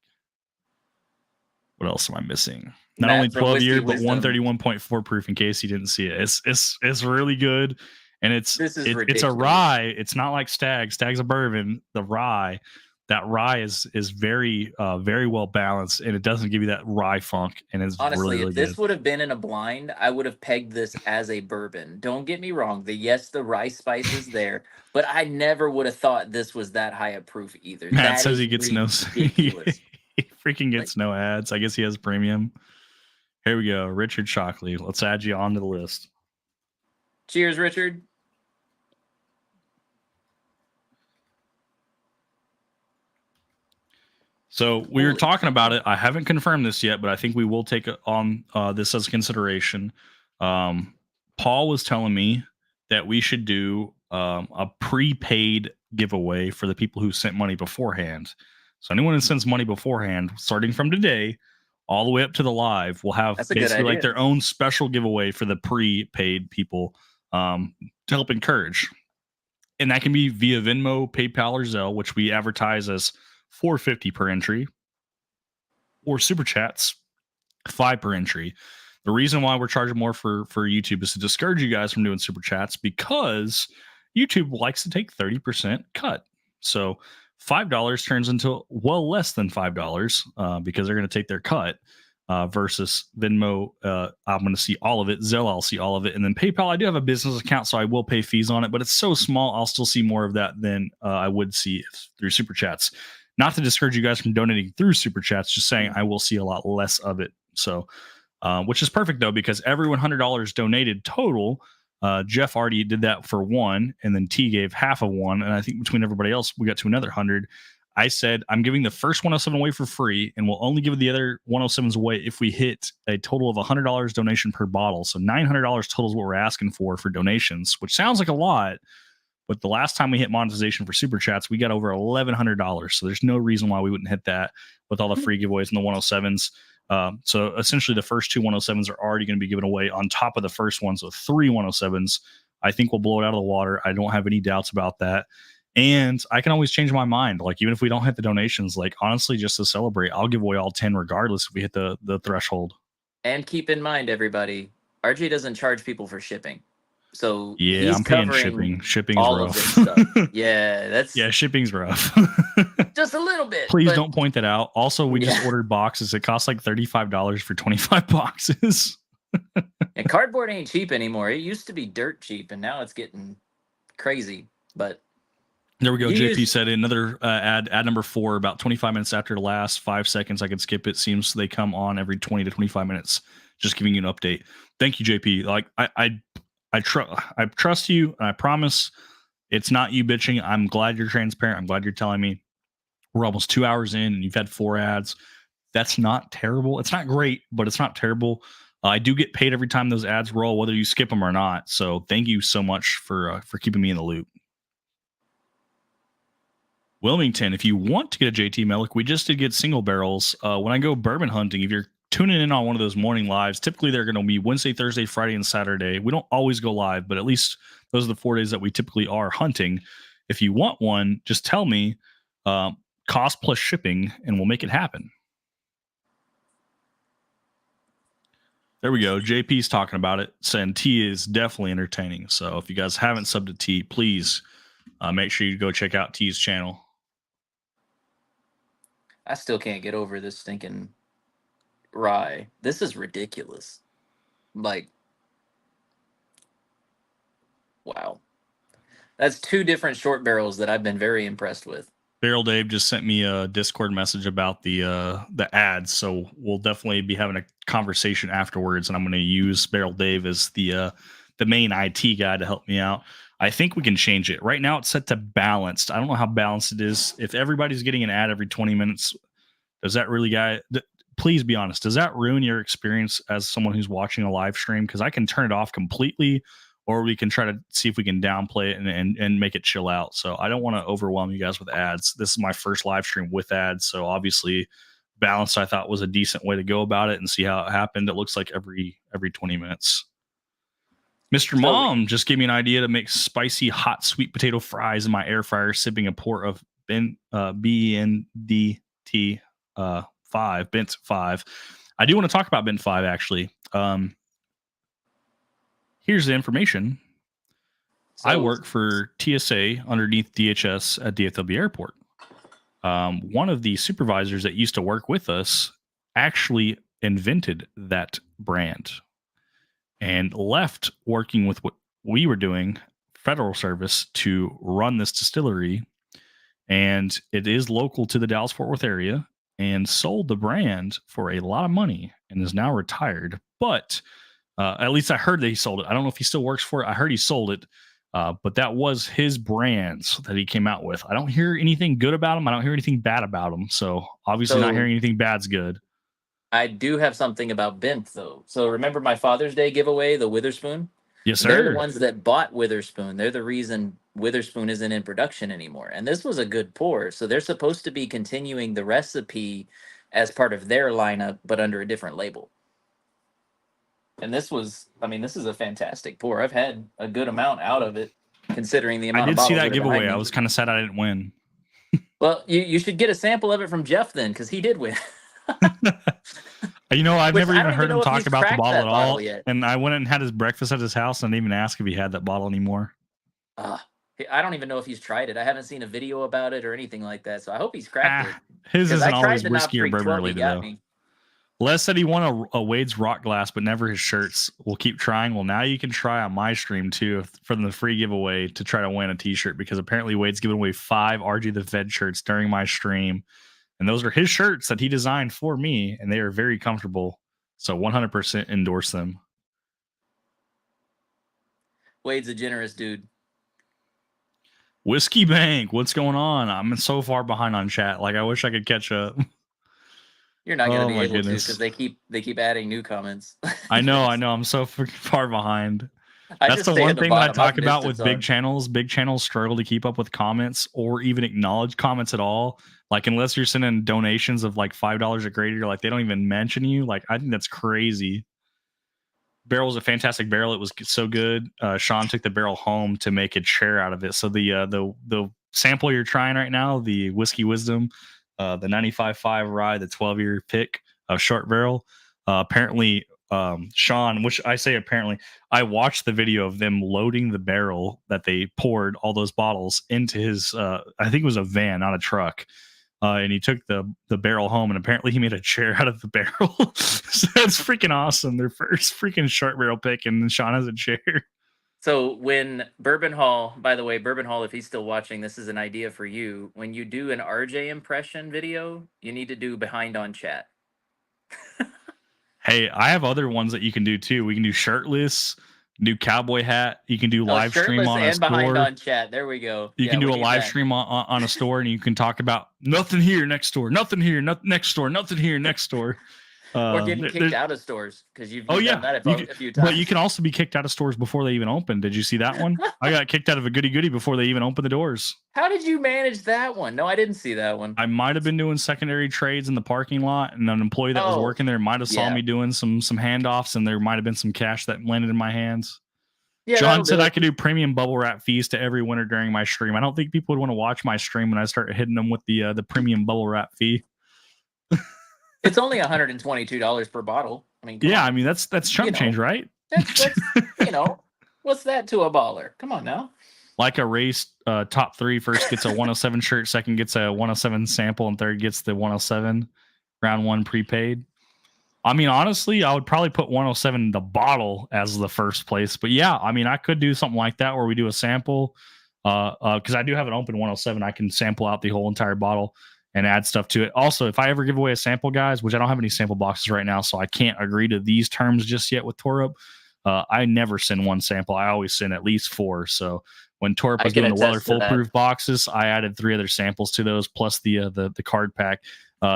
What else am I missing? Not only 12-year, but 131.4 proof, in case you didn't see it. It's really good. And it's a rye. It's not like Stag. Stag's a bourbon. The rye. That rye is very very well balanced, and it doesn't give you that rye funk. And it's honestly, really if this would have been in a blind, I would have pegged this as a bourbon. Don't get me wrong. The rice spice is there, but I never would have thought this was that high a proof either. Matt that says he gets he freaking gets no ads. I guess he has premium. Here we go, Richard Shockley. Let's add you onto the list. Cheers, Richard. So we were talking about it. I haven't confirmed this yet, but I think we will take on this as consideration. Paul was telling me that we should do a prepaid giveaway for the people who sent money beforehand. So anyone who sends money beforehand, starting from today, all the way up to the live, will have That's a good basically like idea. their own special giveaway for the prepaid people to help encourage. And that can be via Venmo, PayPal, or Zelle, which we advertise as $4.50 per entry, or super chats, $5 per entry. The reason why we're charging more for YouTube is to discourage you guys from doing super chats, because YouTube likes to take 30% cut. So $5 turns into well less than $5 because they're going to take their cut. Versus Venmo, I'm going to see all of it. Zelle, I'll see all of it. And then PayPal, I do have a business account, so I will pay fees on it, but it's so small, I'll still see more of that than I would see through super chats. Not to discourage you guys from donating through super chats, just saying I will see a lot less of it. So, which is perfect though, because every $100 donated total, Jeff already did that for one, and then T gave half of one, and I think between everybody else, we got to another 100. I said I'm giving the first 107 away for free, and we'll only give the other 107s away if we hit a total of $100 donation per bottle. So $900 total is what we're asking for donations, which sounds like a lot, but the last time we hit monetization for super chats, we got over $1,100. So there's no reason why we wouldn't hit that with all the free giveaways and the 107s. So essentially, the first two 107s are already going to be given away on top of the first one. So 3 107s. I think we'll blow it out of the water. I don't have any doubts about that. And I can always change my mind. Like, even if we don't hit the donations, like, honestly, just to celebrate, I'll give away all 10 regardless if we hit the threshold. And keep in mind, everybody, RJ doesn't charge people for shipping. So yeah, he's I'm paying covering shipping. Shipping's all rough. of this stuff. Yeah, shipping's rough. Just a little bit. Please don't point that out. Also, we just ordered boxes. It costs like $35 for 25 boxes. And cardboard ain't cheap anymore. It used to be dirt cheap, and now it's getting crazy. But there we go. JP said another ad number 4, about 25 minutes after the last 5 seconds. I could skip it. Seems they come on every 20 to 25 minutes. Just giving you an update. Thank you, JP. Like, I trust you, and I promise it's not you bitching. I'm glad you're transparent. I'm glad you're telling me. We're almost 2 hours in, and you've had 4 ads. That's not terrible. It's not great, but it's not terrible. I do get paid every time those ads roll, whether you skip them or not. So thank you so much for keeping me in the loop. Wilmington, if you want to get a JT Melik, we just did get single barrels. When I go bourbon hunting, if you're tuning in on one of those morning lives, typically they're going to be Wednesday, Thursday, Friday, and Saturday. We don't always go live, but at least those are the 4 days that we typically are hunting. If you want one, just tell me cost plus shipping, and we'll make it happen. There we go. JP's talking about it, saying T is definitely entertaining. So if you guys haven't subbed to T, please make sure you go check out T's channel. I still can't get over this stinking rye. This is ridiculous. Like, wow. That's 2 different short barrels that I've been very impressed with. Barrel Dave just sent me a Discord message about the ads, so we'll definitely be having a conversation afterwards, and I'm going to use Barrel Dave as the main IT guy to help me out. I think we can change it. Right now it's set to balanced. I don't know how balanced it is. If everybody's getting an ad every 20 minutes, does that really, please be honest, does that ruin your experience as someone who's watching a live stream? Because I can turn it off completely, or we can try to see if we can downplay it and make it chill out. So I don't want to overwhelm you guys with ads. This is my first live stream with ads. So obviously balanced, I thought, was a decent way to go about it and see how it happened. It looks like every 20 minutes. Mr. Mom just gave me an idea to make spicy hot sweet potato fries in my air fryer, sipping a port of BNDT 5, Bent 5. I do want to talk about Bent 5, actually. Here's the information. I work for TSA underneath DHS at DFW Airport. One of the supervisors that used to work with us actually invented that brand and left working with what we were doing, federal service, to run this distillery. And it is local to the Dallas-Fort Worth area, and sold the brand for a lot of money and is now retired. But at least I heard that he sold it. I don't know if he still works for it. I heard he sold it, but that was his brands that he came out with. I don't hear anything good about him. I don't hear anything bad about him. So obviously not hearing anything bad's good. I do have something about bent though. So remember my Father's Day giveaway, the Witherspoon? Yes, They're the sir. ones that bought Witherspoon. They're the reason Witherspoon isn't in production anymore. And this was a good pour. So they're supposed to be continuing the recipe as part of their lineup, but under a different label. And this was, I mean, this is a fantastic pour. I've had a good amount out of it, considering the I amount of did see bottles that that are behind giveaway. I me. was kind of sad I didn't win. Well, you should get a sample of it from Jeff then, because he did win. You know, I've Which never I even don't even heard him know if talk he's about the cracked bottle at that bottle all. yet. And I went and had his breakfast at his house and didn't even ask if he had that bottle anymore. I don't even know if he's tried it. I haven't seen a video about it or anything like that. So I hope he's cracked it. His Because I isn't always tried the Knob whiskey or Creek bourbon 12 he related, got though. me. Les said he won a Wade's rock glass, but never his shirts. We'll keep trying. Well, now you can try on my stream too from the free giveaway to try to win a t-shirt, because apparently Wade's giving away 5 RG the Fed shirts during my stream. And those are his shirts that he designed for me, and they are very comfortable. So 100% endorse them. Wade's a generous dude. Whiskey Bank, what's going on? I'm so far behind on chat. Like, I wish I could catch up. You're not going to be able goodness. to, because they keep adding new comments. I know. I'm so freaking far behind. I That's just the one at the thing that I bottom. talk I've about missed a with ton. big channels. Big channels struggle to keep up with comments or even acknowledge comments at all. Like, unless you're sending donations of like $5 a grader, like they don't even mention you. Like, I think that's crazy. Barrel's a fantastic barrel. It was so good. Sean took the barrel home to make a chair out of it. So the sample you're trying right now, the Whiskey Wisdom, the 95.5 rye, the 12-year pick of short barrel. Apparently, Sean, which I say apparently, I watched the video of them loading the barrel that they poured all those bottles into his, I think it was a van, not a truck. And he took the barrel home, and apparently he made a chair out of the barrel. So that's freaking awesome. Their first freaking short barrel pick, and Sean has a chair. So when Bourbon Hall, by the way, Bourbon Hall, if he's still watching, this is an idea for you. When you do an RJ impression video, you need to do behind on chat. Hey, I have other ones that you can do too. We can do shirtless, do cowboy hat. You can do live stream on a store. Behind on chat. There we go. You can do a live stream on a store, and you can talk about nothing here next door, nothing here, next store, nothing here next door. Or getting kicked out of stores, because you've done that a few times. But you can also be kicked out of stores before they even open. Did you see that one? I got kicked out of a goody goody before they even opened the doors. How did you manage that one? No, I didn't see that one. I might have been doing secondary trades in the parking lot, and an employee that was working there might have saw me doing some handoffs, and there might have been some cash that landed in my hands. Yeah, John said I could do premium bubble wrap fees to every winner during my stream. I don't think people would want to watch my stream when I start hitting them with the premium bubble wrap fee. It's only $122 per bottle. I mean, yeah, I mean that's chump change, right? That's what's that to a baller? Come on now. Like a race, top 3 first gets a 107 shirt, second gets a 107 sample, and third gets the 107 round 1 prepaid. I mean, honestly, I would probably put 107 the bottle as the first place. But yeah, I mean, I could do something like that where we do a sample. Because I do have an open 107. I can sample out the whole entire bottle and add stuff to it. Also, if I ever give away a sample, guys, which I don't have any sample boxes right now, so I can't agree to these terms just yet with Torup. I never send one sample. I always send at least 4. So when Torup was doing the Weller foolproof boxes, I added 3 other samples to those, plus the card pack.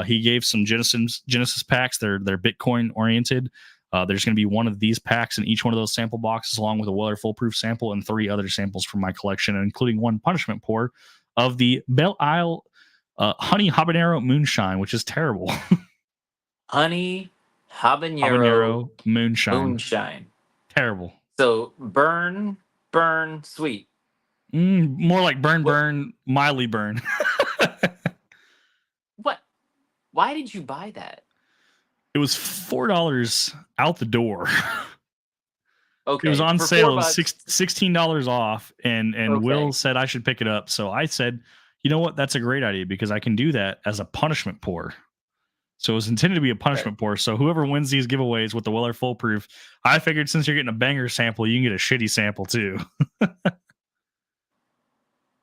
He gave some Genesis packs. They're Bitcoin oriented. There's going to be one of these packs in each one of those sample boxes, along with a Weller foolproof sample and 3 other samples from my collection, including 1 punishment pour of the Belle Isle honey habanero moonshine, which is terrible. Honey habanero moonshine. Terrible. So burn, sweet. More like burn, mildly burn. What? Why did you buy that? It was $4 out the door. Okay. It was on sale. It was $16 off, and Will said I should pick it up. So I said, you know what? That's a great idea, because I can do that as a punishment pour. So it was intended to be a punishment pour. So whoever wins these giveaways with the Weller foolproof, I figured since you're getting a banger sample, you can get a shitty sample too.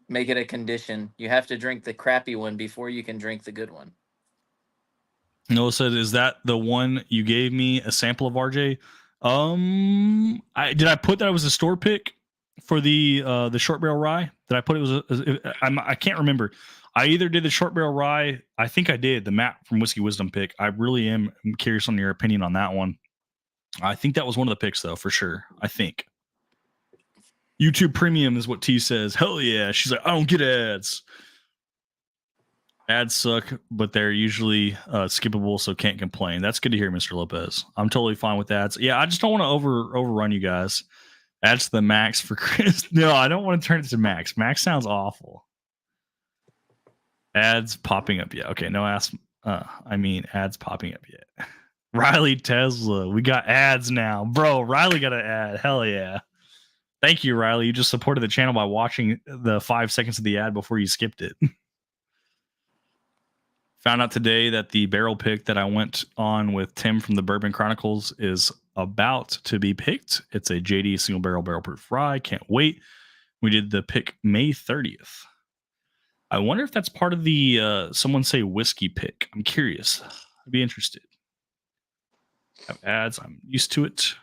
Make it a condition. You have to drink the crappy one before you can drink the good one. Noah said, "Is that the one you gave me a sample of, RJ?" Did I put that it was a store pick for the short barrel rye? Did I put it was I can't remember. I either did the short barrel rye. I think I did the Matt from Whiskey Wisdom pick. I really am curious on your opinion on that one. I think that was one of the picks, though, for sure. I think. YouTube Premium is what T says. Hell yeah. She's like, I don't get ads. Ads suck, but they're usually skippable, so can't complain. That's good to hear, Mr. Lopez. I'm totally fine with ads. Yeah, I just don't want to overrun you guys. Ads to the max for Chris. No, I don't want to turn it to max. Max sounds awful. Ads popping up yet? Okay, no ads. Ads popping up yet. Riley Tesla, we got ads now, bro. Riley got an ad. Hell yeah! Thank you, Riley. You just supported the channel by watching the 5 seconds of the ad before you skipped it. Found out today that the barrel pick that I went on with Tim from the Bourbon Chronicles is about to be picked. It's a JD single barrel proof rye. Can't wait. We did the pick May 30th. I wonder if that's part of the someone say whiskey pick. I'm curious. I'd be interested. Have ads. I'm used to it.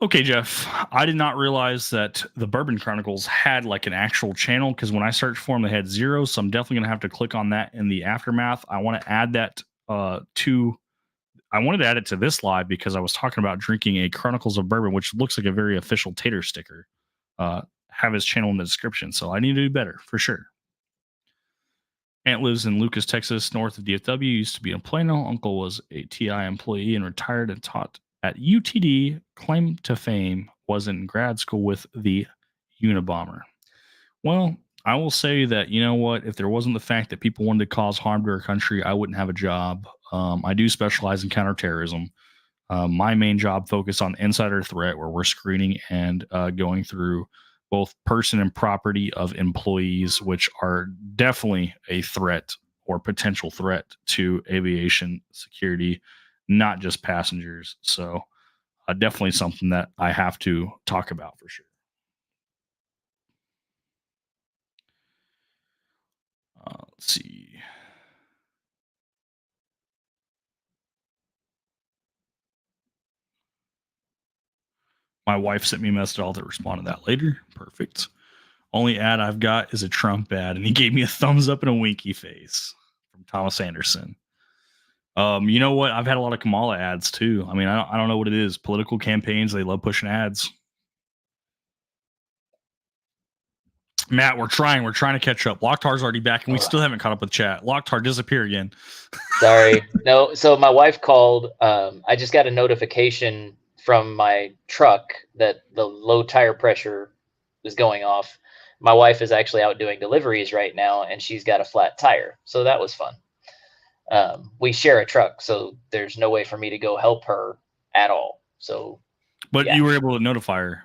Okay, Jeff. I did not realize that the Bourbon Chronicles had like an actual channel, because when I searched for them, they had 0. So I'm definitely going to have to click on that in the aftermath. I want to add that I wanted to add it to this live because I was talking about drinking a Chronicles of Bourbon, which looks like a very official tater sticker. Have his channel in the description. So I need to do better for sure. Aunt lives in Lucas, Texas, north of DFW. Used to be in Plano. Uncle was a TI employee and retired and taught at UTD. Claim to fame was in grad school with the Unabomber. Well, I will say that, you know what? If there wasn't the fact that people wanted to cause harm to our country, I wouldn't have a job. I do specialize in counterterrorism. My main job focused on insider threat, where we're screening and going through both person and property of employees, which are definitely a threat or potential threat to aviation security, not just passengers. So definitely something that I have to talk about for sure. Let's see. My wife sent me a message. I'll respond to that later. Perfect. Only ad I've got is a Trump ad, and he gave me a thumbs up and a winky face from Thomas Anderson. You know what? I've had a lot of Kamala ads too. I mean, I don't know what it is. Political campaigns, they love pushing ads. Matt, we're trying to catch up. Locktar's already back, and we still haven't caught up with chat. Locktar, disappear again. Sorry. No, so my wife called. I just got a notification from my truck that the low tire pressure is going off. My wife is actually out doing deliveries right now, and she's got a flat tire. So that was fun. We share a truck, so there's no way for me to go help her at all. So, but yeah. You were able to notify her.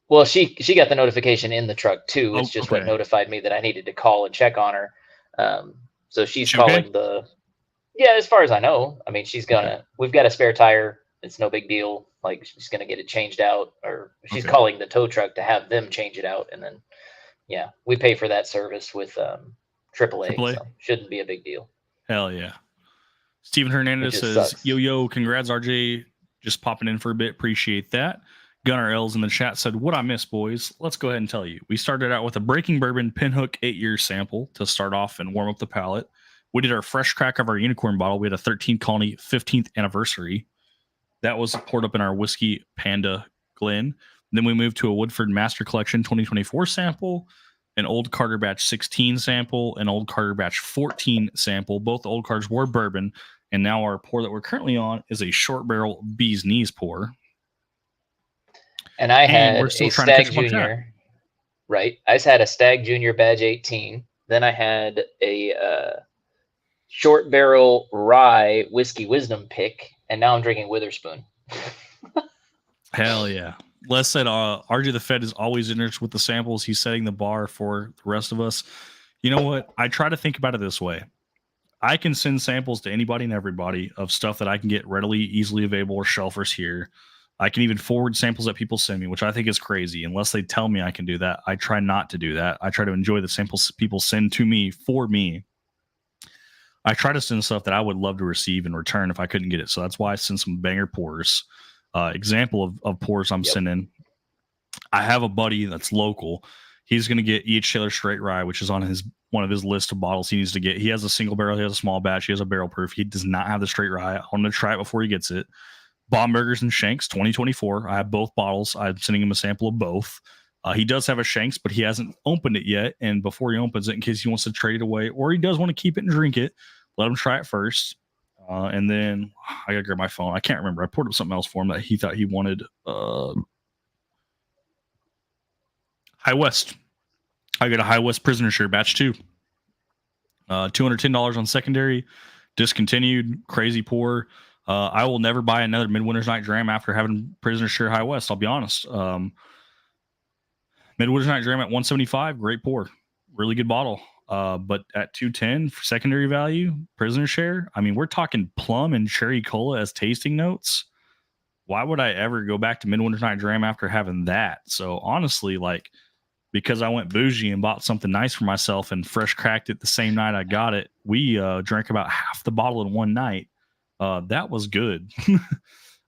Well, she got the notification in the truck too. It's just what notified me that I needed to call and check on her. So she's calling the. Yeah, as far as I know, I mean, she's gonna. We've got a spare tire. It's no big deal. Like, she's gonna get it changed out, or she's calling the tow truck to have them change it out, and then, yeah, we pay for that service with AAA. So shouldn't be a big deal. Hell yeah. Steven Hernandez says, sucks. Yo, congrats, RJ. Just popping in for a bit. Appreciate that. Gunnar L's in the chat said, what I missed, boys. Let's go ahead and tell you. We started out with a Breaking Bourbon Pinhook 8-year sample to start off and warm up the palate. We did our fresh crack of our unicorn bottle. We had a 13 Colony 15th anniversary. That was poured up in our Whiskey Panda Glen. Then we moved to a Woodford Master Collection 2024 sample, an Old Carter Batch 16 sample, an Old Carter Batch 14 sample. Both Old Carters were bourbon. And now our pour that we're currently on is a short barrel Bee's Knees pour. And I had a Stag Junior, right? I had a Stag Junior Badge 18. Then I had a short barrel rye Whiskey Wisdom pick, and now I'm drinking Witherspoon. Hell yeah. Les said, RJ the Fed is always interested with the samples. He's setting the bar for the rest of us. You know what? I try to think about it this way. I can send samples to anybody and everybody of stuff that I can get readily, easily available, or shelfers here. I can even forward samples that people send me, which I think is crazy. Unless they tell me I can do that, I try not to do that. I try to enjoy the samples people send to me for me. I try to send stuff that I would love to receive in return if I couldn't get it. So that's why I send some banger pours. Example of pours I'm sending. I have a buddy that's local. He's going to get E.H. Taylor Straight Rye, which is on one of his list of bottles he needs to get. He has a single barrel, he has a small batch, he has a barrel proof. He does not have the Straight Rye. I want to try it before he gets it. Baumburgers and Shanks 2024. I have both bottles. I'm sending him a sample of both. He does have a Shanks, but he hasn't opened it yet. And before he opens it, in case he wants to trade it away, or he does want to keep it and drink it, let him try it first. And then I got to grab my phone. I can't remember. I poured up something else for him that he thought he wanted. High West. I got a High West Prisoner Share batch 2. $210 on secondary. Discontinued. Crazy pour. I will never buy another Midwinter's Night Dram after having Prisoner Share High West. I'll be honest. Midwinter's Night Dram at 175, great pour, really good bottle. But at 210 for secondary value, Prisoner Share. I mean, we're talking plum and cherry cola as tasting notes. Why would I ever go back to Midwinter's Night Dram after having that? So honestly, like, because I went bougie and bought something nice for myself and fresh cracked it the same night I got it, we drank about half the bottle in one night. That was good.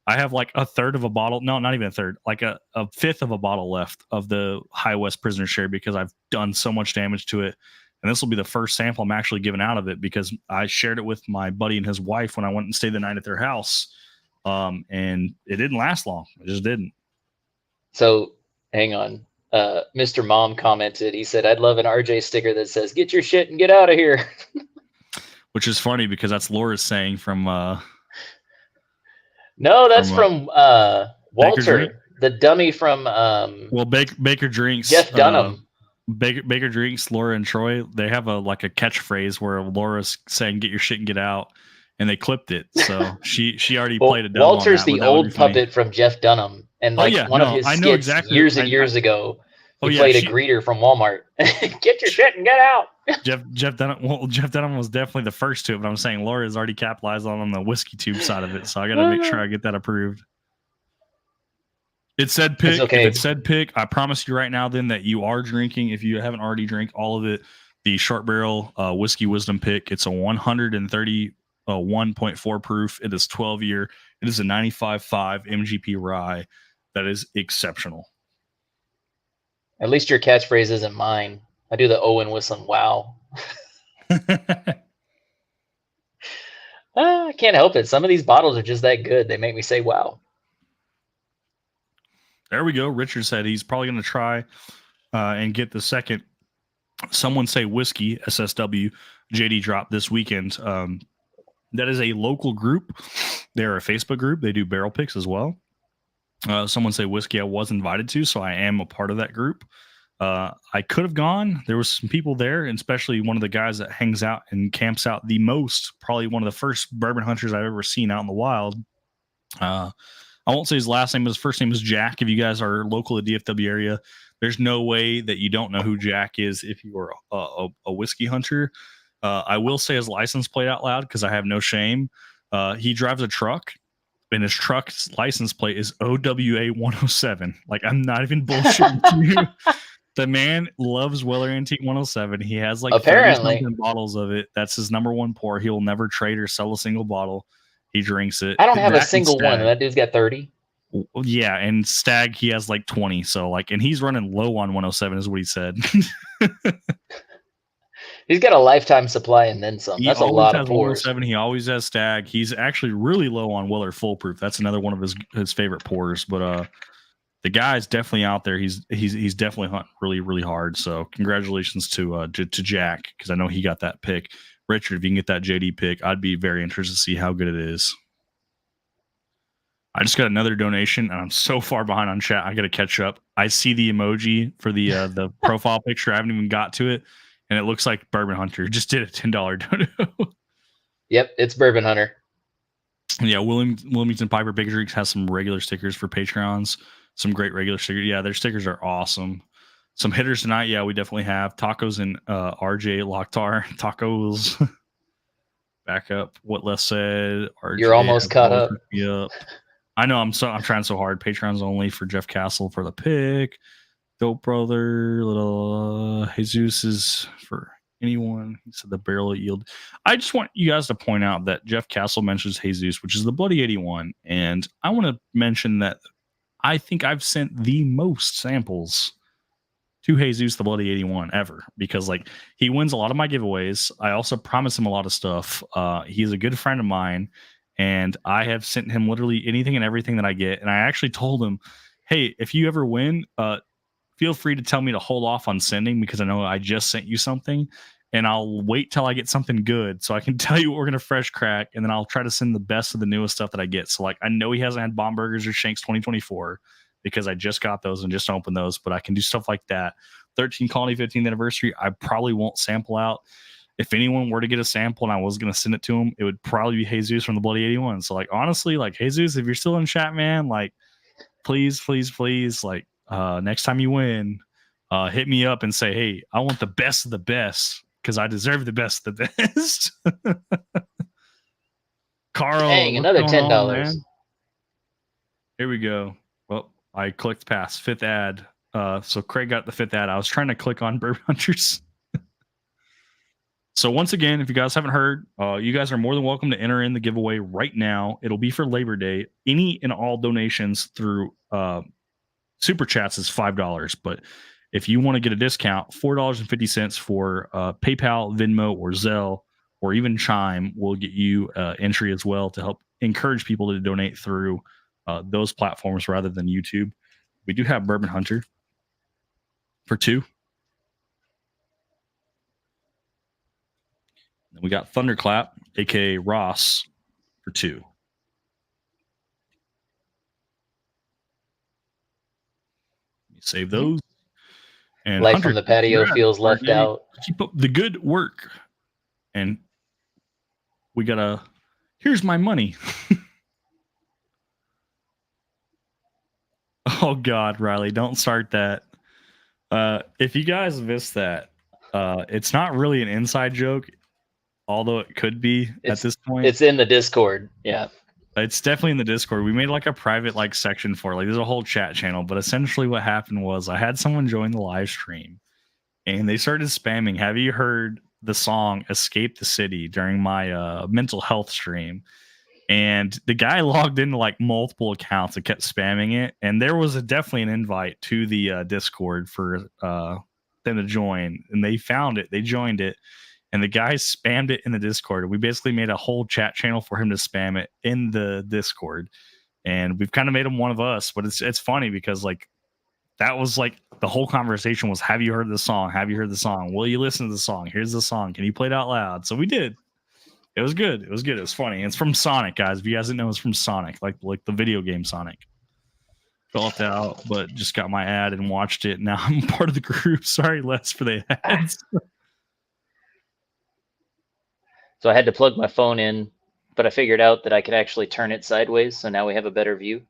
I have like a third of a bottle. No, not even a third, like a fifth of a bottle left of the High West Prisoner Share because I've done so much damage to it. And this will be the first sample I'm actually giving out of it because I shared it with my buddy and his wife when I went and stayed the night at their house. And it didn't last long. It just didn't. So hang on. Mr. Mom commented, he said, I'd love an RJ sticker that says, get your shit and get out of here. Which is funny because that's Laura's saying from, no, that's from Walter, the dummy from, Baker Drinks, Jeff Dunham. Baker Drinks, Laura and Troy, they have a catchphrase where Laura's saying, get your shit and get out. And they clipped it. So she already played a demo. Walter's the old puppet from Jeff Dunham. And one of his skits years and years ago, he played a greeter from Walmart. Get your shit and get out. Jeff Dunham was definitely the first to it, but I'm saying Laura has already capitalized on the WhiskeyTube side of it. So I got to make sure I get that approved. It said pick. Okay. If it said pick, I promise you right now then that you are drinking, if you haven't already drank all of it, the Short Barrel Whiskey Wisdom pick. It's a 131.4 proof. It is 12-year. It is a 95.5 MGP rye. That is exceptional. At least your catchphrase isn't mine. I do the Owen Whistling wow. I can't help it. Some of these bottles are just that good. They make me say wow. There we go. Richard said he's probably going to try and get the second Someone Say Whiskey SSW JD drop this weekend. That is a local group. They're a Facebook group. They do barrel picks as well. Someone Say Whiskey I was invited to, so I am a part of that group. I could have gone. There was some people there, and especially one of the guys that hangs out and camps out the most, probably one of the first bourbon hunters I've ever seen out in the wild. I won't say his last name, but his first name is Jack. If you guys are local to the DFW area, there's no way that you don't know who Jack is if you are a whiskey hunter. I will say his license plate out loud because I have no shame. He drives a truck, and his truck's license plate is OWA 107. Like, I'm not even bullshitting you. The man loves Weller Antique 107. He has like 30 bottles of it. That's his number one pour. He will never trade or sell a single bottle. He drinks it. I don't have a single one. That dude's got 30. Yeah, and Stag, he has like 20. So like, and he's running low on 107 is what he said. He's got a lifetime supply and then some. That's a lot of pours. 107. He always has Stag. He's actually really low on Weller Full Proof. That's another one of his favorite pours. But the guy's definitely out there. He's definitely hunting really, really hard. So congratulations to Jack, because I know he got that pick. Richard, if you can get that JD pick, I'd be very interested to see how good it is. I just got another donation, and I'm so far behind on chat. I got to catch up. I see the emoji for the profile picture. I haven't even got to it, and it looks like Bourbon Hunter just did a $10 dono. Yep, it's Bourbon Hunter. Yeah, Wilmington Piper Big Drinks has some regular stickers for Patreons. Some great regular stickers. Yeah, their stickers are awesome. Some hitters tonight. Yeah, we definitely have Tacos and RJ Lochtar. Tacos. Back up what Les said. RJ, you're almost caught up. Yep. I know. I'm trying so hard. Patreon's only for Jeff Castle for the pick. Dope Brother. Little Jesus is for anyone. He said the barrel yield. I just want you guys to point out that Jeff Castle mentions Jesus, which is the Bloody 81. And I want to mention that I think I've sent the most samples to Jesus the Bloody 81 ever, because like he wins a lot of my giveaways. I also promise him a lot of stuff. He's a good friend of mine, and I have sent him literally anything and everything that I get. And I actually told him, hey, if you ever win, feel free to tell me to hold off on sending, because I know I just sent you something, and I'll wait till I get something good so I can tell you what we're going to fresh crack, and then I'll try to send the best of the newest stuff that I get. So like, I know he hasn't had Bomb Burgers or Shanks 2024 because I just got those and just opened those, but I can do stuff like that. 13 Colony 15th anniversary, I probably won't sample out. If anyone were to get a sample and I was going to send it to him, it would probably be Jesus from the Bloody 81. So like, honestly, like, Jesus, if you're still in chat, man, like, please, like, next time you win, hit me up and say, hey, I want the best of the best, because I deserve the best of the best. Carl, dang, another $10. Here we go. Well, I clicked past 5th ad. So Craig got the 5th ad. I was trying to click on Bourbon Hunters. So once again, if you guys haven't heard, you guys are more than welcome to enter in the giveaway right now. It'll be for Labor Day. Any and all donations through Super Chats is $5. But if you want to get a discount, $4.50 for PayPal, Venmo, or Zelle, or even Chime will get you entry as well to help encourage people to donate through those platforms rather than YouTube. We do have Bourbon Hunter for 2. And we got Thunderclap, aka Ross, for 2. Save those. And Life Hunter, from the patio feels left out. Keep up the good work. And we got here's my money. Oh God, Riley, don't start that. If you guys missed that, it's not really an inside joke, although it could be at this point. It's in the Discord. Yeah. It's definitely in the Discord. We made like a private like section for it. Like there's a whole chat channel, but essentially what happened was I had someone join the live stream and they started spamming, have you heard the song Escape the City during my mental health stream? And the guy logged into like multiple accounts and kept spamming it. And there was definitely an invite to the Discord for them to join. And they found it. They joined it. And the guy spammed it in the Discord. We basically made a whole chat channel for him to spam it in the Discord. And we've kind of made him one of us. But it's funny because like that was like the whole conversation was, have you heard the song? Have you heard the song? Will you listen to the song? Here's the song. Can you play it out loud? So we did. It was good. It was good. It was funny. It's from Sonic, guys. If you guys didn't know, it's from Sonic, like the video game Sonic. Felt out, but just got my ad and watched it. Now I'm part of the group. Sorry, Les, for the ads. So I had to plug my phone in, but I figured out that I could actually turn it sideways. So now we have a better view.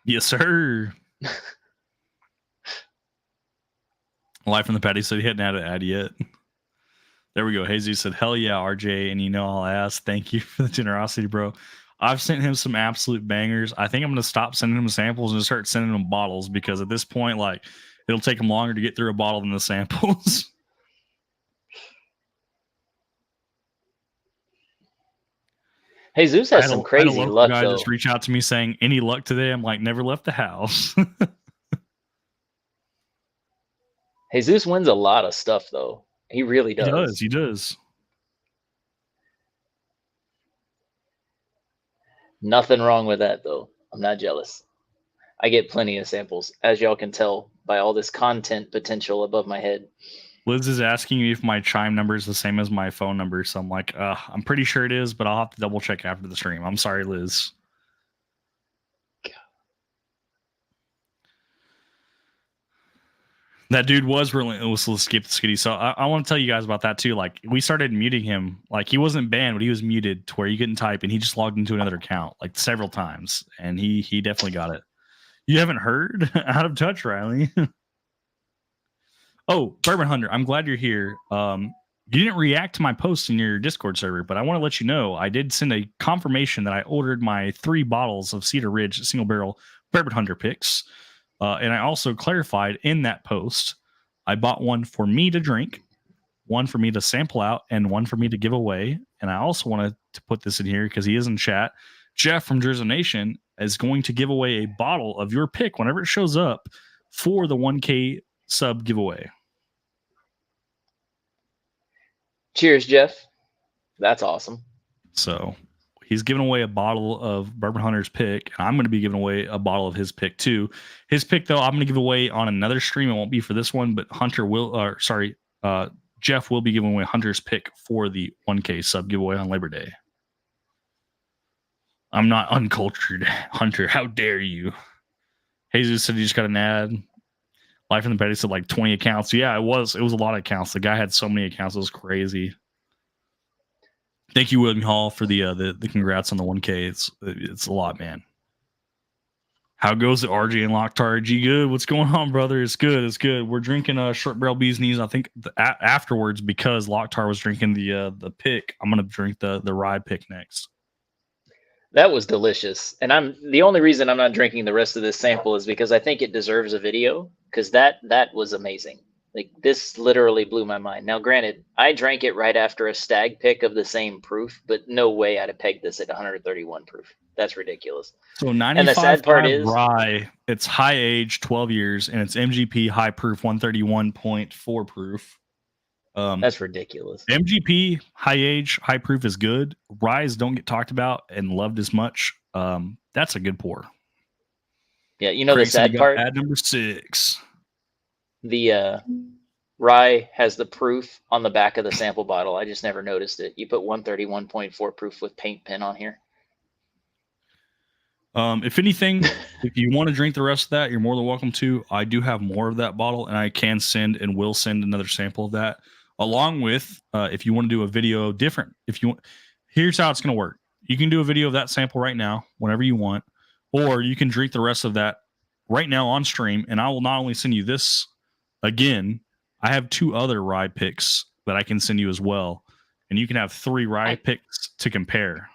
Yes, sir. Live from the patio said he hadn't had an ad yet. There we go. Jesus said, hell yeah, RJ. And you know, I'll ask. Thank you for the generosity, bro. I've sent him some absolute bangers. I think I'm going to stop sending him samples and start sending him bottles, because at this point, like, it'll take him longer to get through a bottle than the samples. Jesus has some crazy luck, guy though. Just reach out to me saying, any luck today? I'm like, never left the house. Jesus wins a lot of stuff, though. He really does. He does. Nothing wrong with that, though. I'm not jealous. I get plenty of samples, as y'all can tell by all this content potential above my head. Liz is asking me if my Chime number is the same as my phone number. So I'm like, I'm pretty sure it is, but I'll have to double check after the stream. I'm sorry, Liz. That dude was relentless to Escape the City. So I want to tell you guys about that too. Like, we started muting him. Like, he wasn't banned, but he was muted to where you couldn't type, and he just logged into another account like several times, and he definitely got it. You haven't heard? Out of touch, Riley. Oh, Bourbon Hunter, I'm glad you're here. You didn't react to my post in your Discord server, but I want to let you know I did send a confirmation that I ordered my 3 bottles of Cedar Ridge single barrel Bourbon Hunter picks. And I also clarified in that post, I bought one for me to drink, one for me to sample out, and one for me to give away. And I also wanted to put this in here because he is in chat. Jeff from Jersey Nation is going to give away a bottle of your pick whenever it shows up for the 1K sub giveaway. Cheers, Jeff. That's awesome. So he's giving away a bottle of Bourbon Hunter's pick. And I'm going to be giving away a bottle of his pick too. His pick, though, I'm going to give away on another stream. It won't be for this one, but Jeff will be giving away Hunter's pick for the 1K sub giveaway on Labor Day. I'm not uncultured, Hunter. How dare you? Jesus said he just got an ad. Life in the Betty said like 20 accounts. Yeah, it was a lot of accounts. The guy had so many accounts. It was crazy. Thank you, William Hall, for the congrats on the 1K. It's a lot, man. How goes it, RJ and Locktar? G good. What's going on, brother? It's good. It's good. We're drinking short barrel bee's knees. I think afterwards, because Locktar was drinking the pick, I'm gonna drink the rye pick next. That was delicious. And the only reason I'm not drinking the rest of this sample is because I think it deserves a video, because that was amazing. Like, this literally blew my mind. Now, granted, I drank it right after a stag pick of the same proof, but no way I'd have pegged this at 131 proof. That's ridiculous. So 95 and the sad part is rye, it's high age, 12 years, and it's MGP high proof, 131.4 proof. That's ridiculous. MGP high age, high proof is good. Ryes don't get talked about and loved as much. That's a good pour. Yeah, you know, the sad part. Ad number 6. The rye has the proof on the back of the sample bottle. I just never noticed it. You put 131.4 proof with paint pen on here. If anything, if you want to drink the rest of that, you're more than welcome to. I do have more of that bottle, and I can send and will send another sample of that, along with if you want to do a video different. Here's how it's going to work. You can do a video of that sample right now, whenever you want, or you can drink the rest of that right now on stream, and I will not only send you this again. I have 2 other rye picks that I can send you as well, and you can have 3 rye picks to compare.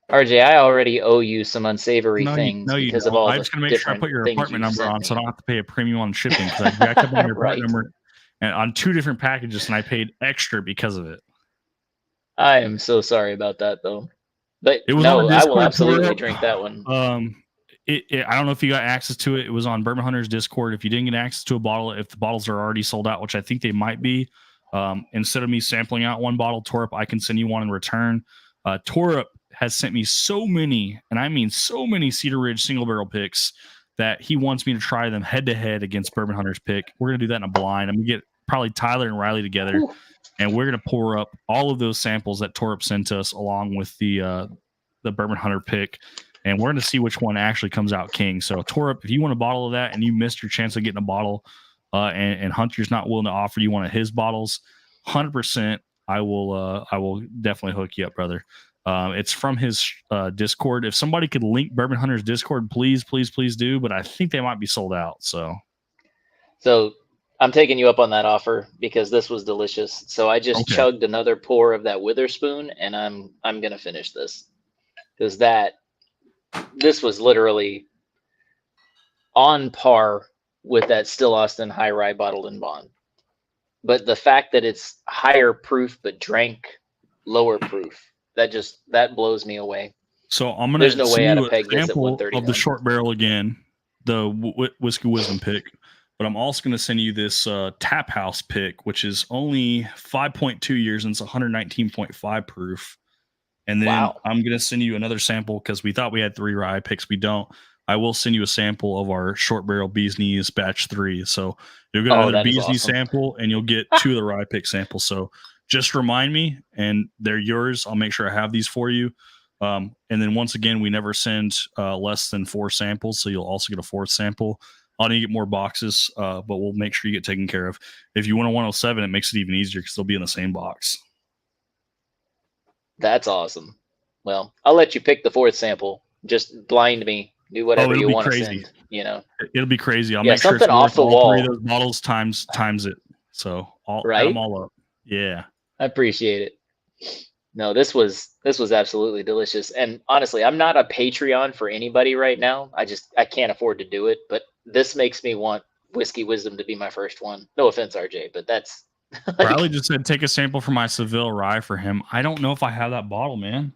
RJ, I already owe you some unsavory things because of all I'm just going to make sure I put your apartment number on so I don't have to pay a premium on shipping, because I jacked up on your apartment number and on 2 different packages, and I paid extra because of it. I am so sorry about that, though. But no, I will absolutely drink that one. I don't know if you got access to it. It was on Bourbon Hunter's Discord. If you didn't get access to a bottle, if the bottles are already sold out, which I think they might be, instead of me sampling out one bottle, Torup, I can send you one in return. Torup has sent me so many, and I mean so many, Cedar Ridge single barrel picks that he wants me to try them head to head against Bourbon Hunter's pick. We're going to do that in a blind. I'm going to get probably Tyler and Riley together, and we're going to pour up all of those samples that Torup sent us along with the Bourbon Hunter pick, and we're going to see which one actually comes out king. So Torup, if you want a bottle of that and you missed your chance of getting a bottle, and Hunter's not willing to offer you one of his bottles, 100%, I will definitely hook you up, brother. It's from his Discord. If somebody could link Bourbon Hunter's Discord, please do. But I think they might be sold out. So I'm taking you up on that offer because this was delicious. So I just chugged another pour of that Witherspoon, and I'm gonna finish this because this was literally on par with that Still Austin High Rye bottled in bond. But the fact that it's higher proof but drank lower proof, that blows me away. So I'm gonna. There's no way I'd peg this at 131. Of the short barrel again, the Whiskey Wisdom pick, but I'm also gonna send you this Tap House pick, which is only 5.2 years and it's 119.5 proof. And then I'm gonna send you another sample because we thought we had 3 rye picks. We don't. I will send you a sample of our short barrel Bee's Knees batch 3. So you'll get another Bee's Knees sample, and you'll get 2 of the rye pick samples. So just remind me, and they're yours. I'll make sure I have these for you. And then once again, we never send less than 4 samples, so you'll also get a 4th sample. I'll need to get more boxes, but we'll make sure you get taken care of. If you want a 107, it makes it even easier because they'll be in the same box. That's awesome. Well, I'll let you pick the 4th sample. Just blind me. Do whatever you want to send. You know, it'll be crazy. I'll make sure something off the wall. 3 of those bottles times it. So I'm all up. Yeah. I appreciate it. No, this was absolutely delicious. And honestly, I'm not a Patreon for anybody right now. I can't afford to do it, but this makes me want Whiskey Wisdom to be my first one. No offense, RJ, but that's Riley just said take a sample from my Seville rye for him. I don't know if I have that bottle, man.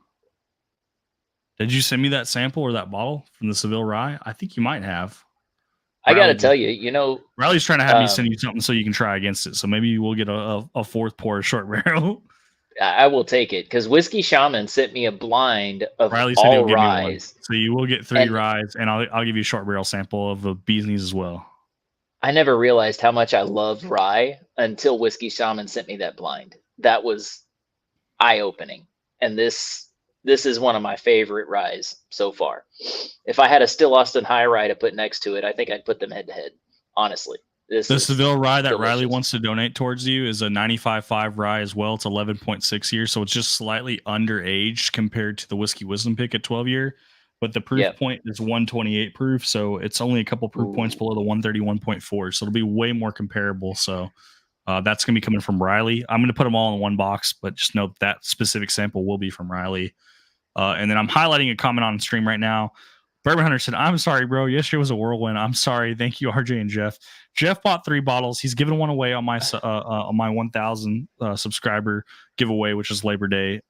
Did you send me that sample or that bottle from the Seville rye? I think you might have. I got to tell you, Riley's trying to have me send you something so you can try against it. So maybe we'll get a fourth pour of short barrel. I will take it because Whiskey Shaman sent me a blind of Riley all said he'll give me ryes. one. So you will get 3 ryes, and I'll give you a short barrel sample of the bee's knees as well. I never realized how much I loved rye until Whiskey Shaman sent me that blind. That was eye-opening. And this is one of my favorite ryes so far. If I had a Still Austin High rye to put next to it, I think I'd put them head-to-head, honestly. The Seville rye that delicious. Riley wants to donate towards you is a 95.5 rye as well. It's 11.6 years, so it's just slightly underaged compared to the Whiskey Wisdom Pick at 12 year. But the proof point is 128 proof, so it's only a couple proof points below the 131.4. So it'll be way more comparable. So that's going to be coming from Riley. I'm going to put them all in one box, but just note that specific sample will be from Riley. And then I'm highlighting a comment on stream right now. Bourbon Hunter said, "I'm sorry, bro. Yesterday was a whirlwind. I'm sorry. Thank you, RJ and Jeff. Jeff bought 3 bottles. He's given one away on my 1,000 subscriber giveaway, which is Labor Day.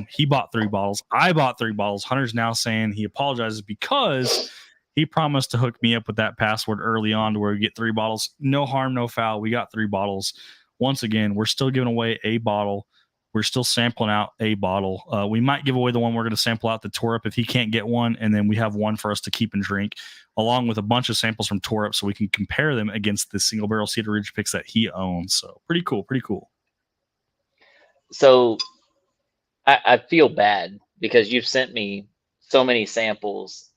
He bought 3 bottles. I bought 3 bottles. Hunter's now saying he apologizes because he promised to hook me up with that password early on to where we get 3 bottles. No harm, no foul. We got 3 bottles. Once again, we're still giving away a bottle. We're still sampling out a bottle. We might give away the one we're going to sample out the Torup if he can't get one, and then we have one for us to keep and drink, along with a bunch of samples from Torup so we can compare them against the single barrel Cedar Ridge picks that he owns. So pretty cool. So I feel bad because you've sent me so many samples,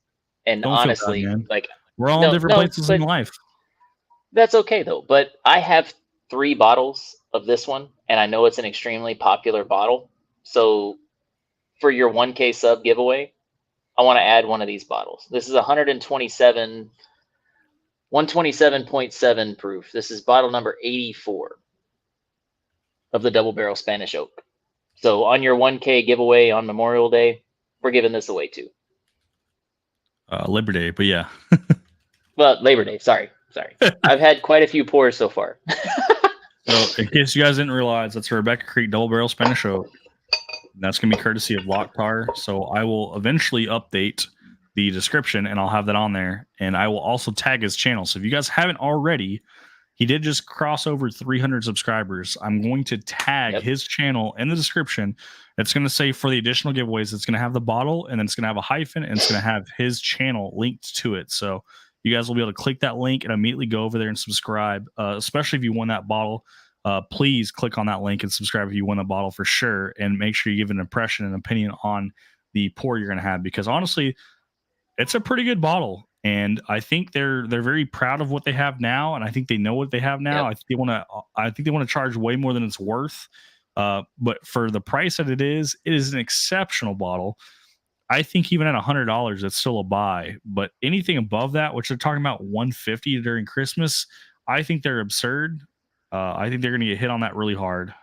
and Don't honestly, feel bad, like we're all in different places in life. That's okay though. But I have 3 bottles of this one, and I know it's an extremely popular bottle. So for your 1K sub giveaway, I want to add one of these bottles. This is 127.7 proof. This is bottle number 84 of the double barrel Spanish oak. So on your 1K giveaway on Memorial Day, we're giving this away too. Labor Day, but yeah. Well, Labor Day. Sorry. I've had quite a few pours so far. So, in case you guys didn't realize, that's a Rebecca Creek Double Barrel Spanish Oak. That's going to be courtesy of Locktar. So, I will eventually update the description, and I'll have that on there. And I will also tag his channel. So, if you guys haven't already, he did just cross over 300 subscribers. I'm going to tag his channel in the description. It's going to say for the additional giveaways, it's going to have the bottle, and then it's going to have a hyphen, and it's going to have his channel linked to it. So, you guys will be able to click that link and immediately go over there and subscribe, especially if you won that bottle. Please click on that link and subscribe if you won the bottle for sure, and make sure you give an impression and opinion on the pour you're going to have, because honestly, it's a pretty good bottle, and I think they're very proud of what they have now, and I think they know what they have now. I think they want to charge way more than it's worth, but for the price that it is an exceptional bottle. I think even at $100, it's still a buy. But anything above that, which they're talking about $150 during Christmas, I think they're absurd. I think they're going to get hit on that really hard.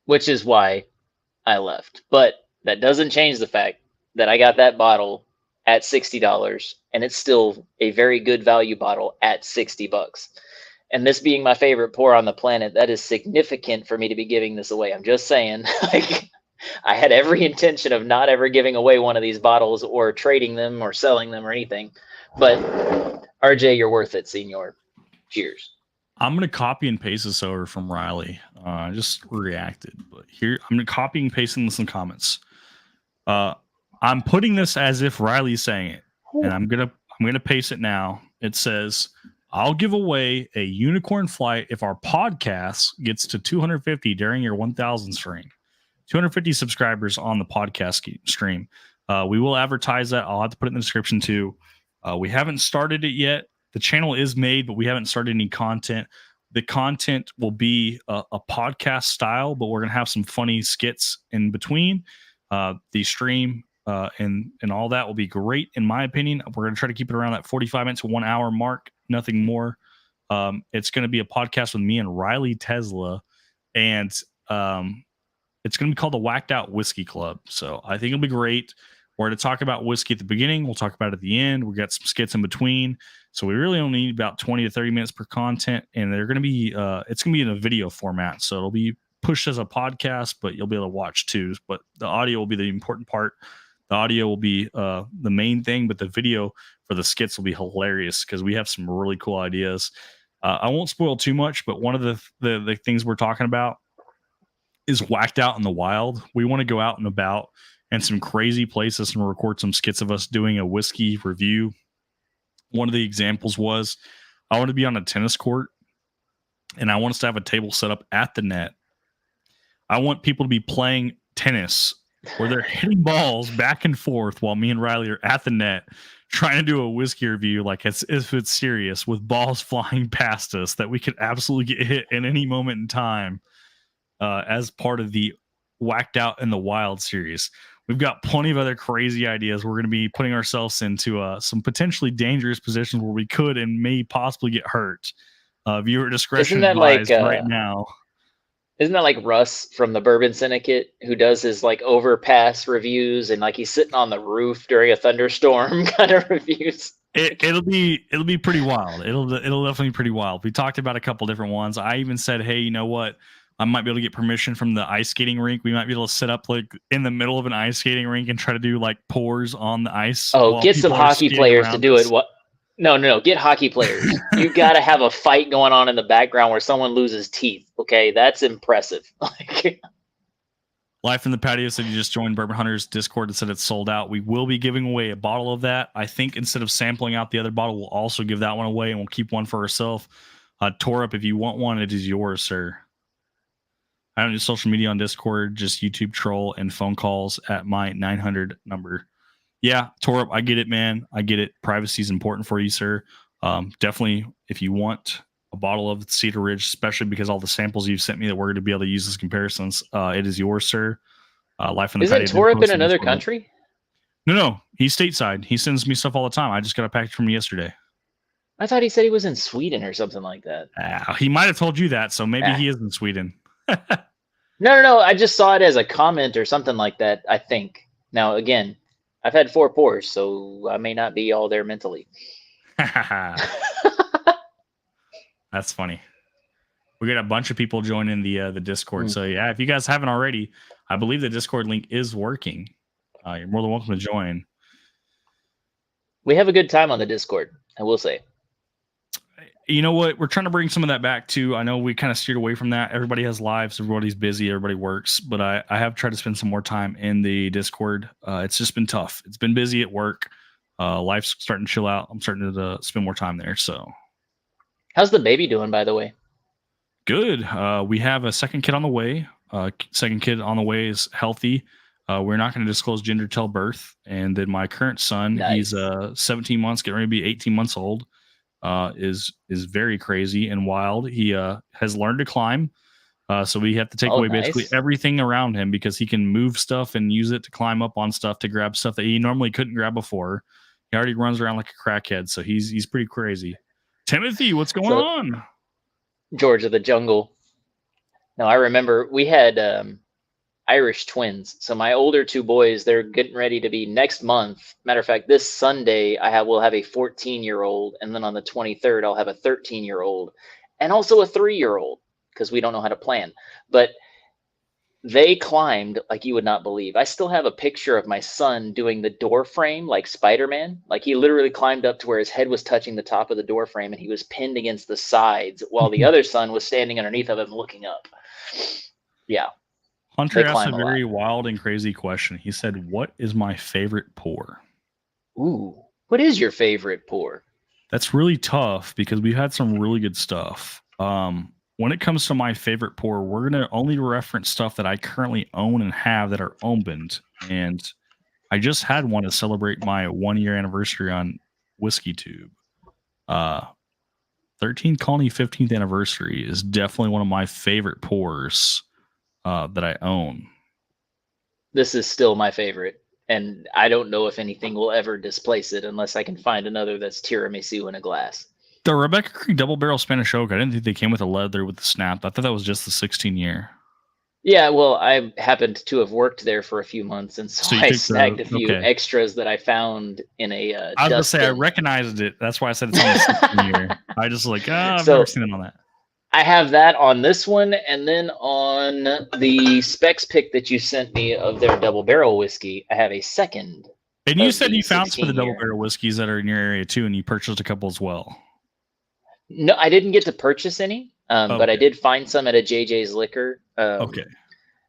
Which is why I left. But that doesn't change the fact that I got that bottle at $60, and it's still a very good value bottle at $60. And this being my favorite pour on the planet, that is significant for me to be giving this away. I'm just saying, like, I had every intention of not ever giving away one of these bottles or trading them or selling them or anything. But RJ, you're worth it, senor. Cheers. I'm going to copy and paste this over from Riley. I just reacted. But here, I'm going to copy and paste in some comments. I'm putting this as if Riley's saying it. And I'm going to paste it now. It says, I'll give away a unicorn flight if our podcast gets to 250 during your 1,000 stream. 250 subscribers on the podcast stream. We will advertise that. I'll have to put it in the description too. We haven't started it yet. The channel is made, but we haven't started any content. The content will be a podcast style, but we're going to have some funny skits in between. The stream and all that will be great, in my opinion. We're going to try to keep it around that 45 minutes to 1 hour mark, nothing more. It's going to be a podcast with me and Riley Tesla, and it's going to be called the Whacked Out Whiskey Club. So I think it'll be great. We're going to talk about whiskey at the beginning. We'll talk about it at the end. We've got some skits in between. So we really only need about 20 to 30 minutes per content. And they're going to be, it's going to be in a video format. So it'll be pushed as a podcast, but you'll be able to watch too. But the audio will be the important part. The audio will be the main thing, but the video for the skits will be hilarious because we have some really cool ideas. I won't spoil too much, but one of the things we're talking about is whacked out in the wild. We want to go out and about and some crazy places and record some skits of us doing a whiskey review. One of the examples was I want to be on a tennis court and I want us to have a table set up at the net. I want people to be playing tennis where they're hitting balls back and forth while me and Riley are at the net trying to do a whiskey review like as if it's serious, with balls flying past us that we could absolutely get hit in any moment in time, as part of the Whacked Out in the Wild series. We've got plenty of other crazy ideas. We're going to be putting ourselves into some potentially dangerous positions where we could and may possibly get hurt. Viewer discretion advised right now. Isn't that like Russ from the Bourbon Syndicate, who does his like overpass reviews and like he's sitting on the roof during a thunderstorm kind of reviews? It'll be pretty wild. It'll definitely be pretty wild. We talked about a couple different ones. I even said, hey, you know what? I might be able to get permission from the ice skating rink. We might be able to set up like in the middle of an ice skating rink and try to do like pours on the ice. Oh, get some hockey players to do it. What? No. Get hockey players. You got to have a fight going on in the background where someone loses teeth. Okay, that's impressive. Life in the Patio said you just joined Bourbon Hunters Discord and said it's sold out. We will be giving away a bottle of that. I think instead of sampling out the other bottle, we'll also give that one away and we'll keep one for ourselves. Torup, if you want one, it is yours, sir. I don't do social media on Discord, just YouTube troll and phone calls at my 900 number. Yeah, Torup, I get it, man. I get it. Privacy is important for you, sir. Definitely, if you want a bottle of Cedar Ridge, especially because all the samples you've sent me that we're going to be able to use as comparisons, it is yours, sir. Life in the Patio. Isn't Torup in another country? No. He's stateside. He sends me stuff all the time. I just got a package from him yesterday. I thought he said he was in Sweden or something like that. He might have told you that, so maybe he is in Sweden. No. I just saw it as a comment or something like that, I think. Now, again, I've had 4 pours, so I may not be all there mentally. That's funny. We got a bunch of people joining the Discord. So yeah, if you guys haven't already, I believe the Discord link is working. You're more than welcome to join. We have a good time on the Discord, I will say. You know what? We're trying to bring some of that back too. I know we kind of steered away from that. Everybody has lives. Everybody's busy. Everybody works. But I have tried to spend some more time in the Discord. It's just been tough. It's been busy at work. Life's starting to chill out. I'm starting to spend more time there. So, how's the baby doing, by the way? Good. We have a second kid on the way. Second kid on the way is healthy. We're not going to disclose gender till birth. And then my current son, nice. He's 17 months, getting ready to be 18 months old. Is very crazy and wild. He has learned to climb, so we have to take away basically everything around him because he can move stuff and use it to climb up on stuff to grab stuff that he normally couldn't grab before. He already runs around like a crackhead, so he's pretty crazy. Timothy, what's going on? George of the Jungle. No, I remember we had Irish twins. So my older 2 boys, they're getting ready to be next month. Matter of fact, this Sunday we'll have a 14-year-old, and then on the 23rd I'll have a 13-year-old, and also a 3-year-old because we don't know how to plan. But they climbed like you would not believe. I still have a picture of my son doing the door frame like Spider-Man. Like he literally climbed up to where his head was touching the top of the door frame, and he was pinned against the sides while the other son was standing underneath of him looking up. Yeah. Hunter asked a very wild and crazy question. He said, what is my favorite pour? Ooh, what is your favorite pour? That's really tough because we've had some really good stuff. When it comes to my favorite pour, we're going to only reference stuff that I currently own and have that are opened. And I just had one to celebrate my 1-year anniversary on WhiskeyTube. 13 Colony 15th anniversary is definitely one of my favorite pours that I own. This is still my favorite, and I don't know if anything will ever displace it unless I can find another that's tiramisu in a glass. The Rebecca Creek Double Barrel Spanish Oak, I didn't think they came with a leather with the snap. I thought that was just the 16-year. Yeah, well, I happened to have worked there for a few months, and so I snagged a few extras that I found in a I was going to say, I recognized it. That's why I said it's on the 16-year. I just like, I've never seen it on that. I have that on this one, and then on the specs pick that you sent me of their double barrel whiskey, I have a second. And you said you found some of the double barrel whiskeys that are in your area too, and you purchased a couple as well. No, I didn't get to purchase any, but I did find some at a JJ's Liquor. Okay.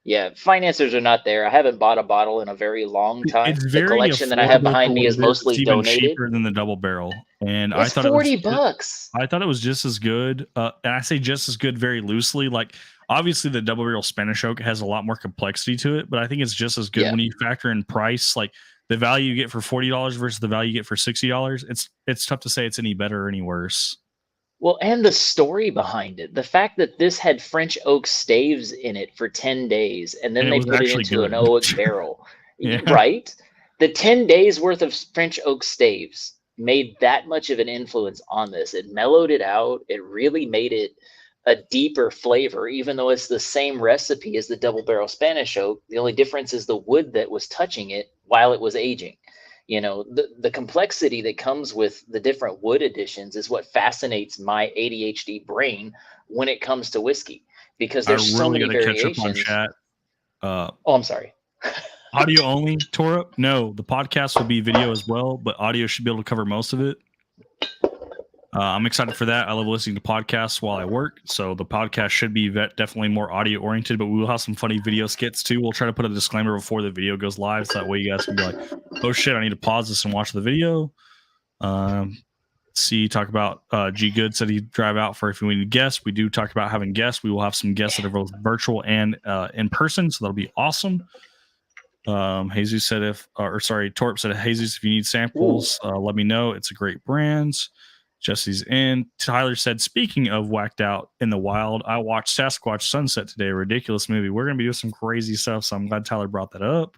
Yeah, financiers are not there. I haven't bought a bottle in a very long time. It's very the collection that I have behind me is mostly donated. Cheaper than the double barrel, and it's I thought $40. I thought it was just as good, and I say just as good very loosely. Like obviously, the double barrel Spanish oak has a lot more complexity to it, but I think it's just as good when you factor in price. Like the value you get for $40 versus the value you get for $60. It's tough to say it's any better or any worse. Well, and the story behind it, the fact that this had French oak staves in it for 10 days, and then they put it into an oak barrel, right? The 10 days worth of French oak staves made that much of an influence on this. It mellowed it out. It really made it a deeper flavor, even though it's the same recipe as the double barrel Spanish oak. The only difference is the wood that was touching it while it was aging. You know, the complexity that comes with the different wood additions is what fascinates my ADHD brain when it comes to whiskey, because there's so many variations. Catch up on chat. Oh, I'm sorry. Audio only, Torup? No, the podcast will be video as well, but audio should be able to cover most of it. I'm excited for that. I love listening to podcasts while I work, so the podcast should be definitely more audio oriented, but we will have some funny video skits too. We'll try to put a disclaimer before the video goes live, so that way you guys can be like, oh shit, I need to pause this and watch the video. Talk about G Good said he'd drive out for if we need guests. We do talk about having guests. We will have some guests that are both virtual and in person, so that'll be awesome. Jesus said Torp said, Jesus, if you need samples, let me know. It's a great brand. Jesse's in. Tyler said, speaking of whacked out in the wild, I watched Sasquatch Sunset today, a ridiculous movie. We're going to be doing some crazy stuff, so I'm glad Tyler brought that up.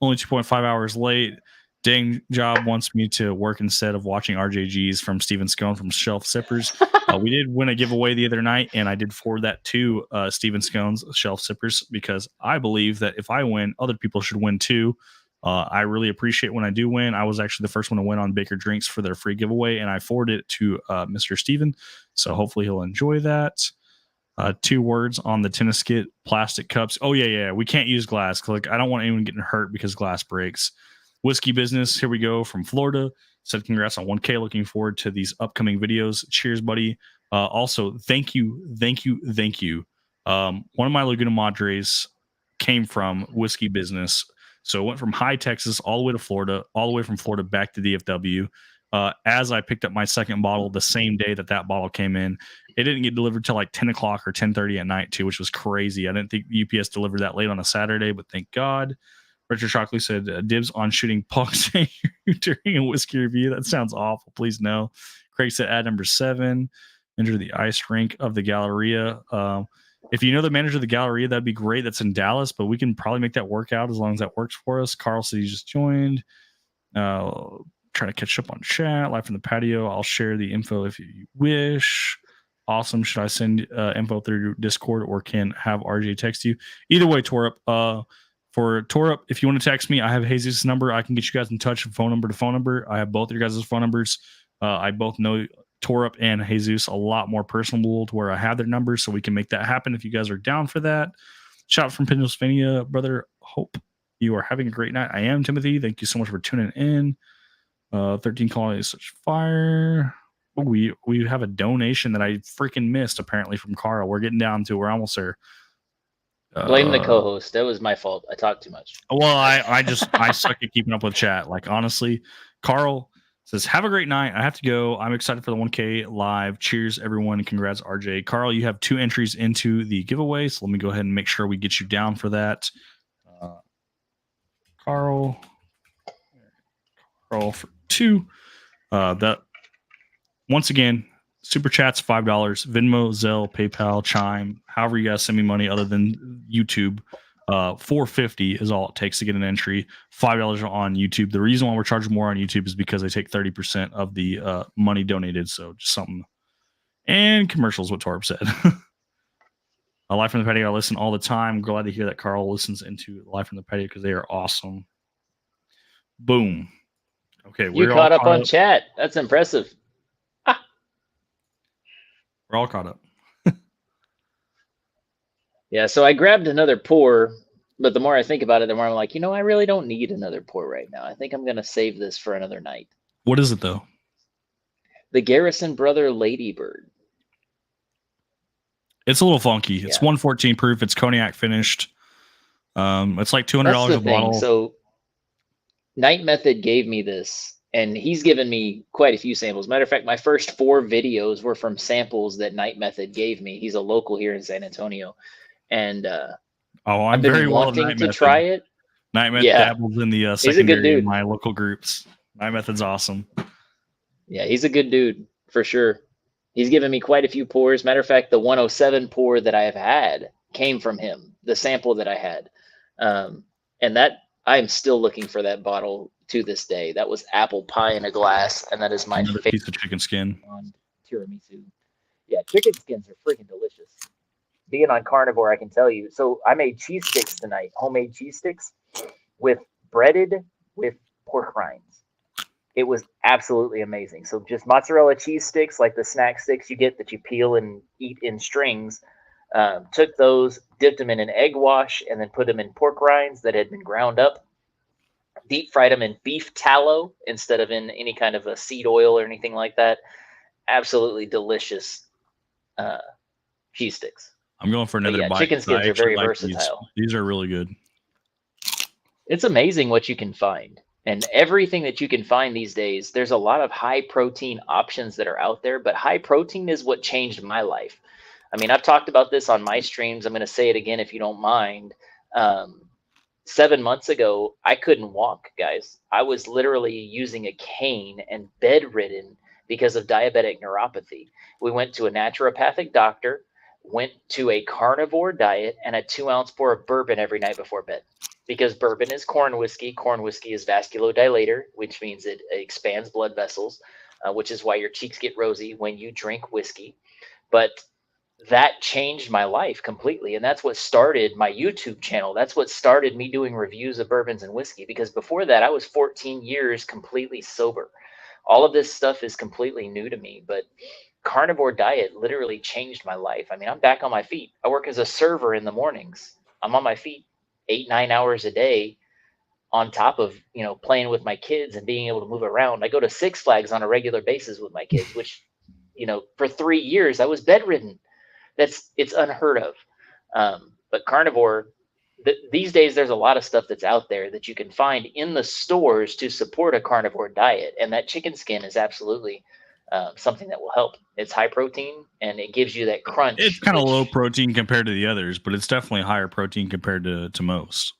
Only 2.5 hours late. Dang job wants me to work instead of watching RJGs from Steven Scone from Shelf Sippers. We did win a giveaway the other night, and I did forward that to Steven Scone's Shelf Sippers, because I believe that if I win, other people should win too. I really appreciate when I do win. I was actually the first one to win on Baker Drinks for their free giveaway, and I forwarded it to Mr. Steven. So hopefully he'll enjoy that. 2 words on the tennis skit, plastic cups. Oh, yeah. We can't use glass. Like, I don't want anyone getting hurt because glass breaks. Whiskey Business, here we go, from Florida. Said congrats on 1K. Looking forward to these upcoming videos. Cheers, buddy. Also, thank you. One of my Laguna Madres came from Whiskey Business. So it went from high Texas all the way to Florida, all the way from Florida back to DFW. As I picked up my second bottle the same day that bottle came in, it didn't get delivered till like 10 o'clock or 10:30 at night too, which was crazy. I didn't think UPS delivered that late on a Saturday, but thank God. Richard Shockley said, dibs on shooting punks during a whiskey review. That sounds awful. Please no. Craig said, ad number 7, enter the ice rink of the Galleria. If you know the manager of the Galleria, that'd be great. That's in Dallas, but we can probably make that work out as long as that works for us. Carl said he just joined. Trying to catch up on chat. Live from the patio. I'll share the info if you wish. Awesome. Should I send info through Discord, or can have RJ text you? Either way, Torup. For Torup, if you want to text me, I have Jesus' number. I can get you guys in touch from phone number to phone number. I have both your guys' phone numbers. I both know Torup and Jesus a lot more personable to where I have their numbers, so we can make that happen if you guys are down for that. Shout out from Pennsylvania, brother. Hope you are having a great night. I am, Timothy. Thank you so much for tuning in. 13 colonies such fire. Oh, we have a donation that I freaking missed, apparently, from Carl. We're getting down to, we're almost there. Blame the co-host. That was my fault. I talked too much. Well, I suck at keeping up with chat. Like, honestly, Carl says, have a great night. I have to go. I'm excited for the 1K live. Cheers, everyone. And congrats, RJ. Carl, you have 2 entries into the giveaway. So let me go ahead and make sure we get you down for that. Carl for 2. That, once again, Super Chat's $5. Venmo, Zelle, PayPal, Chime, however you guys send me money other than YouTube. $4.50 is all it takes to get an entry. $5 on YouTube. The reason why we're charging more on YouTube is because they take 30% of the money donated. So just something. And commercials, what Torb said. Live from the Patio, I listen all the time. I'm glad to hear that Carl listens into Live from the Patio because they are awesome. Boom. Okay, you caught up on chat. That's impressive. We're all caught up. Yeah, so I grabbed another pour, but the more I think about it, the more I'm like, I really don't need another pour right now. I think I'm going to save this for another night. What is it, though? The Garrison Brother Ladybird. It's a little funky. It's 114 proof. It's cognac finished. It's like $200 a bottle. So Night Method gave me this, and he's given me quite a few samples. Matter of fact, my first 4 videos were from samples that Night Method gave me. He's a local here in San Antonio. And I've been wanting to try it. Night Method dabbles in the secondary in my local groups. Night Method's awesome. Yeah, he's a good dude for sure. He's given me quite a few pours. Matter of fact, the 107 pour that I have had came from him, the sample that I had. And that I'm still looking for that bottle to this day. That was apple pie in a glass, and that is my favorite piece of chicken skin on tiramisu. Yeah, chicken skins are freaking delicious. Being on carnivore, I can tell you. So I made cheese sticks tonight, homemade cheese sticks breaded with pork rinds. It was absolutely amazing. So just mozzarella cheese sticks, like the snack sticks you get that you peel and eat in strings. Took those, dipped them in an egg wash, and then put them in pork rinds that had been ground up. Deep fried them in beef tallow instead of in any kind of a seed oil or anything like that. Absolutely delicious cheese sticks. I'm going for another bite. Chicken skins are very versatile. These are really good. It's amazing what you can find. And everything that you can find these days, there's a lot of high protein options that are out there, but high protein is what changed my life. I mean, I've talked about this on my streams. I'm going to say it again if you don't mind. 7 months ago, I couldn't walk, guys. I was literally using a cane and bedridden because of diabetic neuropathy. We went to a naturopathic doctor, went to a carnivore diet, and a 2-ounce pour of bourbon every night before bed. Because bourbon is corn whiskey. Corn whiskey is vasculodilator, which means it expands blood vessels, which is why your cheeks get rosy when you drink whiskey. But that changed my life completely. And that's what started my YouTube channel. That's what started me doing reviews of bourbons and whiskey. Because before that, I was 14 years completely sober. All of this stuff is completely new to me. But carnivore diet literally changed my life. I mean, I'm back on my feet. I work as a server in the mornings. I'm on my feet 8-9 hours a day on top of, playing with my kids and being able to move around. I go to Six Flags on a regular basis with my kids, which, for 3 years I was bedridden. It's unheard of. But carnivore, these days, there's a lot of stuff that's out there that you can find in the stores to support a carnivore diet. And that chicken skin is absolutely something that will help. It's high protein and it gives you that crunch. It's kind of low protein compared to the others, but it's definitely higher protein compared to most.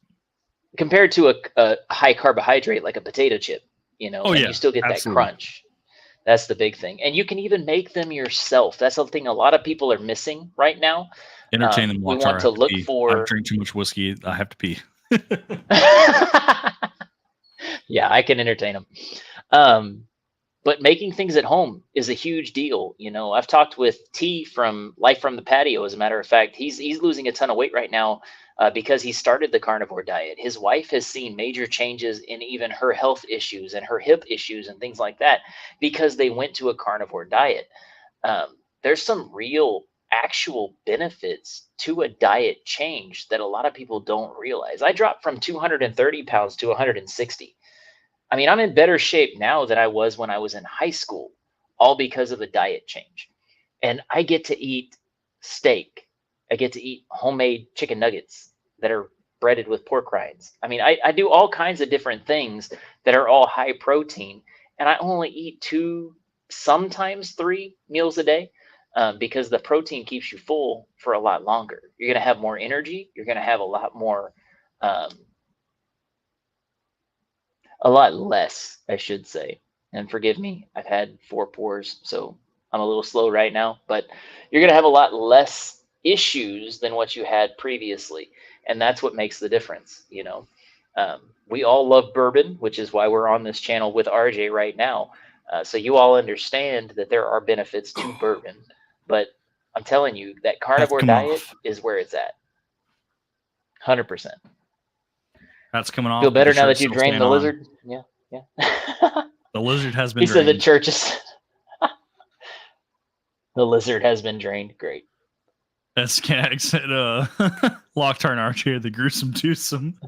Compared to a high carbohydrate like a potato chip, you still get that crunch. That's the big thing. And you can even make them yourself. That's something a lot of people are missing right now. Entertain them. We want to look for... I've drank too much whiskey. I have to pee. Yeah, I can entertain them. But making things at home is a huge deal. I've talked with T from Life from the Patio. As a matter of fact, he's losing a ton of weight right now because he started the carnivore diet. His wife has seen major changes in even her health issues and her hip issues and things like that because they went to a carnivore diet. There's some real actual benefits to a diet change that a lot of people don't realize. I dropped from 230 pounds to 160. I mean, I'm in better shape now than I was when I was in high school, all because of a diet change. And I get to eat steak. I get to eat homemade chicken nuggets that are breaded with pork rinds. I mean, I do all kinds of different things that are all high protein. And I only eat 2, sometimes 3 meals a day because the protein keeps you full for a lot longer. You're going to have more energy. You're going to have a lot more... a lot less, I should say. And forgive me, I've had 4 pours, so I'm a little slow right now. But you're going to have a lot less issues than what you had previously. And that's what makes the difference, We all love bourbon, which is why we're on this channel with RJ right now. So you all understand that there are benefits to bourbon. But I'm telling you, that carnivore diet is where it's at. 100%. That's coming off. Feel better now that you drained the lizard? Yeah. The lizard has been drained. He said the churches. The lizard has been drained. Great. Skag said, Lockhart and Archie are the gruesome twosome.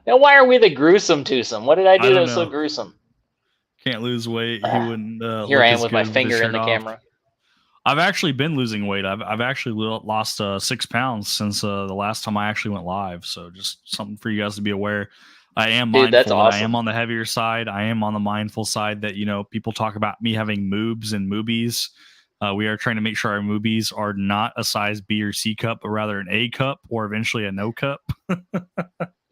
Now, why are we the gruesome twosome? What did I do that was so know. gruesome? Can't lose weight. He wouldn't. Here I am with my finger in the camera. I've actually been losing weight. I've actually lost 6 pounds since the last time I actually went live. So just something for you guys to be aware. I am mindful that's awesome. that I am on the heavier side. I am on the mindful side that, you know, people talk about me having moobs and moobies. We are trying to make sure our moobies are not a size B or C cup, but rather an A cup or eventually a no cup.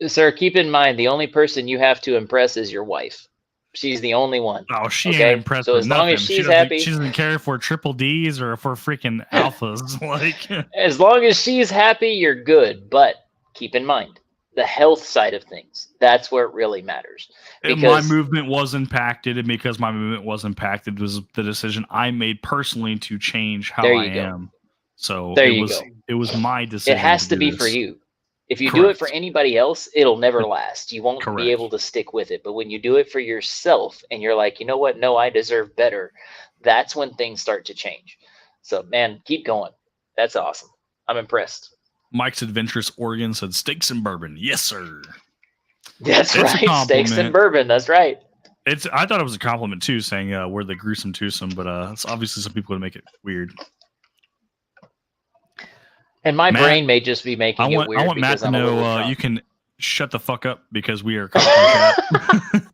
Sir, keep in mind, the only person you have to impress is your wife. She's the only one. Oh, she ain't impressed so with as nothing. long as she's happy, she doesn't care for triple D's or for freaking alphas. Like, as long as she's happy, you're good. But keep in mind, the health side of things, that's where it really matters. Because my movement was impacted, and because my movement was impacted was the decision I made personally to change how I am. So it was my decision. It has to be for you. If you do it for anybody else, it'll never last. You won't be able to stick with it. But when you do it for yourself and you're like, you know what? No, I deserve better. That's when things start to change. So, man, keep going. That's awesome. I'm impressed. Mike's Adventurous Oregon said steaks and bourbon. Yes, sir. That's right. Steaks and bourbon. That's right. I thought it was a compliment too, saying we're the gruesome twosome, but it's obviously some people would make it weird. And my brain may just be making it weird. I want Matt to know you can shut the fuck up because we are custom.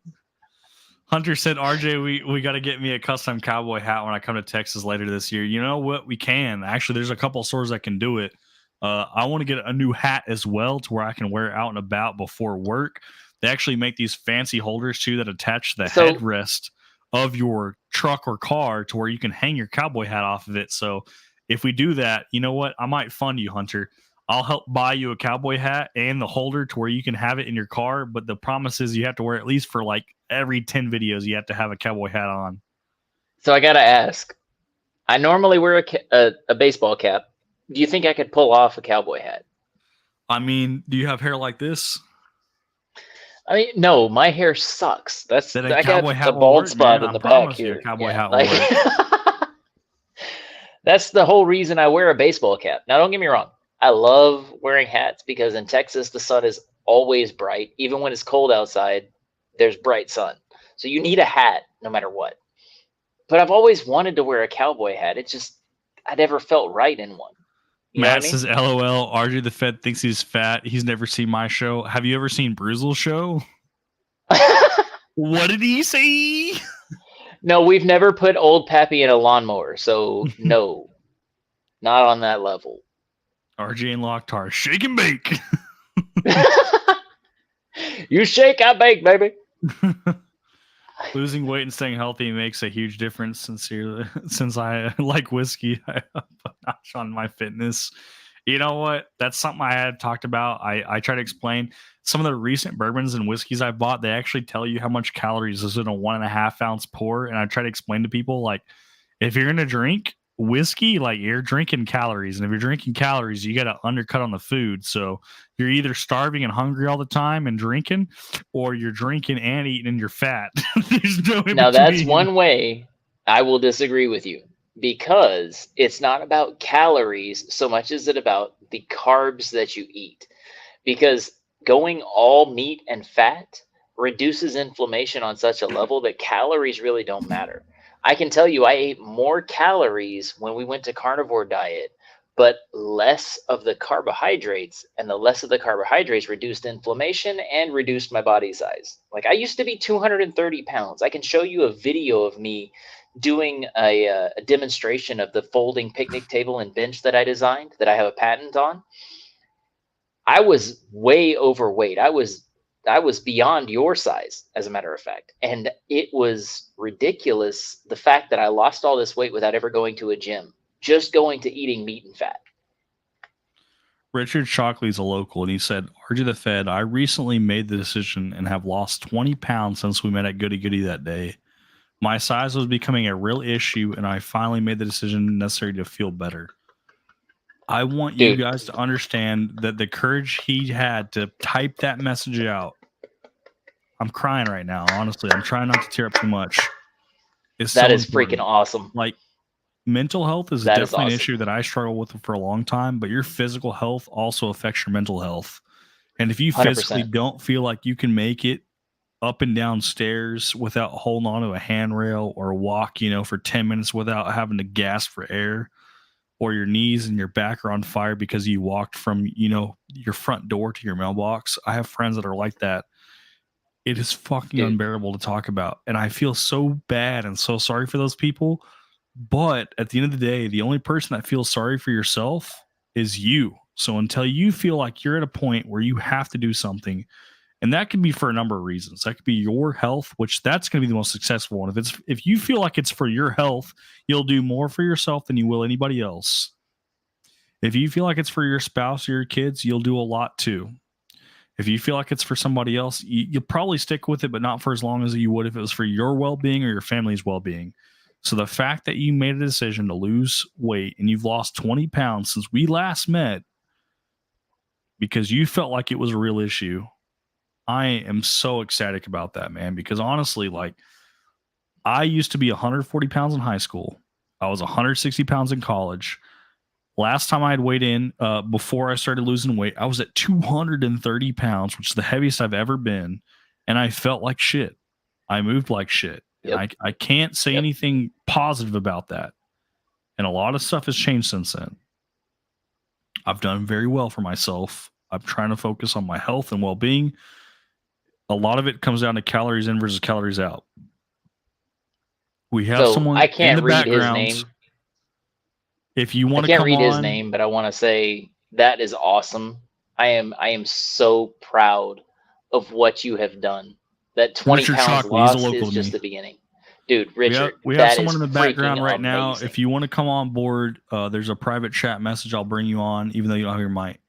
Hunter said, RJ, we got to get me a custom cowboy hat when I come to Texas later this year. You know what? We can. Actually, there's a couple of stores that can do it. I want to get a new hat as well to where I can wear it out and about before work. They actually make these fancy holders too that attach the headrest of your truck or car to where you can hang your cowboy hat off of it. So if we do that, you know what? I might fund you, Hunter. I'll help buy you a cowboy hat and the holder to where you can have it in your car. But the promise is you have to wear at least for like every 10 videos, you have to have a cowboy hat on. So I got to ask, I normally wear a baseball cap. Do you think I could pull off a cowboy hat? I mean, do you have hair like this? I mean, no, my hair sucks. I got a bald spot in the back here. Cowboy hat will work. That's the whole reason I wear a baseball cap. Now, don't get me wrong. I love wearing hats because in Texas, the sun is always bright. Even when it's cold outside, there's bright sun. So you need a hat no matter what. But I've always wanted to wear a cowboy hat. It's just, I never felt right in one. Matt says, LOL, RJ the Fed thinks he's fat. He's never seen my show. Have you ever seen Bruzel's show? What did he say? No, we've never put old Pappy in a lawnmower. So no, not on that level. RJ and Locktar, shake and bake. You shake, I bake, baby. Losing weight and staying healthy makes a huge difference. Sincerely, since I like whiskey, I have a notch on my fitness. You know what? That's something I had talked about. I try to explain some of the recent bourbons and whiskeys I bought. They actually tell you how much calories is in a 1.5 ounce pour, and I try to explain to people, like, if you're gonna drink whiskey, like, you're drinking calories, and if you're drinking calories, you got to undercut on the food. So you're either starving and hungry all the time and drinking, or you're drinking and eating and you're fat. There's no in now between. That's one way I will disagree with you, because it's not about calories so much as it about the carbs that you eat, because going all meat and fat reduces inflammation on such a level that calories really don't matter. I can tell you I ate more calories when we went to carnivore diet, but less of the carbohydrates, and the less of the carbohydrates reduced inflammation and reduced my body size. Like, I used to be 230 pounds. I can show you a video of me doing a demonstration of the folding picnic table and bench that I designed, that I have a patent on. I was way overweight. I was beyond your size, as a matter of fact. And it was ridiculous, the fact that I lost all this weight without ever going to a gym, just going to eating meat and fat. Richard Shockley's a local, and he said, RJ the Fed, I recently made the decision and have lost 20 pounds since we met at Goody Goody that day. My size was becoming a real issue, and I finally made the decision necessary to feel better. I want you guys to understand that the courage he had to type that message out. I'm crying right now, honestly. I'm trying not to tear up too much. That is freaking awesome. Like, mental health is That is definitely an awesome. issue that I struggle with for a long time, but your physical health also affects your mental health. And if you 100%. physically don't feel like you can make it up and down stairs without holding onto a handrail, or walk, for 10 minutes without having to gasp for air, or your knees and your back are on fire because you walked from, your front door to your mailbox. I have friends that are like that. It is fucking unbearable to talk about. And I feel so bad and so sorry for those people. But at the end of the day, the only person that feels sorry for yourself is you. So until you feel like you're at a point where you have to do something, and that can be for a number of reasons. That could be your health, which that's going to be the most successful one. If you feel like it's for your health, you'll do more for yourself than you will anybody else. If you feel like it's for your spouse or your kids, you'll do a lot too. If you feel like it's for somebody else, you'll probably stick with it, but not for as long as you would if it was for your well-being or your family's well-being. So the fact that you made a decision to lose weight and you've lost 20 pounds since we last met because you felt like it was a real issue, I am so ecstatic about that, man, because honestly, like, I used to be 140 pounds in high school. I was 160 pounds in college. Last time I had weighed in, before I started losing weight, I was at 230 pounds, which is the heaviest I've ever been. And I felt like shit. I moved like shit. Yep. I can't say anything positive about that. And a lot of stuff has changed since then. I've done very well for myself. I'm trying to focus on my health and well-being. A lot of it comes down to calories in versus calories out. We have someone I can't in the read background. his name. If you want to come come on, I can't read his on, name, but I want to say that is awesome. I am so proud of what you have done. That 20 Richard pounds Shockley, lost he's a local is to just me. the beginning. Dude, Richard, we have someone in the background right now. If you want to come on board, there's a private chat message. I'll bring you on, even though you don't have your mic.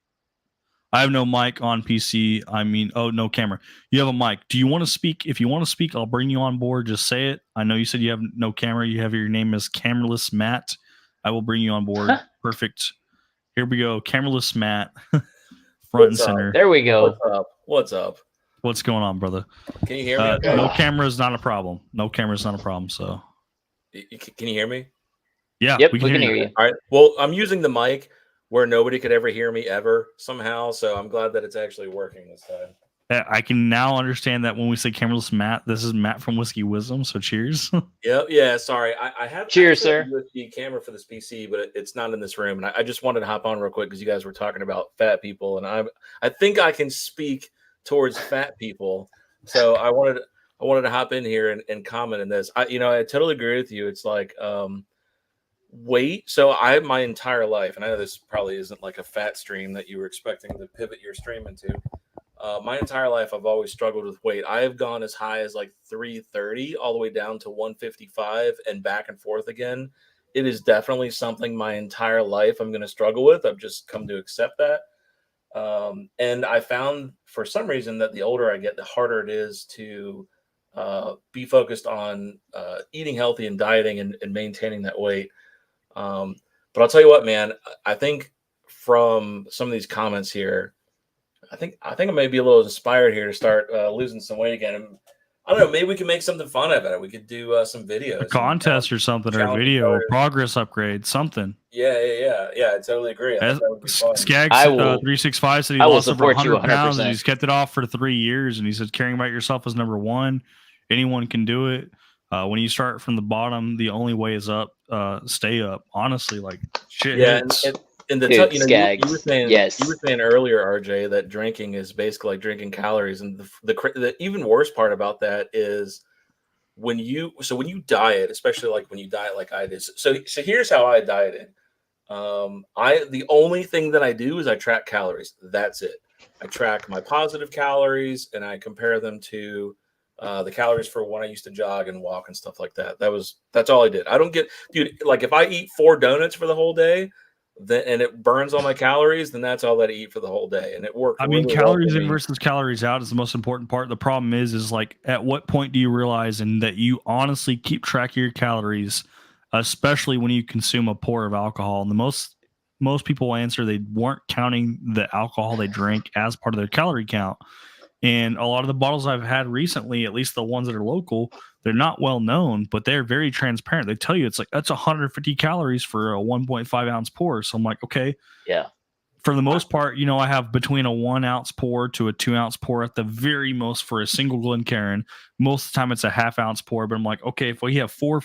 I have no mic on PC. I mean, no camera. You have a mic. Do you want to speak? If you want to speak, I'll bring you on board. Just say it. I know you said you have no camera. You have your name as Cameraless Matt. I will bring you on board. Perfect. Here we go. Cameraless Matt. Front and center. There we go. What's up? What's going on, brother? Can you hear me? Okay? No camera is not a problem. No camera is not a problem. So, can you hear me? Yeah, yep, we can hear you. All right. Well, I'm using the mic where nobody could ever hear me ever somehow. So I'm glad that it's actually working this time. I can now understand that when we say cameraless Matt, this is Matt from Whiskey Wisdom. So cheers. Yep. Yeah. Sorry. I have cheers, sir. A USB camera for this PC, but it's not in this room. And I just wanted to hop on real quick because you guys were talking about fat people, and I think I can speak towards fat people. So I wanted to hop in here and comment on this. I totally agree with you. It's like weight. So my entire life, and I know this probably isn't like a fat stream that you were expecting to pivot your stream into. My entire life, I've always struggled with weight. I have gone as high as like 330 all the way down to 155 and back and forth again. It is definitely something my entire life I'm going to struggle with. I've just come to accept that. And I found for some reason that the older I get, the harder it is to be focused on eating healthy and dieting and maintaining that weight. But I'll tell you what, man, I think from some of these comments here, I think I may be a little inspired here to start losing some weight again. And I don't know, maybe we can make something fun out of it. We could do some videos, a contest or something, or a video, or progress upgrade, something. Yeah. I totally agree. Skaggs 365 said he lost over 100 pounds and he's kept it off for 3 years. And he said caring about yourself is number one. Anyone can do it. When you start from the bottom, the only way is up. Stay up. Honestly, like shit. Yeah, and you were saying, yes. You were saying earlier, RJ, that drinking is basically like drinking calories, and the even worse part about that is when you diet, especially like when you diet like I did. So here's how I dieted. The only thing that I do is I track calories. That's it. I track my positive calories and I compare them to the calories for when I used to jog and walk and stuff like that. That's all I did. I don't get, dude, like if I eat 4 donuts for the whole day, and it burns all my calories, then that's all that I eat for the whole day. And it worked. I mean, really calories in versus calories out is the most important part. The problem is like, at what point do you realize and that you honestly keep track of your calories, especially when you consume a pour of alcohol? And the most people answer they weren't counting the alcohol they drank as part of their calorie count. And a lot of the bottles I've had recently, at least the ones that are local, They're not well known, but they're very transparent. They tell you it's like that's 150 calories for a 1.5 ounce pour. So I'm like, okay, yeah. For the most part, you know, I have between a 1 ounce pour to a 2 ounce pour at the very most for a single Glencairn. Most of the time, it's a half ounce pour. But I'm like, okay, if we have four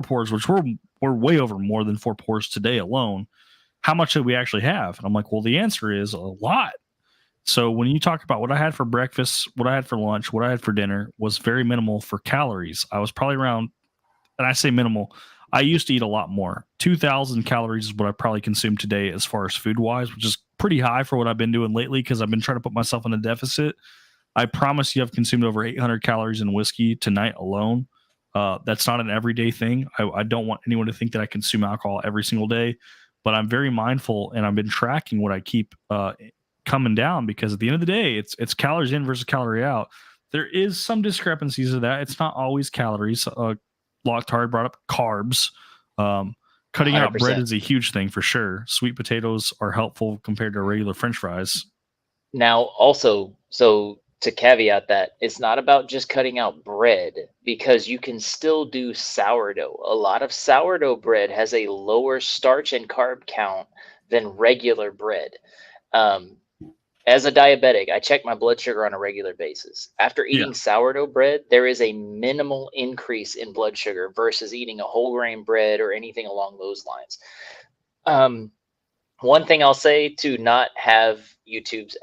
pours, which we're way over more than 4 pours today alone, how much do we actually have? And I'm like, well, the answer is a lot. So when you talk about what I had for breakfast, what I had for lunch, what I had for dinner was very minimal for calories. I was probably around, and I say minimal, I used to eat a lot more. 2,000 calories is what I probably consume today as far as food wise, which is pretty high for what I've been doing lately because I've been trying to put myself in a deficit. I promise you I've consumed over 800 calories in whiskey tonight alone. That's not an everyday thing. I don't want anyone to think that I consume alcohol every single day, but I'm very mindful and I've been tracking what I keep coming down because at the end of the day, it's calories in versus calorie out. There is some discrepancies of that. It's not always calories. Loctard brought up carbs. Cutting 100%. Out bread is a huge thing for sure. Sweet potatoes are helpful compared to regular French fries. Now, also, so to caveat that, it's not about just cutting out bread because you can still do sourdough. A lot of sourdough bread has a lower starch and carb count than regular bread. As a diabetic, I check my blood sugar on a regular basis. After eating sourdough bread, there is a minimal increase in blood sugar versus eating a whole grain bread or anything along those lines. One thing I'll say to not have YouTube's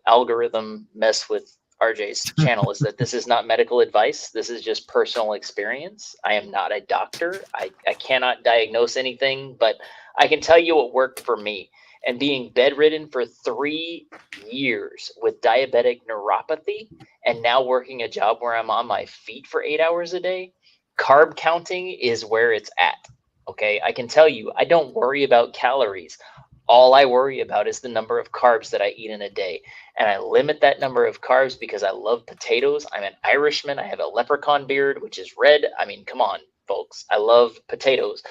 algorithm mess with RJ's channel is that this is not medical advice. This is just personal experience. I am not a doctor. I cannot diagnose anything, but I can tell you what worked for me. And being bedridden for 3 years with diabetic neuropathy and now working a job where I'm on my feet for 8 hours a day, carb counting is where it's at. Okay, I can tell you, I don't worry about calories. All I worry about is the number of carbs that I eat in a day. And I limit that number of carbs because I love potatoes. I'm an Irishman. I have a leprechaun beard, which is red. I mean, come on, folks. I love potatoes.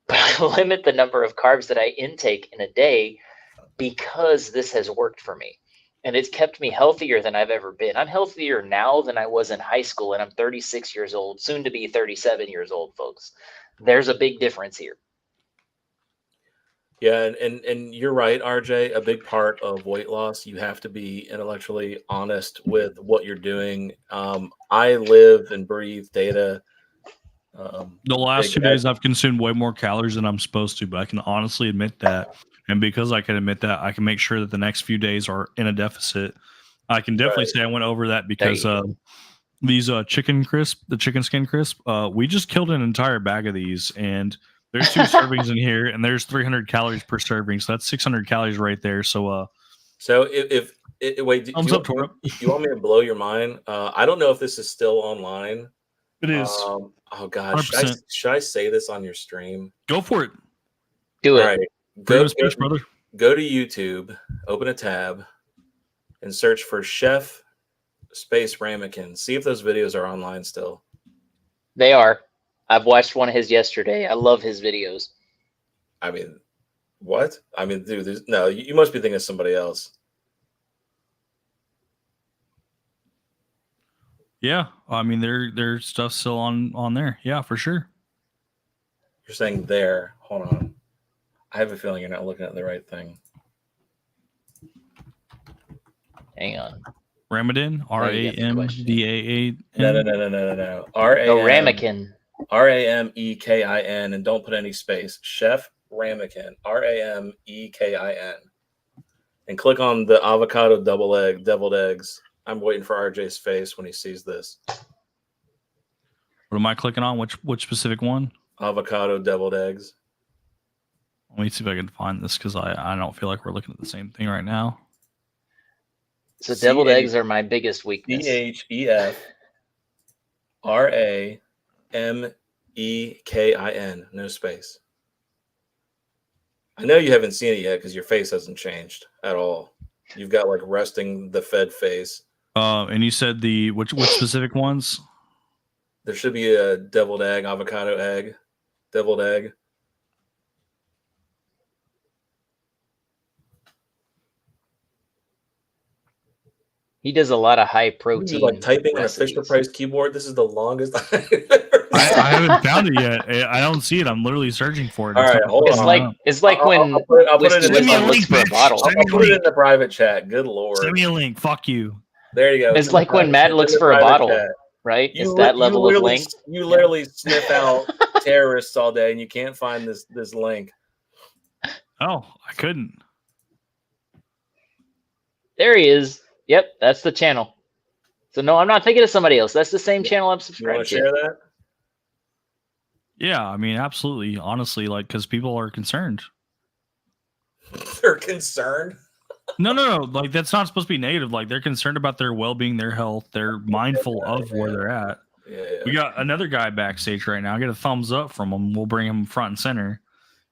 But I limit the number of carbs that I intake in a day because this has worked for me. And it's kept me healthier than I've ever been. I'm healthier now than I was in high school, and I'm 36 years old, soon to be 37 years old, folks. There's a big difference here. Yeah, and you're right, RJ. A big part of weight loss, you have to be intellectually honest with what you're doing. I live and breathe data. The last 2 days, I've consumed way more calories than I'm supposed to, but I can honestly admit that. And because I can admit that, I can make sure that the next few days are in a deficit. I can definitely say I went over that because these chicken crisp, the chicken skin crisp, we just killed an entire bag of these, and there's 2 servings in here, and there's 300 calories per serving, so that's 600 calories right there. So, if wait, do you want me to blow your mind? I don't know if this is still online. It is. Oh God, should I say this on your stream? Go for it. Do it. All right, go to YouTube, open a tab, and search for Chef Space Ramekin. See if those videos are online still. They are. I've watched one of his yesterday. I love his videos. I mean, what? I mean, dude, no, you must be thinking of somebody else. Yeah, I mean, their stuff's still on there. Yeah, for sure. You're saying there. Hold on. I have a feeling you're not looking at the right thing. Hang on. Ramadan, RAMDAA. No. Ramekin. RAMEKIN, and don't put any space. Chef Ramekin, RAMEKIN, and click on the avocado deviled eggs. I'm waiting for RJ's face when he sees this. What am I clicking on? Which specific one? Avocado deviled eggs. Let me see if I can find this because I don't feel like we're looking at the same thing right now. So deviled eggs are my biggest weakness. CHEFRAMEKIN, no space. I know you haven't seen it yet because your face hasn't changed at all. You've got like resting the fed face. And you said which specific ones? There should be a deviled egg, avocado egg, deviled egg. He does a lot of high protein. Like typing on a Fisher Price keyboard. This is the longest I've ever I haven't found it yet. I don't see it. I'm literally searching for it. All right, hold on. It's like when I'll put it in looks for a bottle. I'll put it in the private chat. Good lord. Send me a link. Fuck you. There you go. It's like when Matt looks for a bottle, right? It's that level of length. You literally sniff out terrorists all day, and you can't find this link. Oh, I couldn't. There he is. Yep, that's the channel. So no, I'm not thinking of somebody else. That's the same channel I'm subscribed to. You want to share that? Yeah, I mean, absolutely. Honestly, like, because people are concerned. They're concerned? No. Like, that's not supposed to be negative. Like, they're concerned about their well-being, their health. They're mindful of where they're at. Yeah. We got another guy backstage right now. I get a thumbs up from him. We'll bring him front and center.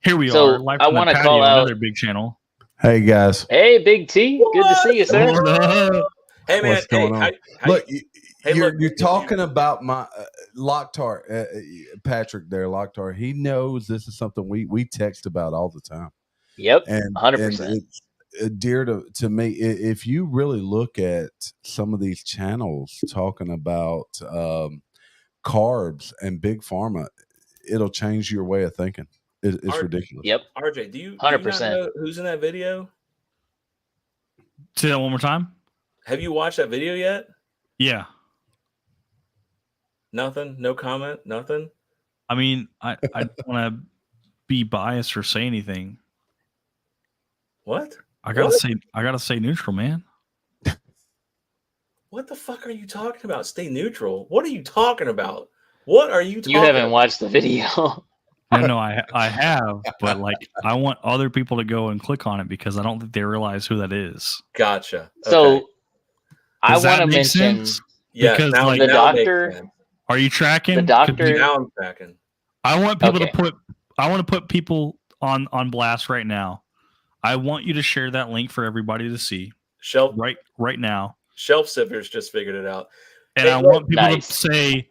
Here we are. Live I want to call out another big channel. Hey guys. Hey, Big T. Good to see you, sir. Hey man. What's going on? Look, you're talking about my Lockhart, Patrick there, Lockhart. He knows this is something we text about all the time. Yep, and 100%. And it's dear to me. If you really look at some of these channels talking about carbs and big pharma, it'll change your way of thinking. It's ridiculous. Yep. RJ, do you 100% know who's in that video? Say that one more time. Have you watched that video yet? Yeah. Nothing? No comment? Nothing? I mean, I don't want to be biased or say anything. What? I gotta say neutral, man. What the fuck are you talking about? Stay neutral. What are you talking about? What are you talking You haven't about? watched the video. No, I have, but like I want other people to go and click on it because I don't think they realize who that is. Gotcha. So okay. I want to mention sense? Yeah, because now, like the doctor. Are you tracking? The doctor. Now I'm tracking. I want people to put. I want to put people on blast right now. I want you to share that link for everybody to see. Shelf right now. Shelf sippers just figured it out. And I want people to say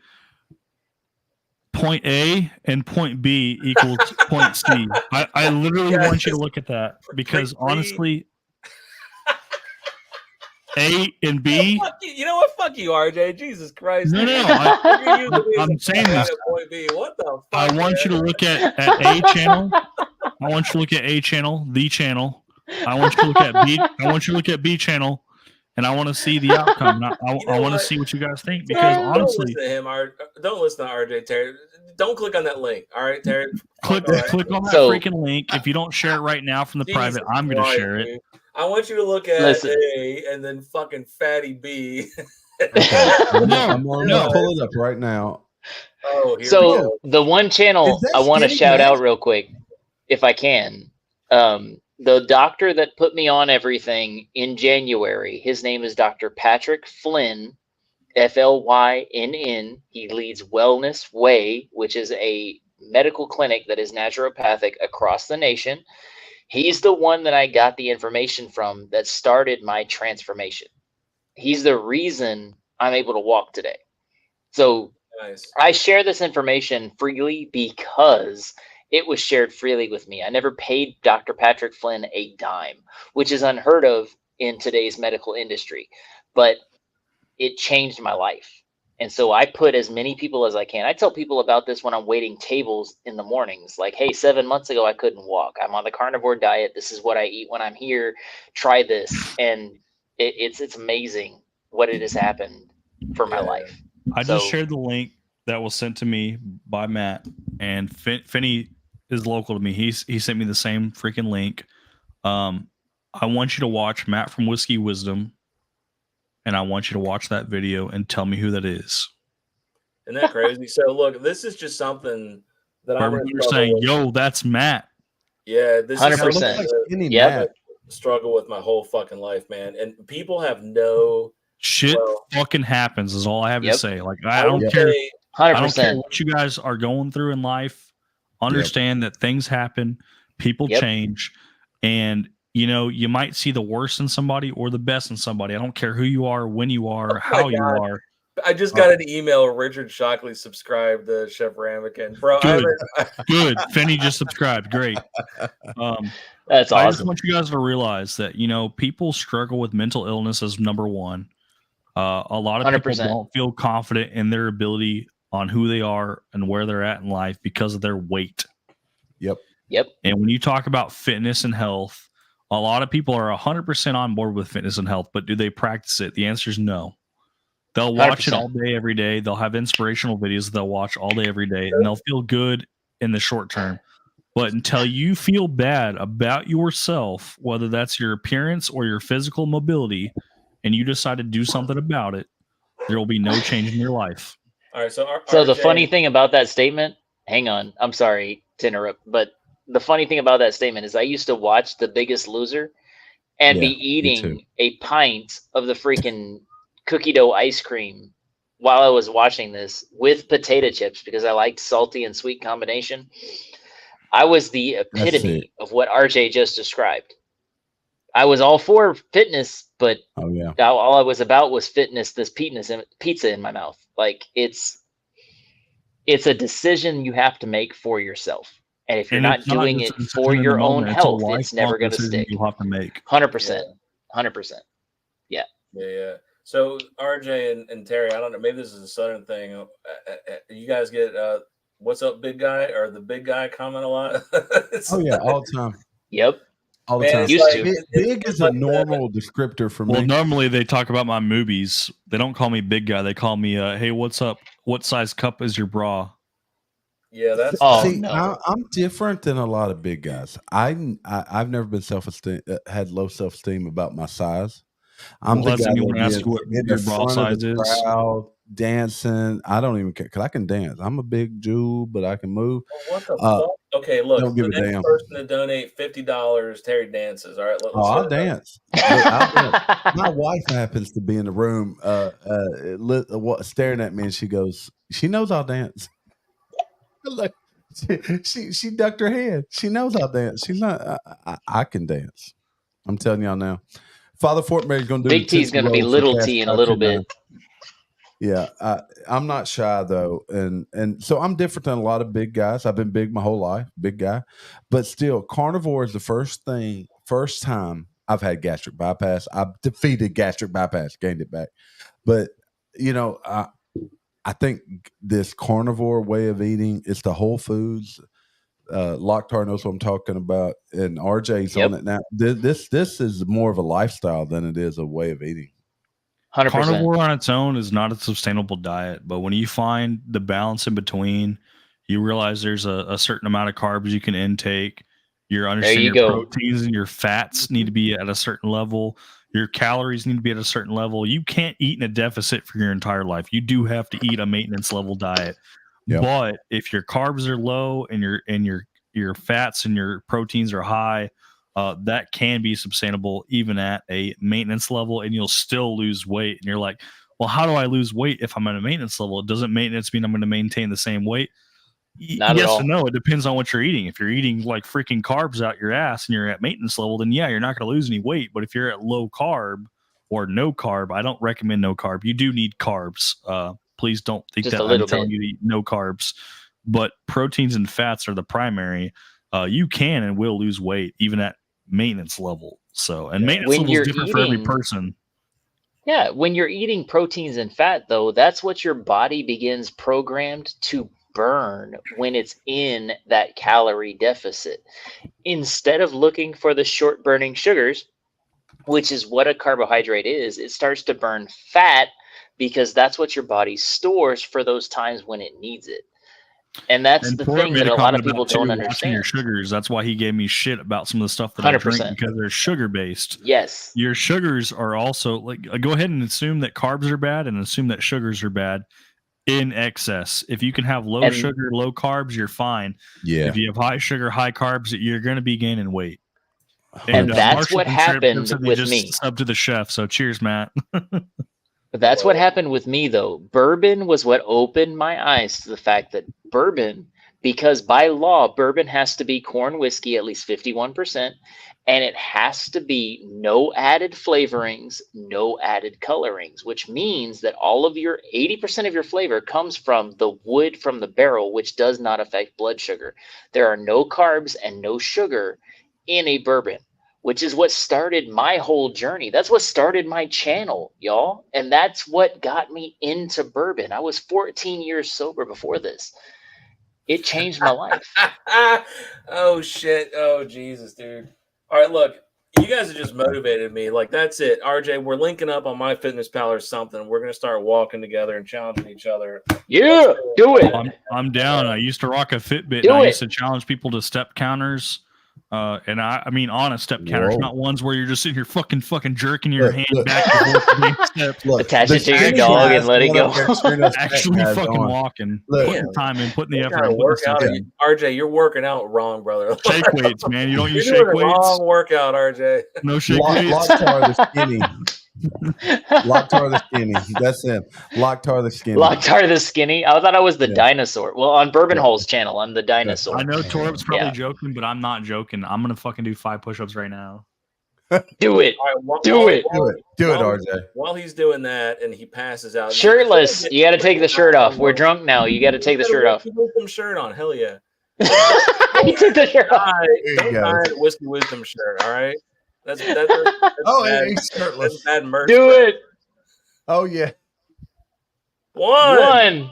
point A and point B equals point C. I literally want you to look at that because honestly, A and B. You know what? Fuck you, RJ. Jesus Christ. No. I'm saying this. Point B. What the fuck? I want you to look at A channel. I want you to look at A channel, the channel. I want you to look at B. I want you to look at B channel, and I want to see the outcome. I want to see what you guys think because honestly, don't listen to RJ Terry. Don't click on that link. All right, Terry. Click on that freaking link. If you don't share it right now from the private, I'm going to share it. I want you to look at A and then fucking fatty B. I'm going to pull it up right now. Oh, so the one channel I want to shout out real quick, if I can. The doctor that put me on everything in January, his name is Dr. Patrick Flynn, Flynn. He leads Wellness Way, which is a medical clinic that is naturopathic across the nation. He's the one that I got the information from that started my transformation. He's the reason I'm able to walk today. So nice. I share this information freely because it was shared freely with me. I never paid Dr. Patrick Flynn a dime, which is unheard of in today's medical industry, but it changed my life. And so I put as many people as I can. I tell people about this when I'm waiting tables in the mornings. Like, hey, 7 months ago, I couldn't walk. I'm on the carnivore diet. This is what I eat when I'm here. Try this. And it's amazing what it has happened for my life. I just shared the link that was sent to me by Matt, and Finney is local to me. He sent me the same freaking link. I want you to watch Matt from Whiskey Wisdom, and I want you to watch that video and tell me who that is. Isn't that crazy? So look, this is just something that I'm saying, yo, that's Matt. Yeah, this 100%. is Matt. Struggle with my whole fucking life, man. And people have no shit fucking happens is all I have to say. Like I don't care. 100%. I don't care what you guys are going through in life. Understand that things happen, people change, and you know, you might see the worst in somebody or the best in somebody. I don't care who you are, when you are, how you are. I just got an email. Richard Shockley subscribed to Chef Ramekin. Bro, good. Finney just subscribed. Great. That's awesome. I just want you guys to realize that, you know, people struggle with mental illness as number one. A lot of 100%. people don't feel confident in their ability on who they are and where they're at in life because of their weight. Yep. And when you talk about fitness and health, a lot of people are 100% on board with fitness and health, but do they practice it? The answer is no. They'll watch 100%. it all day, every day. They'll have inspirational videos they'll watch all day, every day, and they'll feel good in the short term. But until you feel bad about yourself, whether that's your appearance or your physical mobility, and you decide to do something about it, there will be no change in your life. All right. So the funny thing about that statement, hang on, I'm sorry to interrupt, but the funny thing about that statement is I used to watch The Biggest Loser and be eating a pint of the freaking cookie dough ice cream while I was watching this with potato chips because I liked salty and sweet combination. I was the epitome of what RJ just described. I was all for fitness, but all I was about was fitness, this pizza in my mouth. Like it's a decision you have to make for yourself. And if you're not doing it for your own health, it's never going to stick. You'll have to make 100%. 100%. Yeah. Yeah. So RJ and Terry, I don't know, maybe this is a Southern thing. You guys get what's up, big guy, or the big guy comment a lot? Oh yeah, all the time. Yep. All the time. Used to. Big is a normal descriptor for me. Well, normally they talk about my movies. They don't call me big guy. They call me, hey, what's up? What size cup is your bra? Yeah, that's. I'm different than a lot of big guys. I've never been had low self-esteem about my size. I'm the guy that ask you what your bra size is. Crowd, dancing. I don't even care because I can dance. I'm a big Jew, but I can move. What the fuck? Okay, look. Don't give the a next damn. person to donate $50, Terry dances. All right. I'll dance. Look, I'll dance. My wife happens to be in the room, staring at me, and she goes, "She knows I'll dance." Like, she ducked her head. She knows I'll dance. She's not. I can dance. I'm telling y'all now. Father Fortberry is going to do Big T is going to be little T in a little bit. Yeah, I'm not shy though, and so I'm different than a lot of big guys. I've been big my whole life, big guy, but still, carnivore is the first time I've had gastric bypass. I've defeated gastric bypass, gained it back, but I think this carnivore way of eating, it's the whole foods. Locktar knows what I'm talking about, and RJ's on it now. This is more of a lifestyle than it is a way of eating. 100%. Carnivore on its own is not a sustainable diet, but when you find the balance in between, you realize there's a certain amount of carbs you can intake. Your proteins and your fats need to be at a certain level. Your calories need to be at a certain level. You can't eat in a deficit for your entire life. You do have to eat a maintenance level diet. Yep. But if your carbs are low and your fats and your proteins are high, that can be sustainable even at a maintenance level, and you'll still lose weight. And you're like, well, how do I lose weight if I'm at a maintenance level? Doesn't maintenance mean I'm going to maintain the same weight? Not yes and no. It depends on what you're eating. If you're eating like freaking carbs out your ass and you're at maintenance level, then yeah, you're not going to lose any weight. But if you're at low carb or no carb, I don't recommend no carb. You do need carbs. Please don't think just that I'm telling you to eat no carbs. But proteins and fats are the primary. You can and will lose weight even at maintenance level. So, and maintenance level is different for every person. Yeah, when you're eating proteins and fat, though, that's what your body begins programmed to burn when it's in that calorie deficit. Instead of looking for the short burning sugars, which is what a carbohydrate is, it starts to burn fat because that's what your body stores for those times when it needs it. And that's the thing that a lot of people don't understand. Your sugars. That's why he gave me shit about some of the stuff that 100%. I drink, because they're sugar based. Yes. Your sugars are also like, go ahead and assume that carbs are bad and assume that sugars are bad in excess. If you can have low sugar, low carbs, you're fine. Yeah. If you have high sugar, high carbs, you're going to be gaining weight. And that's what happened with me. Sub to the chef. So cheers, Matt. But that's what happened with me, though. Bourbon was what opened my eyes to the fact that bourbon, because by law, bourbon has to be corn whiskey, at least 51%, and it has to be no added flavorings, no added colorings, which means that all of your 80% of your flavor comes from the wood from the barrel, which does not affect blood sugar. There are no carbs and no sugar in a bourbon, which is what started my whole journey. That's what started my channel, y'all. And that's what got me into bourbon. I was 14 years sober before this. It changed my life. Oh, shit. Oh, Jesus, dude. All right, look. You guys have just motivated me. Like, that's it. RJ, we're linking up on MyFitnessPal or something. We're going to start walking together and challenging each other. Yeah, do it. I'm down. I used to rock a Fitbit. Do and I it. used to challenge people to step counters. And I mean honest step counters, Whoa. not ones where you're just sitting here fucking jerking your hand back and forth steps. Attach it to your dog and let it go. Actually fucking walking. Putting time in, putting the effort in. RJ, you're working out wrong, brother. Shake weights, man. You don't use you're shake doing weights. Wrong workout, RJ. No shake weights. Locktar the skinny. Locktar the skinny. That's him. Locktar the skinny. Locktar the skinny. I thought I was the dinosaur. Well, on Bourbon Hole's channel, I'm the dinosaur. I know Torb's probably joking, but I'm not joking. I'm gonna fucking do 5 push-ups right now. Do it. Right, do it, RJ. While he's doing that and he passes out. Shirtless. You got to take the shirt off. We're drunk now. You got to take the shirt off. Put some shirt on. Hell yeah. He took the shirt off. Don't buy a Whiskey Wisdom shirt, all right? That's he's shirtless. That's bad merch. Do it. Oh, yeah. One,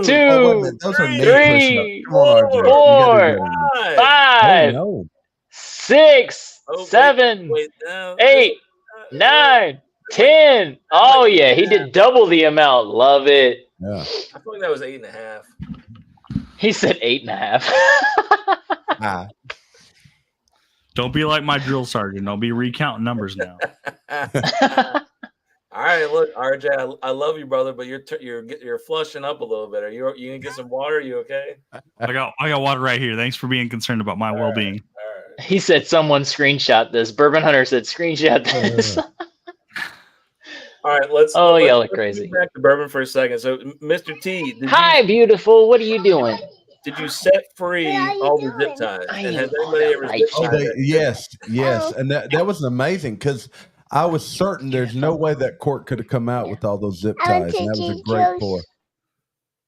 two, three, four, 5, 6, 7, 8, 9, 10. Oh, yeah. He did double the amount. Love it. Yeah. I feel like that was 8.5. He said 8.5. Don't be like my drill sergeant. Don't be recounting numbers now. All right, look, RJ, I love you, brother, but you're flushing up a little bit. Are you gonna get some water? Are you okay? I got water right here. Thanks for being concerned about my well-being. All right. He said someone screenshot this. Bourbon Hunter said screenshot this. All right, let's y'all are crazy. Get back to bourbon for a second. So, Mr. T, hi, beautiful. What are you doing? Did you set free all the zip ties? And has anybody ever zip tied? Yes, and that was amazing because I was certain there's no way that cork could have come out with all those zip ties, and that was a great pour.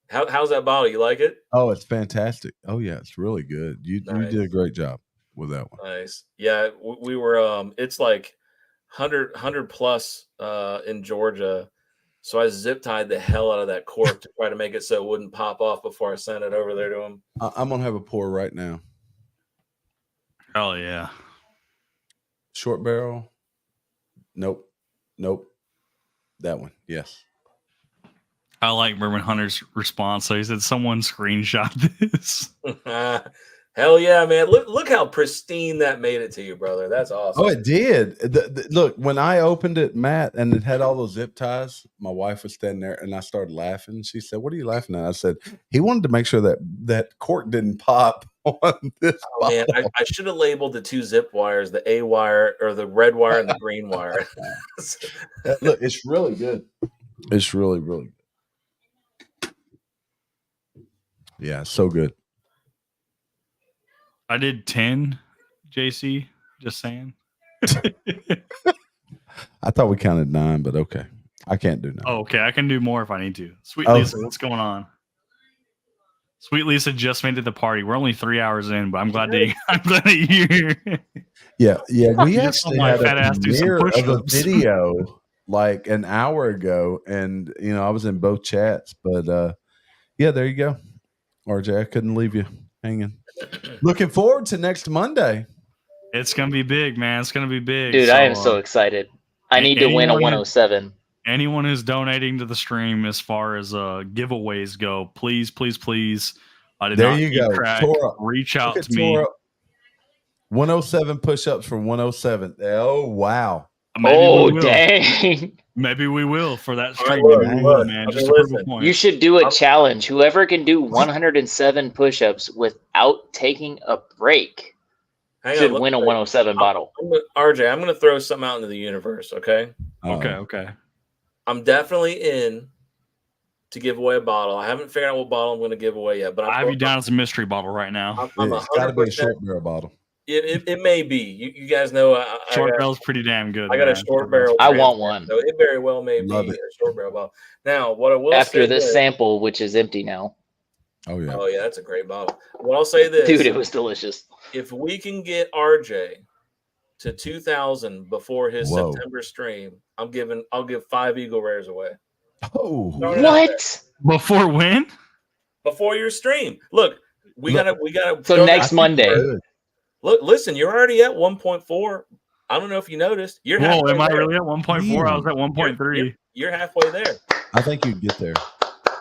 How's that bottle? You like it? Oh, it's fantastic. Oh yeah, it's really good. You did a great job with that one. Nice. Yeah, we were. It's like 100 plus in Georgia. So I zip tied the hell out of that cork to try to make it so it wouldn't pop off before I sent it over there to him. I'm gonna have a pour right now. Hell yeah. Short barrel. Nope. That one. Yes. I like Bourbon Hunter's response. So he said, "Someone screenshot this." Hell yeah, man! Look how pristine that made it to you, brother. That's awesome. Oh, it did. Look, when I opened it, Matt, and it had all those zip ties, my wife was standing there, and I started laughing. She said, "What are you laughing at?" I said, "He wanted to make sure that cork didn't pop on this." Oh, man, I should have labeled the 2 zip wires, the A wire or the red wire and the green wire. Look, it's really good. It's really, really good. Yeah, so good. I did 10, JC. Just saying. I thought we counted 9, but okay. I can't do 9. Oh, okay. I can do more if I need to. Sweet Lisa, what's going on? Sweet Lisa just made it to the party. We're only 3 hours in, but I'm glad that you're here. Yeah. We actually had a premiere of a video like an hour ago, and I was in both chats, but there you go. RJ, I couldn't leave you hanging. Looking forward to next Monday. It's gonna be big, man. It's gonna be big, dude. I am so excited. I need to win a 107. Anyone who's donating to the stream, as far as giveaways go, please. I did there not you go. Track. Reach out to me. 107 push-ups for 107. Oh wow. Dang. Maybe we will for that stream. Man. Just to prove a point. You should do a challenge. Whoever can do 107 push-ups without taking a break should win a 107 bottle. RJ, I'm going to throw something out into the universe, okay? Okay. I'm definitely in to give away a bottle. I haven't figured out what bottle I'm going to give away yet, but I have you down as a mystery bottle right now. It's got to be a short barrel bottle. It may be. You guys know short barrel's pretty damn good. I got a short barrel. I want one. So it very well may be a short barrel bottle. Now, what I will after this sample, which is empty now. Oh yeah, that's a great bottle. Well, I'll say this, dude, it was delicious. If we can get RJ to 2,000 before his September stream, I'll give 5 Eagle Rares away. Oh, what? Before when? Before your stream. Look, we gotta. So next Monday. Look, listen, you're already at 1.4. I don't know if you noticed. You're halfway am I there. really at 1.4? I was at 1.3. You're halfway there. I think you can get there.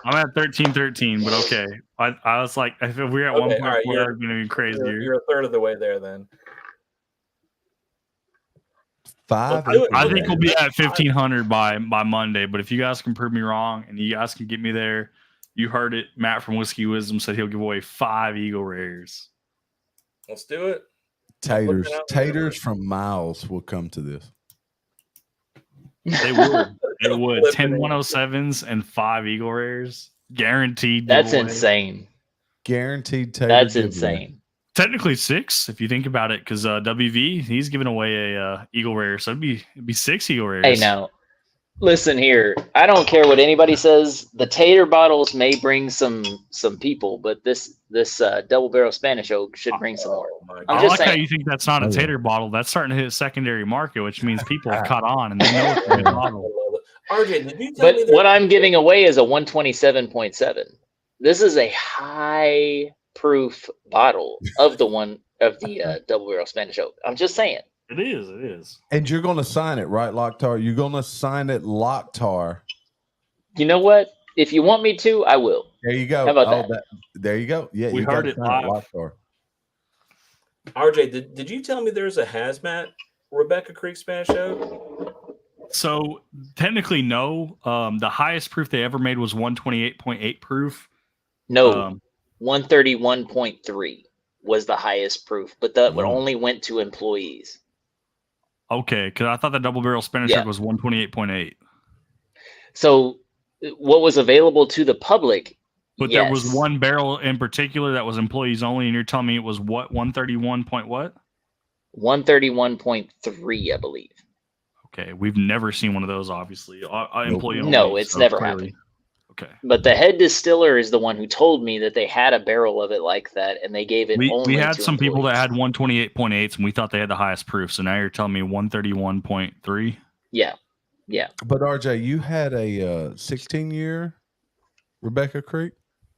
I'm at 13, but okay. I was like, if we're at 1.4, right, that's going to be crazier. You're a third of the way there then. 5. I think we'll be at 1,500 by Monday. But if you guys can prove me wrong and you guys can get me there, you heard it. Matt from Whiskey Wisdom said he'll give away 5 Eagle Rares. Let's do it. Taters from Miles will come to this. They would. They would. 10 107s and 5 Eagle Rares. Guaranteed. That's insane. Guaranteed tater. That's insane. Technically 6 if you think about it, because WV, he's giving away a Eagle Rare, so it'd be 6 Eagle Rares. Hey, now listen here. I don't care what anybody says. The tater bottles may bring some people, but this double barrel Spanish oak should bring some more. I like how you think that's not a tater bottle. That's starting to hit a secondary market, which means people have caught on and they know it's a good bottle. RJ, did you tell me what I'm giving away is a 127.7. This is a high proof bottle of the double barrel Spanish oak. I'm just saying. It is. And you're going to sign it, right, Locktar? You're going to sign it, Locktar. You know what? If you want me to, I will. There you go. How about that? There you go. Yeah, we heard it live. Locktar. RJ, did you tell me there's a hazmat Rebecca Creek Spanish oak? So technically, no. The highest proof they ever made was 128.8 proof. No, 131.3 was the highest proof, but that one only went to employees. Okay, because I thought the double barrel Spanish oak was 128.8. So what was available to the public? But there was one barrel in particular that was employees only, and you're telling me it was what, 131 point what? 131.3, I believe. Okay, we've never seen one of those, obviously. Employee only. No, it's never happened. Okay. But the head distiller is the one who told me that they had a barrel of it like that, and they gave it only we had to some employees. people that had 128.8s, and we thought they had the highest proof. So now you're telling me 131.3? Yeah. But RJ, you had a 16-year Rebecca Creek?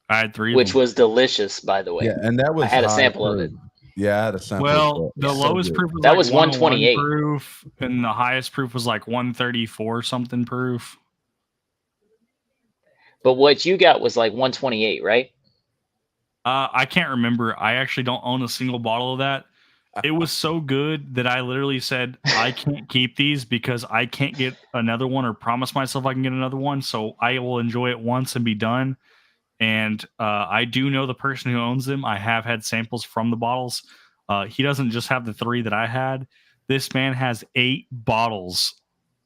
I had 3 which was delicious, by the way. Yeah, and that was I had a sample proof. of it. Yeah, I had a sample. Well, the lowest proof was that like was 128 proof, and the highest proof was like 134 something proof. But what you got was like 128, right? I can't remember. I actually don't own a single bottle of that. It was so good that I literally said, I can't keep these because I can't get another one or promise myself I can get another one. So I will enjoy it once and be done. And I do know the person who owns them. I have had samples from the bottles. He doesn't just have the 3 that I had. This man has 8 bottles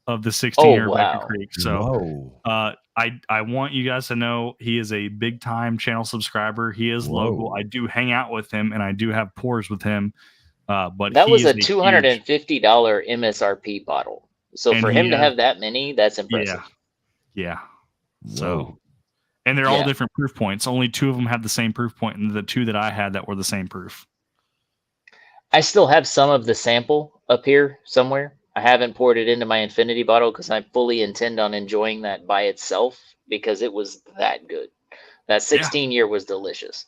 of the 16-year Rebecca Creek. So I want you guys to know he is a big-time channel subscriber. He is local. I do hang out with him, and I do have pours with him. But that was a $250 MSRP bottle. So for him to have that many, that's impressive. Yeah. So, and they're all different proof points. Only 2 of them have the same proof point, and the 2 that I had that were the same proof. I still have some of the sample up here somewhere. I haven't poured it into my infinity bottle because I fully intend on enjoying that by itself because it was that good. That 16-year was delicious.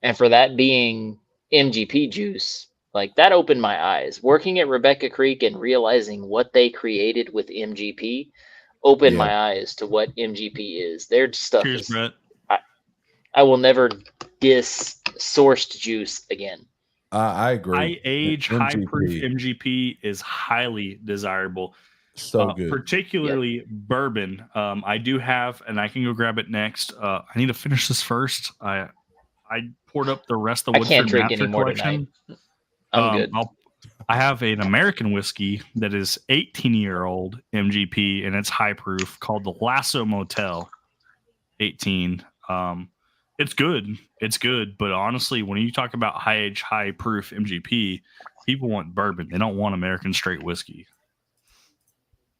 And for that being MGP juice, like that opened my eyes. Working at Rebecca Creek and realizing what they created with MGP opened my eyes to what MGP is. Their stuff Cheers, is. Brett. I will never diss sourced juice again. I agree. High age, high proof MGP is highly desirable. So good. Particularly bourbon. I do have, and I can go grab it next. I need to finish this first. I poured up the rest of the Woodford I can't drink Master anymore Collection. tonight. I'm good. I have an American whiskey that is 18-year-old MGP, and it's high proof called the Lasso Motel 18. It's good. It's good. But honestly, when you talk about high age, high proof MGP, people want bourbon. They don't want American straight whiskey.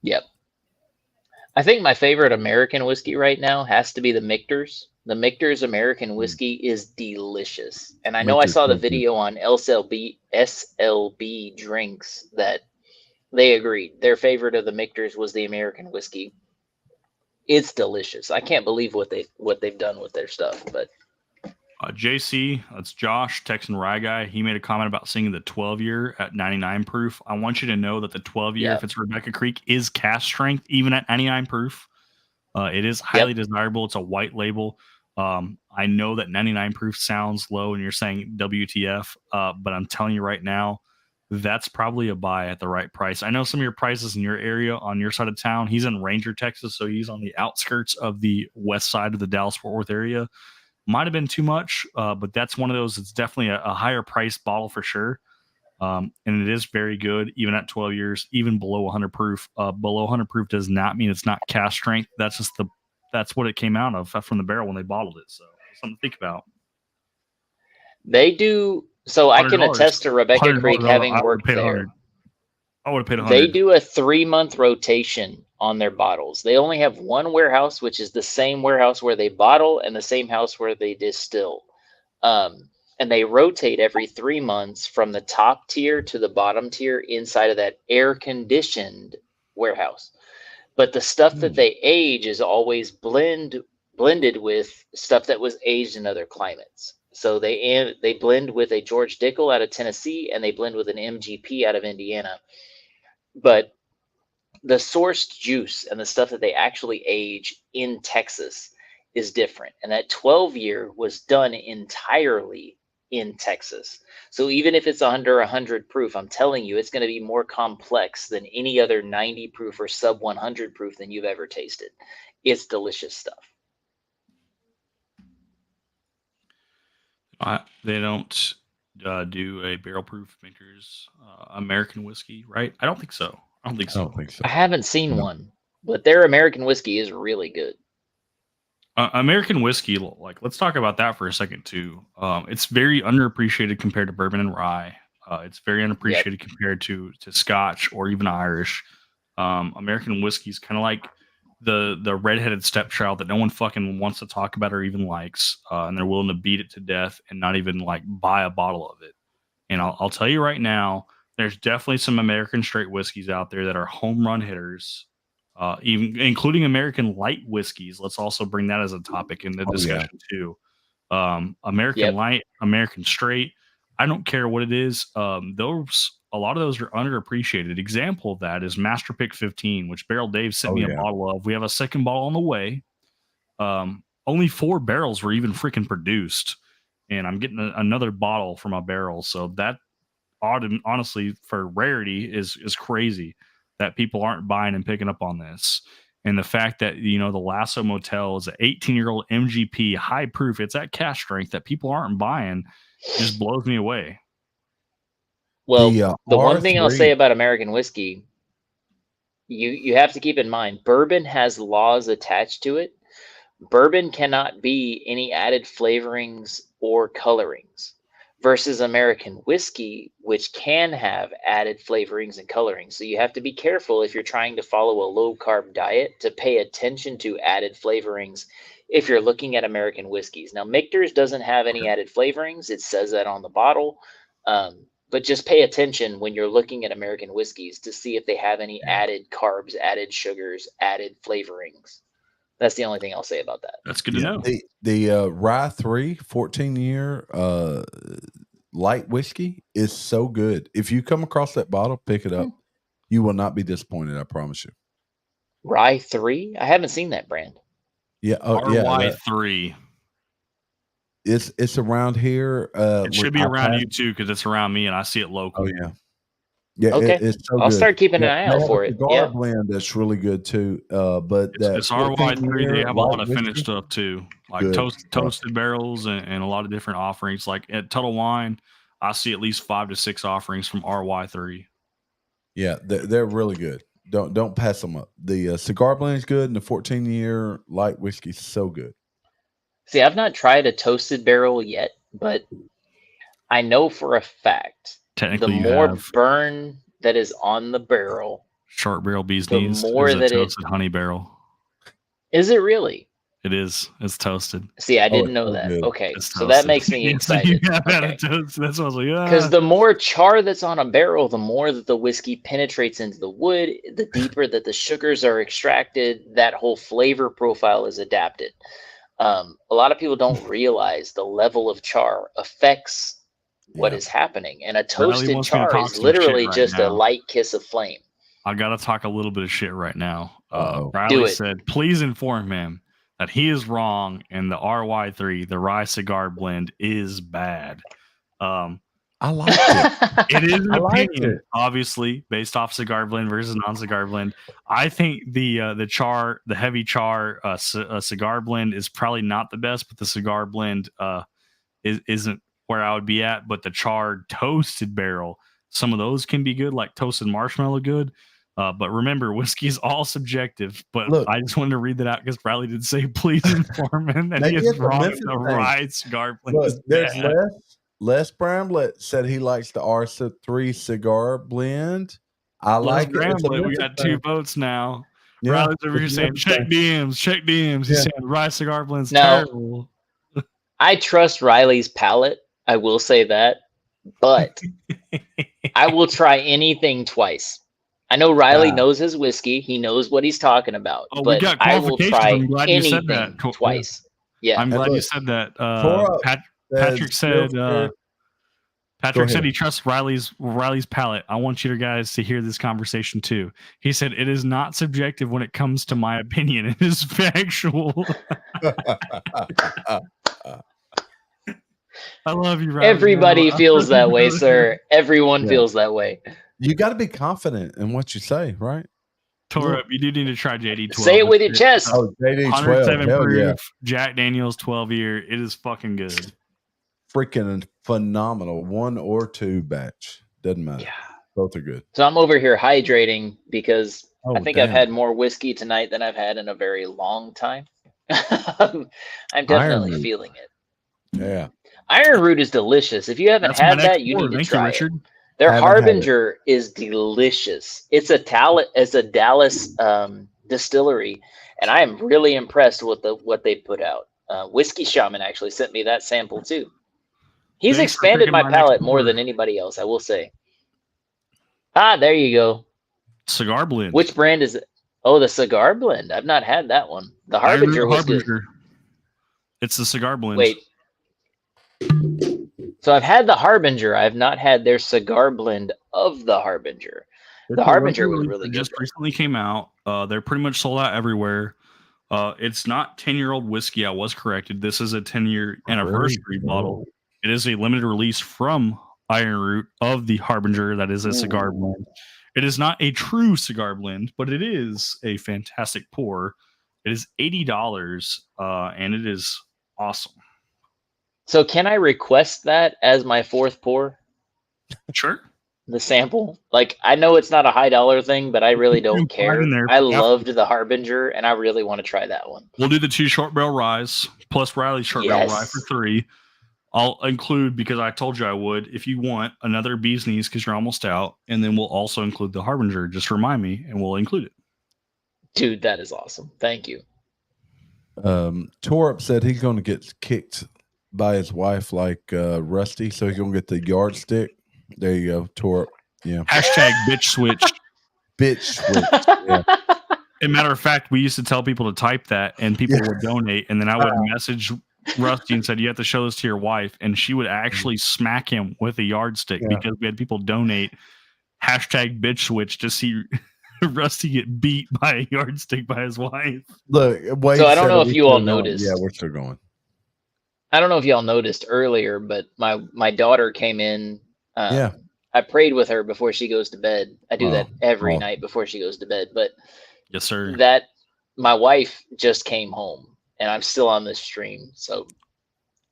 Yep. I think my favorite American whiskey right now has to be the Michter's. The Michter's American whiskey is delicious. And I know I saw the video on SLB Drinks that they agreed. Their favorite of the Michter's was the American whiskey. It's delicious. I can't believe what they've done with their stuff. But JC, that's Josh, Texan Rye guy. He made a comment about seeing the 12-year at 99 proof. I want you to know that the 12-year, if it's Rebecca Creek, is cask strength, even at 99 proof. It is highly desirable. It's a white label. I know that 99 proof sounds low and you're saying WTF, but I'm telling you right now, that's probably a buy at the right price. I know some of your prices in your area on your side of town. He's in Ranger, Texas, so he's on the outskirts of the west side of the Dallas-Fort Worth area. Might have been too much, but that's one of those. It's definitely a higher price bottle for sure. And it is very good, even at 12 years, even below 100 proof. Below 100 proof does not mean it's not cask strength. That's just that's what it came out of from the barrel when they bottled it. So something to think about. They do. So I can attest to Rebecca Creek having worked there. I would have paid 100. They do a 3-month rotation on their bottles. They only have one warehouse, which is the same warehouse where they bottle and the same house where they distill. And they rotate every 3 months from the top tier to the bottom tier inside of that air-conditioned warehouse. But the stuff that they age is always blended with stuff that was aged in other climates. So they blend with a George Dickel out of Tennessee, and they blend with an MGP out of Indiana. But the sourced juice and the stuff that they actually age in Texas is different. And that 12-year was done entirely in Texas. So even if it's under 100 proof, I'm telling you, it's going to be more complex than any other 90 proof or sub 100 proof than you've ever tasted. It's delicious stuff. They don't do a barrel proof makers American whiskey, right? I don't think so. I haven't seen one, but their American whiskey is really good. American whiskey, like, let's talk about that for a second too. It's very underappreciated compared to bourbon and rye. It's very unappreciated compared to Scotch or even Irish. American whiskey is kind of like the redheaded stepchild that no one fucking wants to talk about or even likes, and they're willing to beat it to death and not even like buy a bottle of it. And I'll tell you right now, there's definitely some American straight whiskeys out there that are home run hitters, even including American light whiskeys. Let's also bring that as a topic in the discussion too. American light, American straight. I don't care what it is. A lot of those are underappreciated. Example of that is Master Pick 15, which Barrel Dave sent me a bottle of. We have a second bottle on the way. Only 4 barrels were even freaking produced, and I'm getting another bottle from a barrel. So that, honestly, for rarity, is crazy that people aren't buying and picking up on this. And the fact that, the Lasso Motel is an 18-year-old MGP high proof, it's at cask strength, that people aren't buying, just blows me away. Well, the one thing I'll say about American whiskey, you have to keep in mind, bourbon has laws attached to it. Bourbon cannot be any added flavorings or colorings versus American whiskey, which can have added flavorings and colorings. So you have to be careful if you're trying to follow a low-carb diet to pay attention to added flavorings if you're looking at American whiskeys. Now, Michter's doesn't have any added flavorings. It says that on the bottle. But just pay attention when you're looking at American whiskeys to see if they have any added carbs, added sugars, added flavorings. That's the only thing I'll say about that. That's good to know. The Rye 3 14-year light whiskey is so good. If you come across that bottle, pick it up. You will not be disappointed, I promise you. Rye 3? I haven't seen that brand. Yeah. RY 3. It's around here. It should be around you too, because it's around me and I see it local. Oh yeah. Yeah, okay. It's so I'll good. start keeping an eye out for it. Yeah, blend that's really good too. But it's RY3. They have a lot of finished stuff too, like toasted barrels and a lot of different offerings. Like at Total Wine, I see at least 5 to 6 offerings from RY3. Yeah, they're really good. Don't pass them up. The cigar blend is good, and the 14-year light whiskey is so good. See, I've not tried a toasted barrel yet, but I know for a fact the more burn that is on the barrel, Sharp Barrel Bee's Knees, the more that toasted honey barrel. Is it really? It is. It's toasted. See, I didn't know that. Good. Okay, so that makes me excited. That's what I was like, because the more char that's on a barrel, the more that the whiskey penetrates into the wood, the deeper that the sugars are extracted, that whole flavor profile is adapted. A lot of people don't realize the level of char affects what is happening, and a toasted char is literally just a light kiss of flame. I gotta talk a little bit of shit right now. Do Riley it. said, please inform him that he is wrong and the RY3, the rye cigar blend, is bad. I like it. It is an opinion, obviously, based off cigar blend versus non-cigar blend. I think the heavy char cigar blend is probably not the best, but the cigar blend isn't where I would be at. But the charred toasted barrel, some of those can be good, like toasted marshmallow good. But remember, whiskey is all subjective. But look, I just wanted to read that out because Riley did say, please inform him that he is wrong. The rye cigar blend is there's bad. Les Bramlett said he likes the R3 cigar blend. I Les like Bramlett, we got 2 votes now. Yeah, Riley's over here saying, check DMs. He's saying rye cigar blend's terrible. I trust Riley's palate. I will say that. But I will try anything twice. I know Riley knows his whiskey. He knows what he's talking about. But I will try anything twice. Yeah. I'm glad you said that. Patrick said he trusts Riley's palate. I want you guys to hear this conversation too. He said it is not subjective when it comes to my opinion. It is factual. I love you, Riley. Everybody feels that way, sir. Everyone feels that way. You got to be confident in what you say, right? Torup, you do need to try JD 12. Say it with your chest. Oh, JD 12. 107 proof, Jack Daniels 12 year. It is fucking good. Freaking phenomenal. 1 or 2 batch. Doesn't matter. Yeah. Both are good. So I'm over here hydrating because I think I've had more whiskey tonight than I've had in a very long time. I'm definitely feeling it. Yeah. Iron Root is delicious. If you haven't had that, you need to try it. Their Harbinger is delicious. It's a Dallas distillery, and I am really impressed with what they put out. Whiskey Shaman actually sent me that sample too. He's expanded my palate more than anybody else, I will say. Ah, there you go. Cigar blend. Which brand is it? Oh, the cigar blend. I've not had that one. The Harbinger was good. It's the cigar blend. Wait. So I've had the Harbinger. I've not had their cigar blend of the Harbinger. The Harbinger was really good. Just recently came out. They're pretty much sold out everywhere. It's not 10-year-old whiskey. I was corrected. This is a 10-year anniversary bottle. It is a limited release from Iron Root of the Harbinger. That is a cigar blend. It is not a true cigar blend, but it is a fantastic pour. It is $80, and it is awesome. So can I request that as my 4th pour? Sure. The sample? Like, I know it's not a high dollar thing, but I really don't care. I loved the Harbinger, and I really want to try that one. We'll do the 2 short barrel ryes plus Riley's short barrel rye for 3. I'll include, because I told you I would, if you want, another Bee's Knees because you're almost out, and then we'll also include the Harbinger. Just remind me, and we'll include it. Dude, that is awesome. Thank you. Torup said he's going to get kicked by his wife like Rusty, so he's going to get the yardstick. There you go, Torup. Yeah. Hashtag bitch switch. Bitch switch. Yeah. As a matter of fact, we used to tell people to type that, and people would donate, and then I would message Rusty and said, you have to show this to your wife, and she would actually smack him with a yardstick because we had people donate hashtag bitch switch to see Rusty get beat by a yardstick by his wife. Look, so I don't know if you all noticed. Yeah, we're still going. I don't know if y'all noticed earlier, but my daughter came in. I prayed with her before she goes to bed. I do that every night before she goes to bed. But yes, sir. That my wife just came home, and I'm still on this stream, so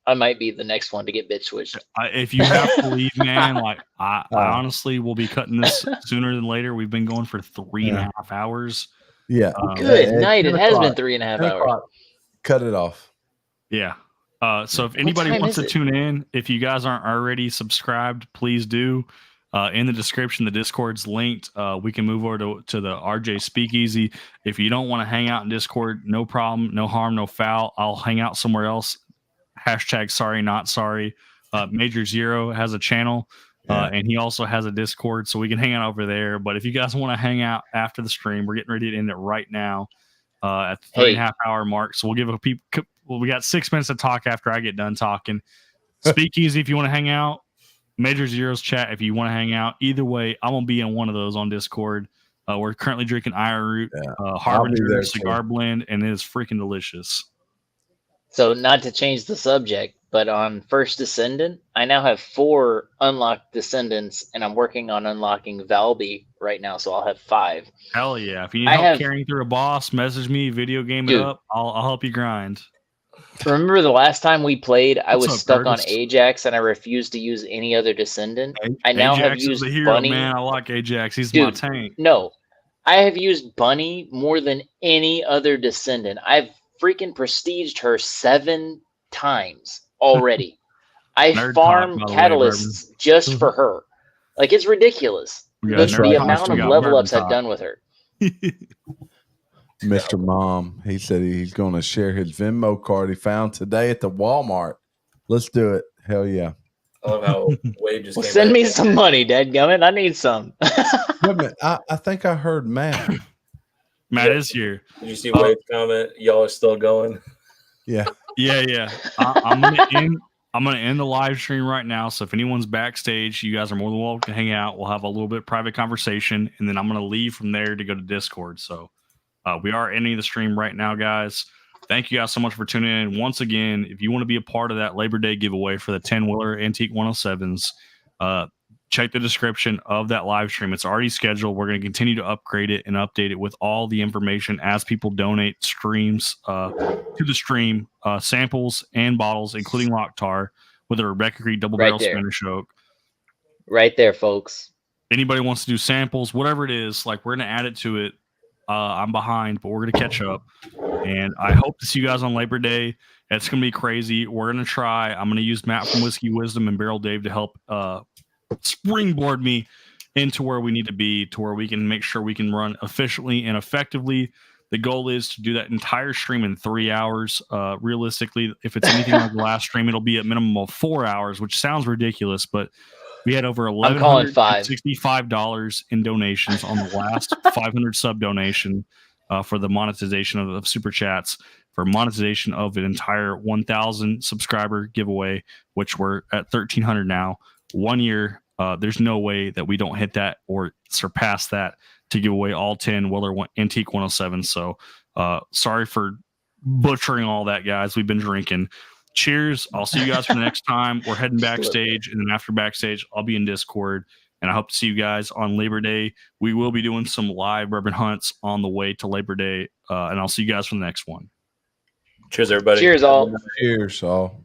I might be the next one to get bitch switched. If you have to leave, man, like I honestly will be cutting this sooner than later. We've been going for 3.5 hours. Yeah. Good night. It has been 3.5 hours. Cut it off. Yeah. So if anybody wants to tune in, if you guys aren't already subscribed, please do. In the description, the Discord's linked. We can move over to the RJ Speakeasy. If you don't want to hang out in Discord, no problem, no harm, no foul. I'll hang out somewhere else. # sorry, not sorry. Major Zero has a channel, and he also has a Discord, so we can hang out over there. But if you guys want to hang out after the stream, we're getting ready to end it right now at the 3.5 hour mark. So we'll give a people. Well, we got 6 minutes to talk after I get done talking. Speakeasy, if you want to hang out. Major Zero's chat if you want to hang out. Either way, I'm gonna be in one of those on Discord. We're currently drinking Iron Root Harbinger cigar blend, and it is freaking delicious. So, not to change the subject, but on First Descendant, I now have 4 unlocked Descendants, and I'm working on unlocking Valby right now, so I'll have 5. Hell yeah! If you need help carrying through a boss, message me, video game it up. I'll help you grind. Remember the last time we played, I was stuck on Ajax and I refused to use any other Descendant. I now have used is the hero, Bunny. Man, I like Ajax. He's my tank. No, I have used Bunny more than any other Descendant. I've freaking prestiged her 7 times already. I farm catalysts just for her. Like, it's ridiculous. The amount of level ups I've done with her. Mr. Mom, he said he's going to share his Venmo card he found today at the Walmart. Let's do it. Hell yeah. I love how Wade just send me some money, dadgummit. I need some. Wait a minute. I think I heard Matt. Matt is here. Did you see Wade's comment? Y'all are still going. Yeah. Yeah. I'm gonna end the live stream right now. So if anyone's backstage, you guys are more than welcome to hang out. We'll have a little bit private conversation, and then I'm gonna leave from there to go to Discord. So we are ending the stream right now, guys. Thank you guys so much for tuning in. Once again, if you want to be a part of that Labor Day giveaway for the 10 Weller Antique 107s, check the description of that live stream. It's already scheduled. We're going to continue to upgrade it and update it with all the information as people donate streams to the stream, samples and bottles, including Locktar, with a Rebecca Creek Double Barrel Spanish Oak. Right there, folks. Anybody wants to do samples, whatever it is, like, we're going to add it to it. I'm behind, but we're going to catch up. And I hope to see you guys on Labor Day. It's going to be crazy. We're going to try. I'm going to use Matt from Whiskey Wisdom and Barrel Dave to help springboard me into where we need to be, to where we can make sure we can run efficiently and effectively. The goal is to do that entire stream in 3 hours. Realistically, if it's anything like the last stream, it'll be a minimum of 4 hours, which sounds ridiculous, but we had over $1,165 in donations on the last 500 sub donation for the monetization of Super Chats, for monetization of an entire 1,000 subscriber giveaway, which we're at 1,300 now. 1 year, there's no way that we don't hit that or surpass that to give away all 10 Weller Antique 107. So sorry for butchering all that, guys. We've been drinking. Cheers. I'll see you guys for the next time. We're heading backstage, and then after backstage, I'll be in Discord, and I hope to see you guys on Labor Day. We will be doing some live bourbon hunts on the way to Labor Day, and I'll see you guys for the next one. Cheers, everybody. Cheers, all. Cheers, all.